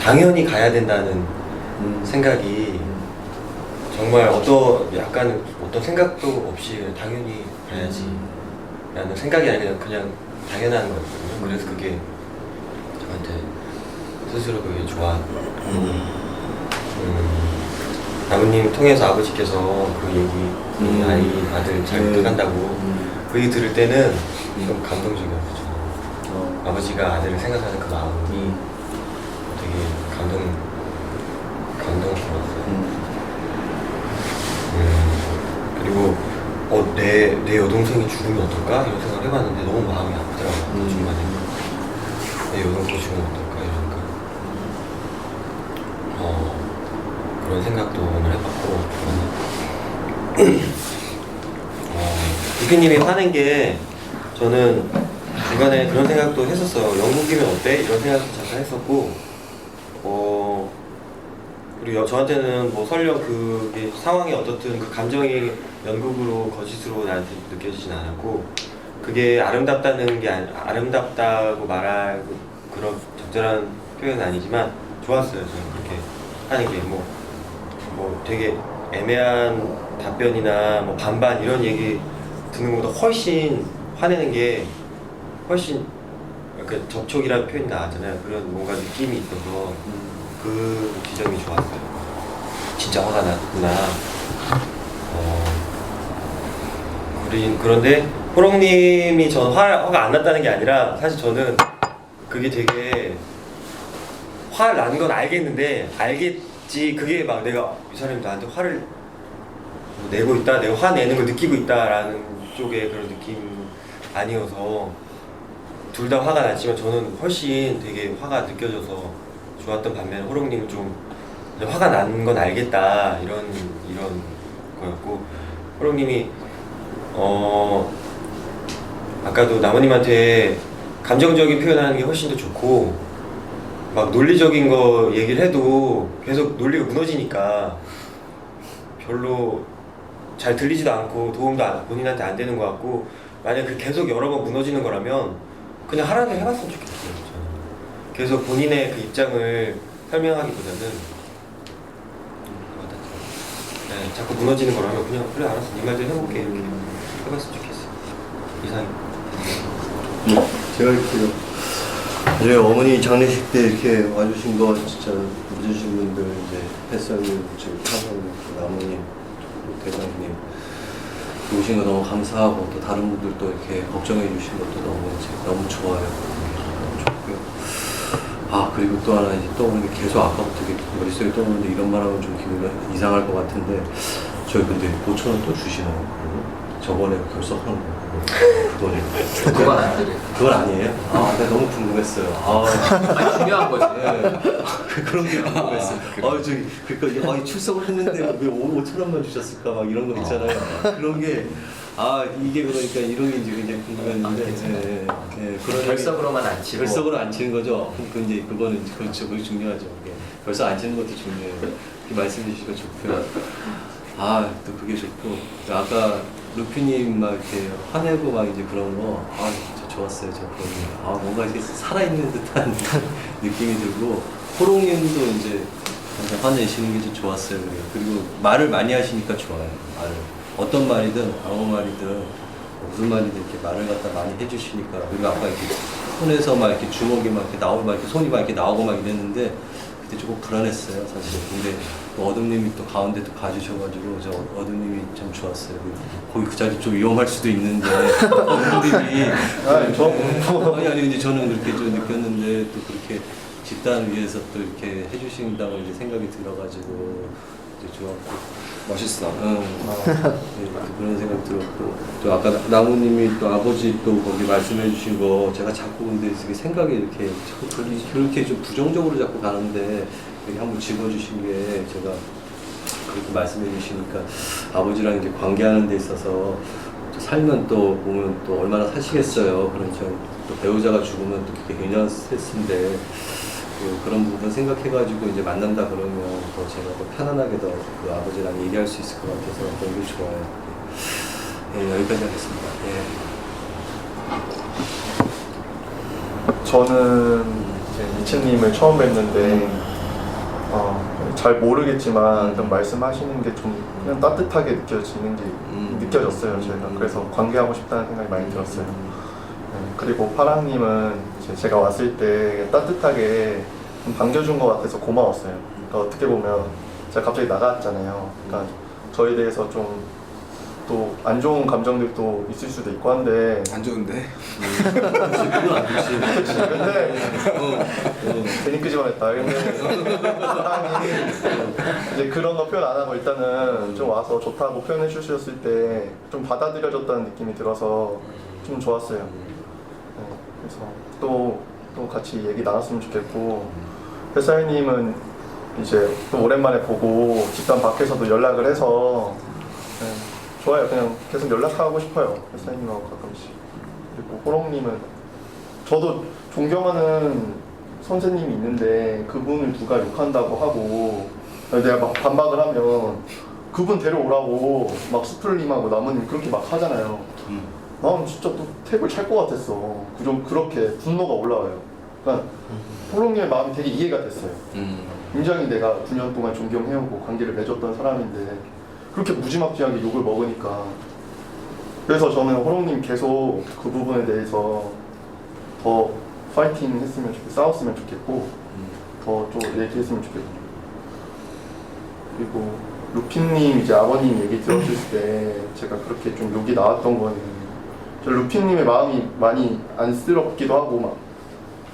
당연히 가야 된다는 생각이 정말 약간 어떤 생각도 없이 그냥 당연히 가야지 라는 생각이 아니라 그냥 당연한 거였거든요. 그래서 그게 저한테 스스로 그게 좋았고 아버님 통해서 아버지께서 그 얘기 아들 잘 득한다고 그 얘기 들을 때는 좀 감동적이었죠. 아버지가 아들을 생각하는 그 마음이 되게 감동스러웠어요. 그리고 내 여동생이 죽으면 어떨까? 이런 생각을 해봤는데 너무 마음이 아프더라고요. 중간에 내 여동생이 죽으면 어떨까? 이러니까 그런 생각도 오늘 해봤고 유피님이 화낸 게 저는 중간에 그런 생각도 했었어요. 영국이면 어때? 이런 생각도 잠깐 했었고 그리고 저한테는 뭐 설령 그게 상황이 어떻든 그 감정이 연극으로 거짓으로 나한테 느껴지진 않았고 그게 아름답다고 말할 그런 적절한 표현은 아니지만 좋았어요. 저는 그렇게 하는 게 뭐 되게 애매한 답변이나 뭐 반반 이런 얘기 듣는 것보다 훨씬 화내는 게 훨씬 그 접촉이라는 표현이 나왔잖아요. 그런 뭔가 느낌이 있어서 그 지점이 좋았어요. 진짜 화가 났구나. 그런데 호롱님이 전 화가 안 났다는 게 아니라 사실 저는 그게 되게 화 난 건 알겠는데 그게 막 내가 이 사람이 나한테 화를 내고 있다, 내가 화내는 걸 느끼고 있다라는 쪽의 그런 느낌 아니어서 둘 다 화가 났지만 저는 훨씬 되게 화가 느껴져서 좋았던 반면에 호롱님은 좀 화가 난 건 알겠다 이런 거였고 호롱님이 아까도 나무님한테 감정적인 표현하는 게 훨씬 더 좋고 막 논리적인 거 얘기를 해도 계속 논리가 무너지니까 별로 잘 들리지도 않고 도움도 본인한테 안 되는 것 같고 만약 그 계속 여러 번 무너지는 거라면 그냥 하라는 대로 해봤으면 좋겠어요. 저는. 계속 본인의 그 입장을 설명하기보다는 네, 자꾸 무너지는 거라면 그냥 그래 알았어 네 말대로 해볼게 이렇게 해봤으면 좋겠어요. 이상. 제가 이렇게 저희 어머니 장례식 때 이렇게 와주신 거 진짜 와주신 분들 이제 햇살님, 지금 타사님, 나무님, 대장님 오신 거 너무 감사하고 또 다른 분들도 이렇게 걱정해 주신 것도 너무 좋아요. 너무 좋고요. 그리고 또 하나 이제 떠오르는 게 계속 아까부터 머릿속에 떠오르는데 이런 말하면 좀 기분이 이상할 것 같은데 저희 근데 5,000원 또 주시나요? 저번에 결석한 거 그건 안 드려요. 그건 아니에요? 내가 너무 궁금했어요. 아니, 중요한 거지. 그런 게 궁금했어요. 그러니까 이 출석을 했는데 왜 5,000원만 주셨을까 막 이런 거 있잖아요. 그런 게 이게 그러니까 이런 게 이제 굉장히 궁금했는데 그런 결석으로만 안 치고 결석으로 안 치는 거죠. 그럼 이제 그거는 그렇죠. 그게 중요하죠. 결석 안 치는 것도 중요해요. 그렇게 말씀해 주시니까 좋고요. 또 그게 좋고 아까 루피님 막 이렇게 화내고 막 이제 그런 거 진짜 좋았어요. 저 그런 게 뭔가 이렇게 살아있는 듯한 느낌이 들고 호롱님도 이제 화내시는 게 좀 좋았어요. 그리고 말을 많이 하시니까 좋아요. 말을 어떤 말이든 아무 말이든 무슨 말이든 이렇게 말을 갖다 많이 해주시니까 그리고 아까 이렇게 손에서 막 이렇게 주먹이 막 이렇게 나오고 막 이렇게 손이 막 이렇게 나오고 막 이랬는데 그때 조금 불안했어요, 사실. 근데 또 어둠님이 또 가운데 또 가주셔가지고 저 어둠님이 참 좋았어요. 거기 그 자리 좀 위험할 수도 있는데 어둠님이 아니 근데 저는 그렇게 좀 느꼈는데 또 그렇게 집단을 위해서 또 이렇게 해주신다고 이제 생각이 들어가지고 이제 좋았고. 멋있어. 그런 생각 들었고 또 아까 나무님이 또 아버지 또 거기 말씀해주신 거 제가 자꾸 근데 이게 생각이 이렇게 자꾸 그렇게 좀 부정적으로 자꾸 가는데 여기 한번 짚어주신 게 제가 그렇게 말씀해주시니까 아버지랑 이제 관계하는 데 있어서 또 살면 또 보면 또 얼마나 사시겠어요. 그러니까 또 배우자가 죽으면 또 그게 굉장한 스트레스인데. 그런 부분 생각해가지고 이제 만난다 그러면 더 제가 더 편안하게 더 그 아버지랑 얘기할 수 있을 것 같아서 너무 좋아요. 여기까지 하겠습니다. 저는 이제 니체님을 처음 뵀는데 잘 모르겠지만 일단 말씀하시는 게 좀 그냥 따뜻하게 느껴지는 게 느껴졌어요. 제가 그래서 관계하고 싶다는 생각이 많이 들었어요. 네, 그리고 파랑님은 제가 왔을 때 따뜻하게 좀 반겨준 것 같아서 고마웠어요. 그러니까 어떻게 보면 제가 갑자기 나갔잖아요. 그러니까 저에 대해서 좀 또 안 좋은 감정들도 있을 수도 있고 한데 안 좋은데. 그건 안 되지. 근데 괜히 끄집어냈다. 근데 사람이 이제 그런 거 표현 안 하고 일단은 좀 와서 좋다고 표현해 주셨을 때 좀 받아들여졌다는 느낌이 들어서 좀 좋았어요. 네, 그래서 또 같이 얘기 나눴으면 좋겠고 햇살님은 이제 또 오랜만에 보고 집단 밖에서도 연락을 해서 네, 좋아요. 그냥 계속 연락하고 싶어요. 햇살님하고 가끔씩. 그리고 호롱님은 저도 존경하는 선생님이 있는데 그분을 누가 욕한다고 하고 내가 막 반박을 하면 그분 데려오라고 막 수풀님하고 나무님 그렇게 막 하잖아요. 나는 진짜 또 탭을 찰 것 같았어. 좀 그렇게 분노가 올라와요. 그러니까 호롱님의 마음이 되게 이해가 됐어요. 굉장히 내가 9년 동안 존경해오고 관계를 맺었던 사람인데 그렇게 무지막지하게 욕을 먹으니까 그래서 저는 호롱님 계속 그 부분에 대해서 더 파이팅 했으면 좋겠고 싸웠으면 좋겠고 더 좀 얘기했으면 좋겠고 그리고 루피님 이제 아버님 얘기 들었을 때 제가 그렇게 좀 욕이 나왔던 거는 저 루피님의 마음이 많이 안쓰럽기도 하고 막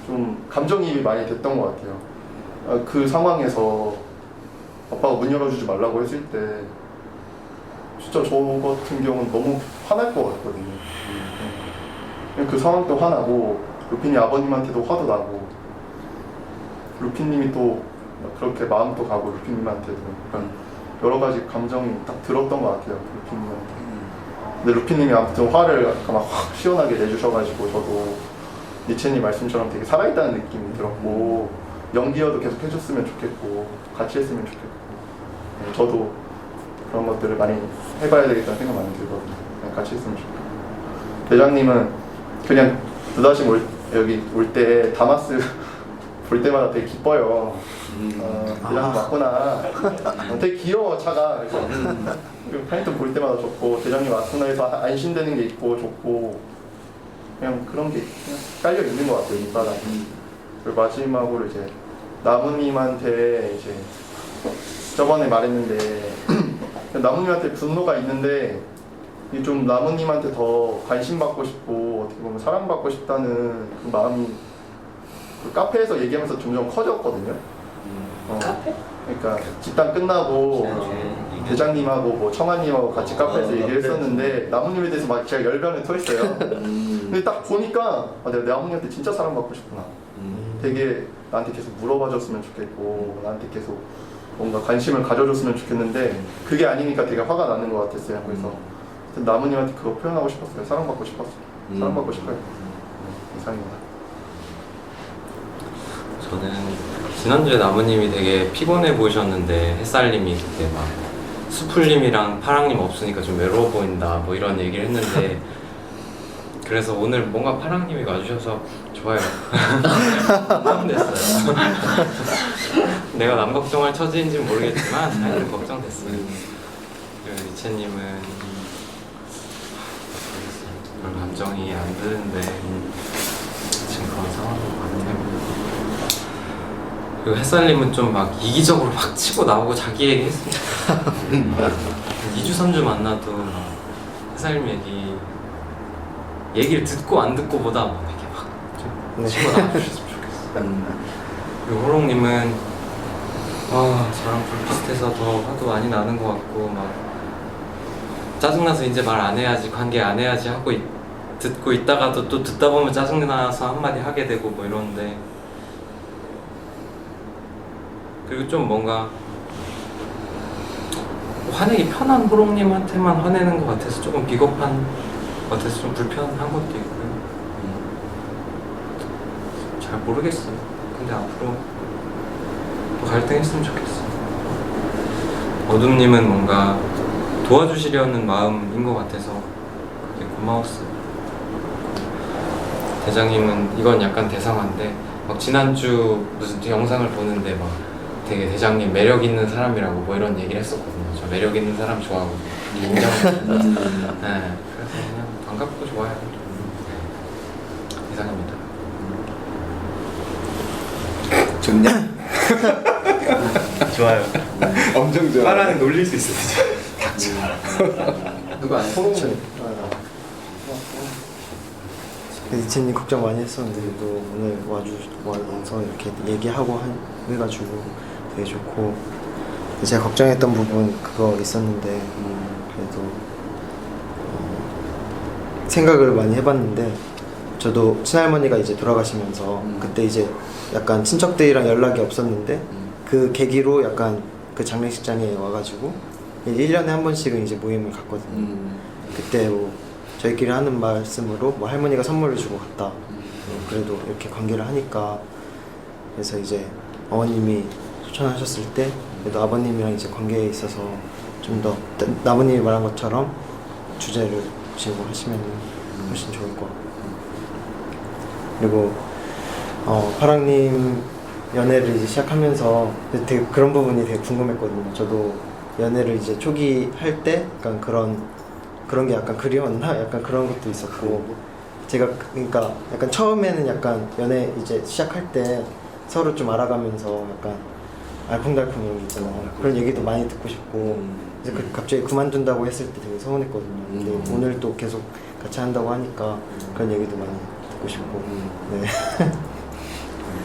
좀 감정이입이 많이 됐던 것 같아요. 그 상황에서 아빠가 문 열어주지 말라고 했을 때 진짜 저 같은 경우는 너무 화날 것 같거든요. 그 상황 때 화나고 루피님 아버님한테도 화도 나고 루피님이 또 그렇게 마음도 가고 루피님한테도 약간 여러 가지 감정이 딱 들었던 것 같아요. 루피님한테. 근데 루피님이 아무튼 화를 아까 막 확 시원하게 내주셔가지고 저도 니체님 말씀처럼 되게 살아있다는 느낌이 들었고 연기여도 계속 해줬으면 좋겠고 같이 했으면 좋겠고 네, 저도 그런 것들을 많이 해봐야 되겠다는 생각 많이 들거든요. 그냥 같이 했으면 좋겠고 대장님은 그냥 느다시 여기 올 때 다마스 볼 때마다 되게 기뻐요. 대장님 왔구나. 되게 귀여워 차가. 그래서 파인트 볼 때마다 좋고 대장님 왔구나 해서 안심되는 게 있고 좋고 그냥 그런 게 그냥 깔려 있는 것 같아요 밑바닥에. 그리고 마지막으로 이제 나무님한테 이제 저번에 말했는데 나무님한테 분노가 있는데 좀 나무님한테 더 관심 받고 싶고 어떻게 보면 사랑받고 싶다는 그 마음이 그 카페에서 얘기하면서 점점 커졌거든요. 카페? 그러니까 집단 끝나고 대장님하고 뭐 청아님하고 같이 카페에서 얘기를 했었는데 나무님에 대해서 막 제가 열변을 토했어요. 근데 딱 보니까 내가 나무님한테 진짜 사랑받고 싶구나. 되게 나한테 계속 물어봐줬으면 좋겠고 나한테 계속 뭔가 관심을 가져줬으면 좋겠는데 그게 아니니까 되게 화가 나는 것 같았어요. 그래서 나무님한테 그거 표현하고 싶었어요. 사랑받고 싶었어요. 사랑받고 싶어요. 이상입니다. 저는 지난주에 나무님이 되게 피곤해 보이셨는데 햇살님이 그때 막 수풀님이랑 파랑님 없으니까 좀 외로워 보인다 뭐 이런 얘기를 했는데 그래서 오늘 뭔가 파랑님이 와주셔서 좋아요. 걱정됐어요. 내가 남 걱정할 처지인지는 모르겠지만 하여튼 걱정됐어요. 그리고 리체님은 별 감정이 안 드는데 지금 그런 상황인 것 같아요. 그리고 햇살님은 좀 막 이기적으로 막 치고 나오고 자기 얘기 했으니까 2주 3주 만나도 막 햇살님 얘기를 듣고 안 듣고 보다 막 이렇게 막 좀 치고 나와주셨으면 좋겠어요. 그리고 호롱님은 저랑 불비슷해서 더 화도 많이 나는 것 같고 막 짜증나서 이제 말 안 해야지 관계 안 해야지 하고 듣고 있다가도 또 듣다 보면 짜증나서 한마디 하게 되고 뭐 이러는데 그리고 좀 뭔가 화내기 편한 호롱님한테만 화내는 것 같아서 조금 비겁한 것 같아서 좀 불편한 것도 있고요. 잘 모르겠어요. 근데 앞으로 또 갈등했으면 좋겠어요. 어둠님은 뭔가 도와주시려는 마음인 것 같아서 되게 고마웠어요. 대장님은 이건 약간 대상한데 막 지난주 무슨 영상을 보는데 막 되게 대장님 매력 있는 사람이라고 뭐 이런 얘기를 했었거든요. 저 매력 있는 사람 좋아하고 인정합니다. 네, 그래서 그냥 반갑고 좋아요. 이상입니다. 좋냐? 좋아요. 엄청 좋아. 파라는 놀릴 수 있어요. 누가 안 했죠? 이채님 걱정 많이 했었는데 또 오늘 와서 이렇게 얘기하고 해가지고 되게 좋고 제가 걱정했던 부분 그거 있었는데 그래도 생각을 많이 해봤는데 저도 친할머니가 이제 돌아가시면서 그때 이제 약간 친척들이랑 연락이 없었는데 그 계기로 약간 그 장례식장에 와가지고 1년에 한 번씩은 이제 모임을 갔거든요. 그때 뭐 저희끼리 하는 말씀으로 뭐 할머니가 선물을 주고 갔다. 그래도 이렇게 관계를 하니까 그래서 이제 어머님이 소천하셨을 때 그래도 아버님이랑 이제 관계에 있어서 좀 더 나무님이 말한 것처럼 주제를 보시고 하시면 훨씬 좋을 것 같고 그리고 파랑님 연애를 이제 시작하면서 되게 그런 부분이 되게 궁금했거든요. 저도 연애를 이제 초기 할 때 약간 그런 게 약간 그리웠나? 약간 그런 것도 있었고 제가 그러니까 약간 처음에는 약간 연애 이제 시작할 때 서로 좀 알아가면서 약간 알콩달콩 이런 게 있잖아요. 그런 얘기도 많이 듣고 싶고 이제 갑자기 그만둔다고 했을 때 되게 서운했거든요. 근데 오늘 또 계속 같이 한다고 하니까 그런 얘기도 많이 듣고 싶고 네.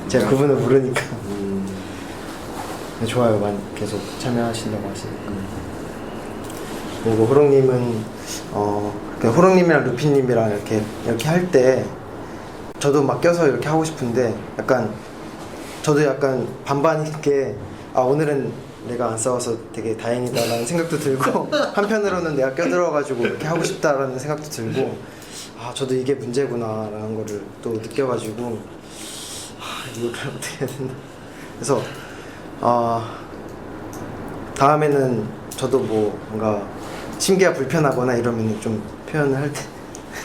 제가 그분을 모르니까 네, 좋아요. 많이 계속 참여하신다고 하시니까 그리고 호롱님은 호롱님이랑 루피님이랑 이렇게 할 때 저도 막 껴서 이렇게 하고 싶은데 약간 저도 약간 반반인 게 오늘은 내가 안 싸워서 되게 다행이다라는 생각도 들고 한편으로는 내가 껴들어가지고 이렇게 하고 싶다라는 생각도 들고 저도 이게 문제구나라는 거를 또 느껴가지고 이걸 어떻게 해야 되나 그래서 다음에는 저도 뭐 뭔가 심기가 불편하거나 이러면 좀 표현을 할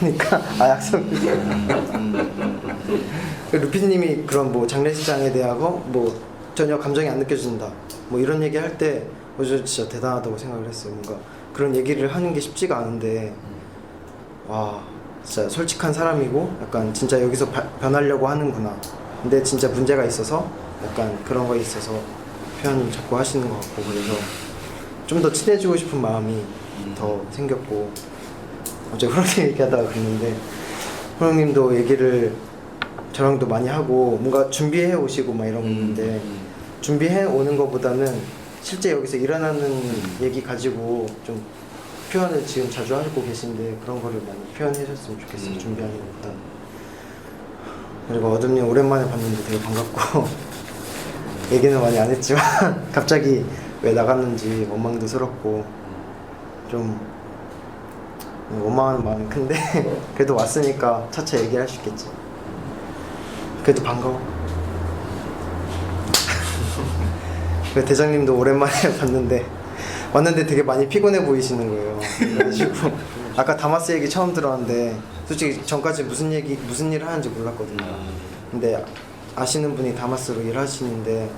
테니까 약속 루피님이 그런 뭐 장례식장에 대하고 뭐 전혀 감정이 안 느껴진다 뭐 이런 얘기 할 때 저 진짜 대단하다고 생각을 했어요. 뭔가 그런 얘기를 하는 게 쉽지가 않은데 와 진짜 솔직한 사람이고 약간 진짜 여기서 변하려고 하는구나. 근데 진짜 문제가 있어서 약간 그런 거에 있어서 표현을 자꾸 하시는 것 같고 그래서 좀 더 친해지고 싶은 마음이 더 생겼고 어제 호랑님 얘기하다가 그랬는데 호랑님도 얘기를 저랑도 많이 하고 뭔가 준비해 오시고 막 이런 건데 준비해 오는 것보다는 실제 여기서 일어나는 얘기 가지고 좀 표현을 지금 자주 하고 계신데 그런 거를 많이 표현해 주셨으면 좋겠어요. 준비하는 것보다. 그리고 어둠님 오랜만에 봤는데 되게 반갑고 얘기는 많이 안 했지만 갑자기 왜 나갔는지 원망도스럽고 좀 원망하는 마음이 큰데 그래도 왔으니까 차차 얘기할 수 있겠지. 그래도 반가워. 대장님도 오랜만에 왔는데 되게 많이 피곤해 보이시는 거예요. 그래가지고 아까 다마스 얘기 처음 들었는데 솔직히 전까지 무슨 일을 하는지 몰랐거든요. 근데 아시는 분이 다마스로 일하시는데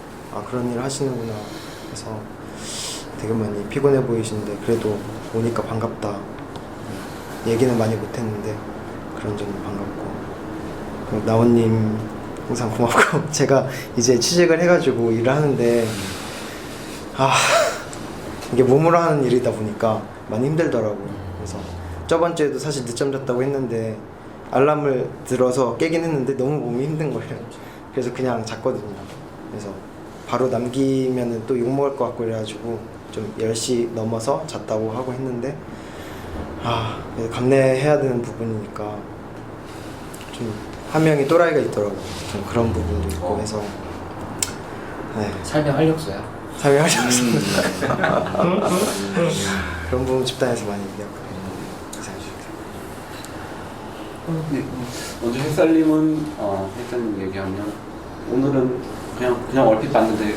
그런 일을 하시는구나 해서 되게 많이 피곤해 보이시는데 그래도 오니까 반갑다. 얘기는 많이 못했는데 그런 점이 반갑고 나원님 항상 고맙고 제가 이제 취직을 해가지고 일을 하는데 이게 몸으로 하는 일이다 보니까 많이 힘들더라고요. 그래서 저번 주에도 사실 늦잠 잤다고 했는데 알람을 들어서 깨긴 했는데 너무 몸이 힘든 거예요. 그래서 그냥 잤거든요. 그래서 바로 남기면은 또 욕먹을 것 같고 그래가지고 좀 10시 넘어서 잤다고 하고 했는데 감내해야 되는 부분이니까 좀 한 명이 또라이가 있더라고요. 좀 그런 부분도 있고 해서 삶의 활력소야. 삶의 활력소 그런 부분 집단에서 많이 얘기하고 먼저 햇살님은 햇살님 얘기하면 오늘은 그냥 얼핏 봤는데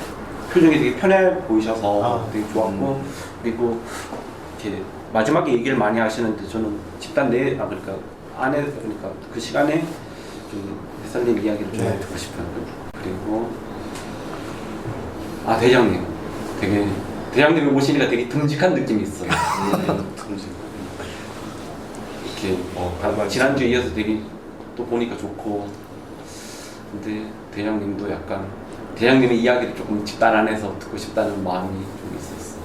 표정이 되게 편해 보이셔서 되게 좋았고 그리고 이렇게 마지막에 얘기를 많이 하시는데 저는 집단 내 그러니까 안에 그러니까 그 시간에 좀 햇살님 이야기를 좀 듣고 싶어요. 그리고 아 대장님 되게 대장님이 오시니까 되게 듬직한 느낌이 있어요. 듬직. 이렇게 지난주에 이어서 되게 또 보니까 좋고 근데 대장님도 약간 대장님의 이야기를 조금 집단 안에서 듣고 싶다는 마음이 좀 있었어요.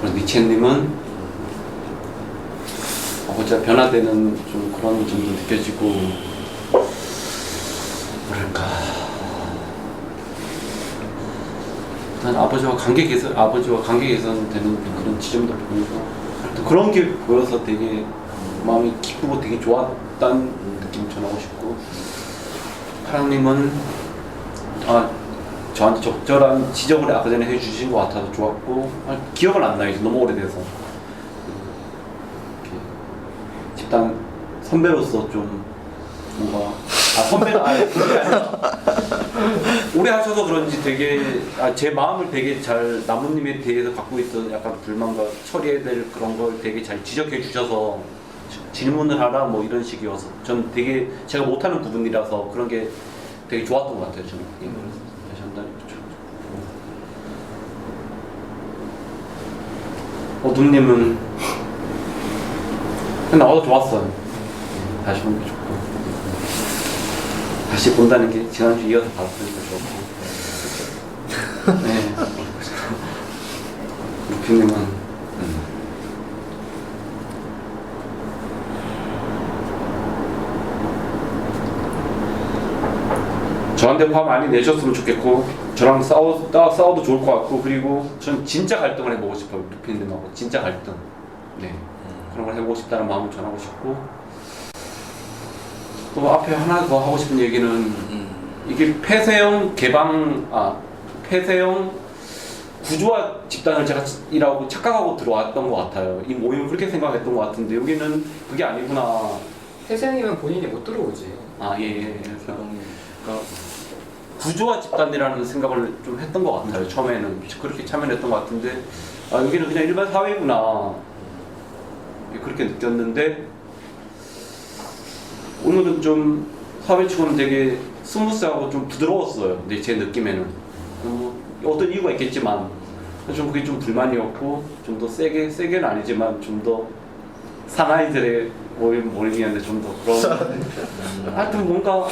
그리고 니첸님은 아버지가 변화되는 좀 그런 점도 느껴지고 뭐랄까 일단 아버지와 관계 개선되는 그런 지점도 보이고 하여튼 그런 게 보여서 되게 마음이 기쁘고 되게 좋았다는 느낌 전하고 싶고 하나님은 저한테 적절한 지적을 아까 전에 해주신 것 같아서 좋았고 기억은 안 나요. 너무 오래돼서 이렇게 집단 선배로서 좀 뭔가 선배가 그게 아니라 오래 하셔서 그런지 되게 제 마음을 되게 잘 나무님에 대해서 갖고 있던 약간 불만과 처리해야 될 그런 걸 되게 잘 지적해 주셔서 질문을 하라 뭐 이런 식이어서 전 되게 제가 못하는 부분이라서 그런 게 되게 좋았던 것 같아요. 저는 다시 한 번 어둠님은 나와도 좋았어요. 다시 보는 게 좋고 다시 본다는 게 지난주 이어서 봤으니까 좋고 네. 루피님은 저한테 화 많이 내셨으면 좋겠고 저랑 싸워도 좋을 것 같고 그리고 전 진짜 갈등을 해보고 싶어요. 루피님하고 진짜 갈등 그런 걸 해보고 싶다는 마음을 전하고 싶고 또 앞에 하나 더 하고 싶은 얘기는 이게 폐쇄형 폐쇄형 구조화 집단을 제가 이라고 착각하고 들어왔던 것 같아요. 이 모임을 그렇게 생각했던 것 같은데 여기는 그게 아니구나. 태생이면 본인이 못 들어오지. 예. 그러니까 구조화 집단이라는 생각을 좀 했던 것 같아요. 처음에는 그렇게 참여했던 것 같은데 여기는 그냥 일반 사회구나 그렇게 느꼈는데 오늘은 좀 사회치고는 되게 스무스하고 좀 부드러웠어요. 근데 제 느낌에는 어떤 이유가 있겠지만 좀 그게 좀 불만이었고 좀 더 세게는 아니지만 좀 더 사나이들의 모임이었는데 좀 더 그런 하여튼 뭔가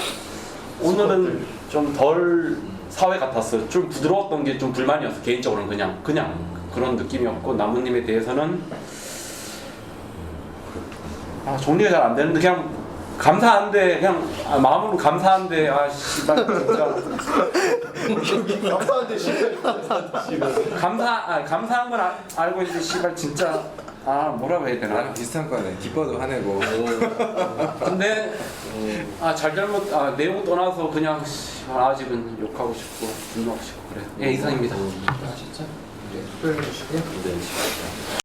오늘은 좀 덜 사회 같았어요. 좀 부드러웠던 게 좀 불만이었어. 개인적으로는 그냥 그런 느낌이었고 나무님에 대해서는 정리가 잘 안 되는데 그냥 감사한데 그냥 마음으로 감사한데 씨발 진짜 감사한데 씨발 감사한 건 알고 있는데 씨발 진짜 뭐라고 해야 되나. 나랑 비슷한 거네. 기뻐도 화내고. 근데 잘잘못 내용 떠나서 그냥 아직은 욕하고 싶고 분노하고 싶고 그래. 예, 이상입니다. 진짜? 네, 투표해 주시고요. 네.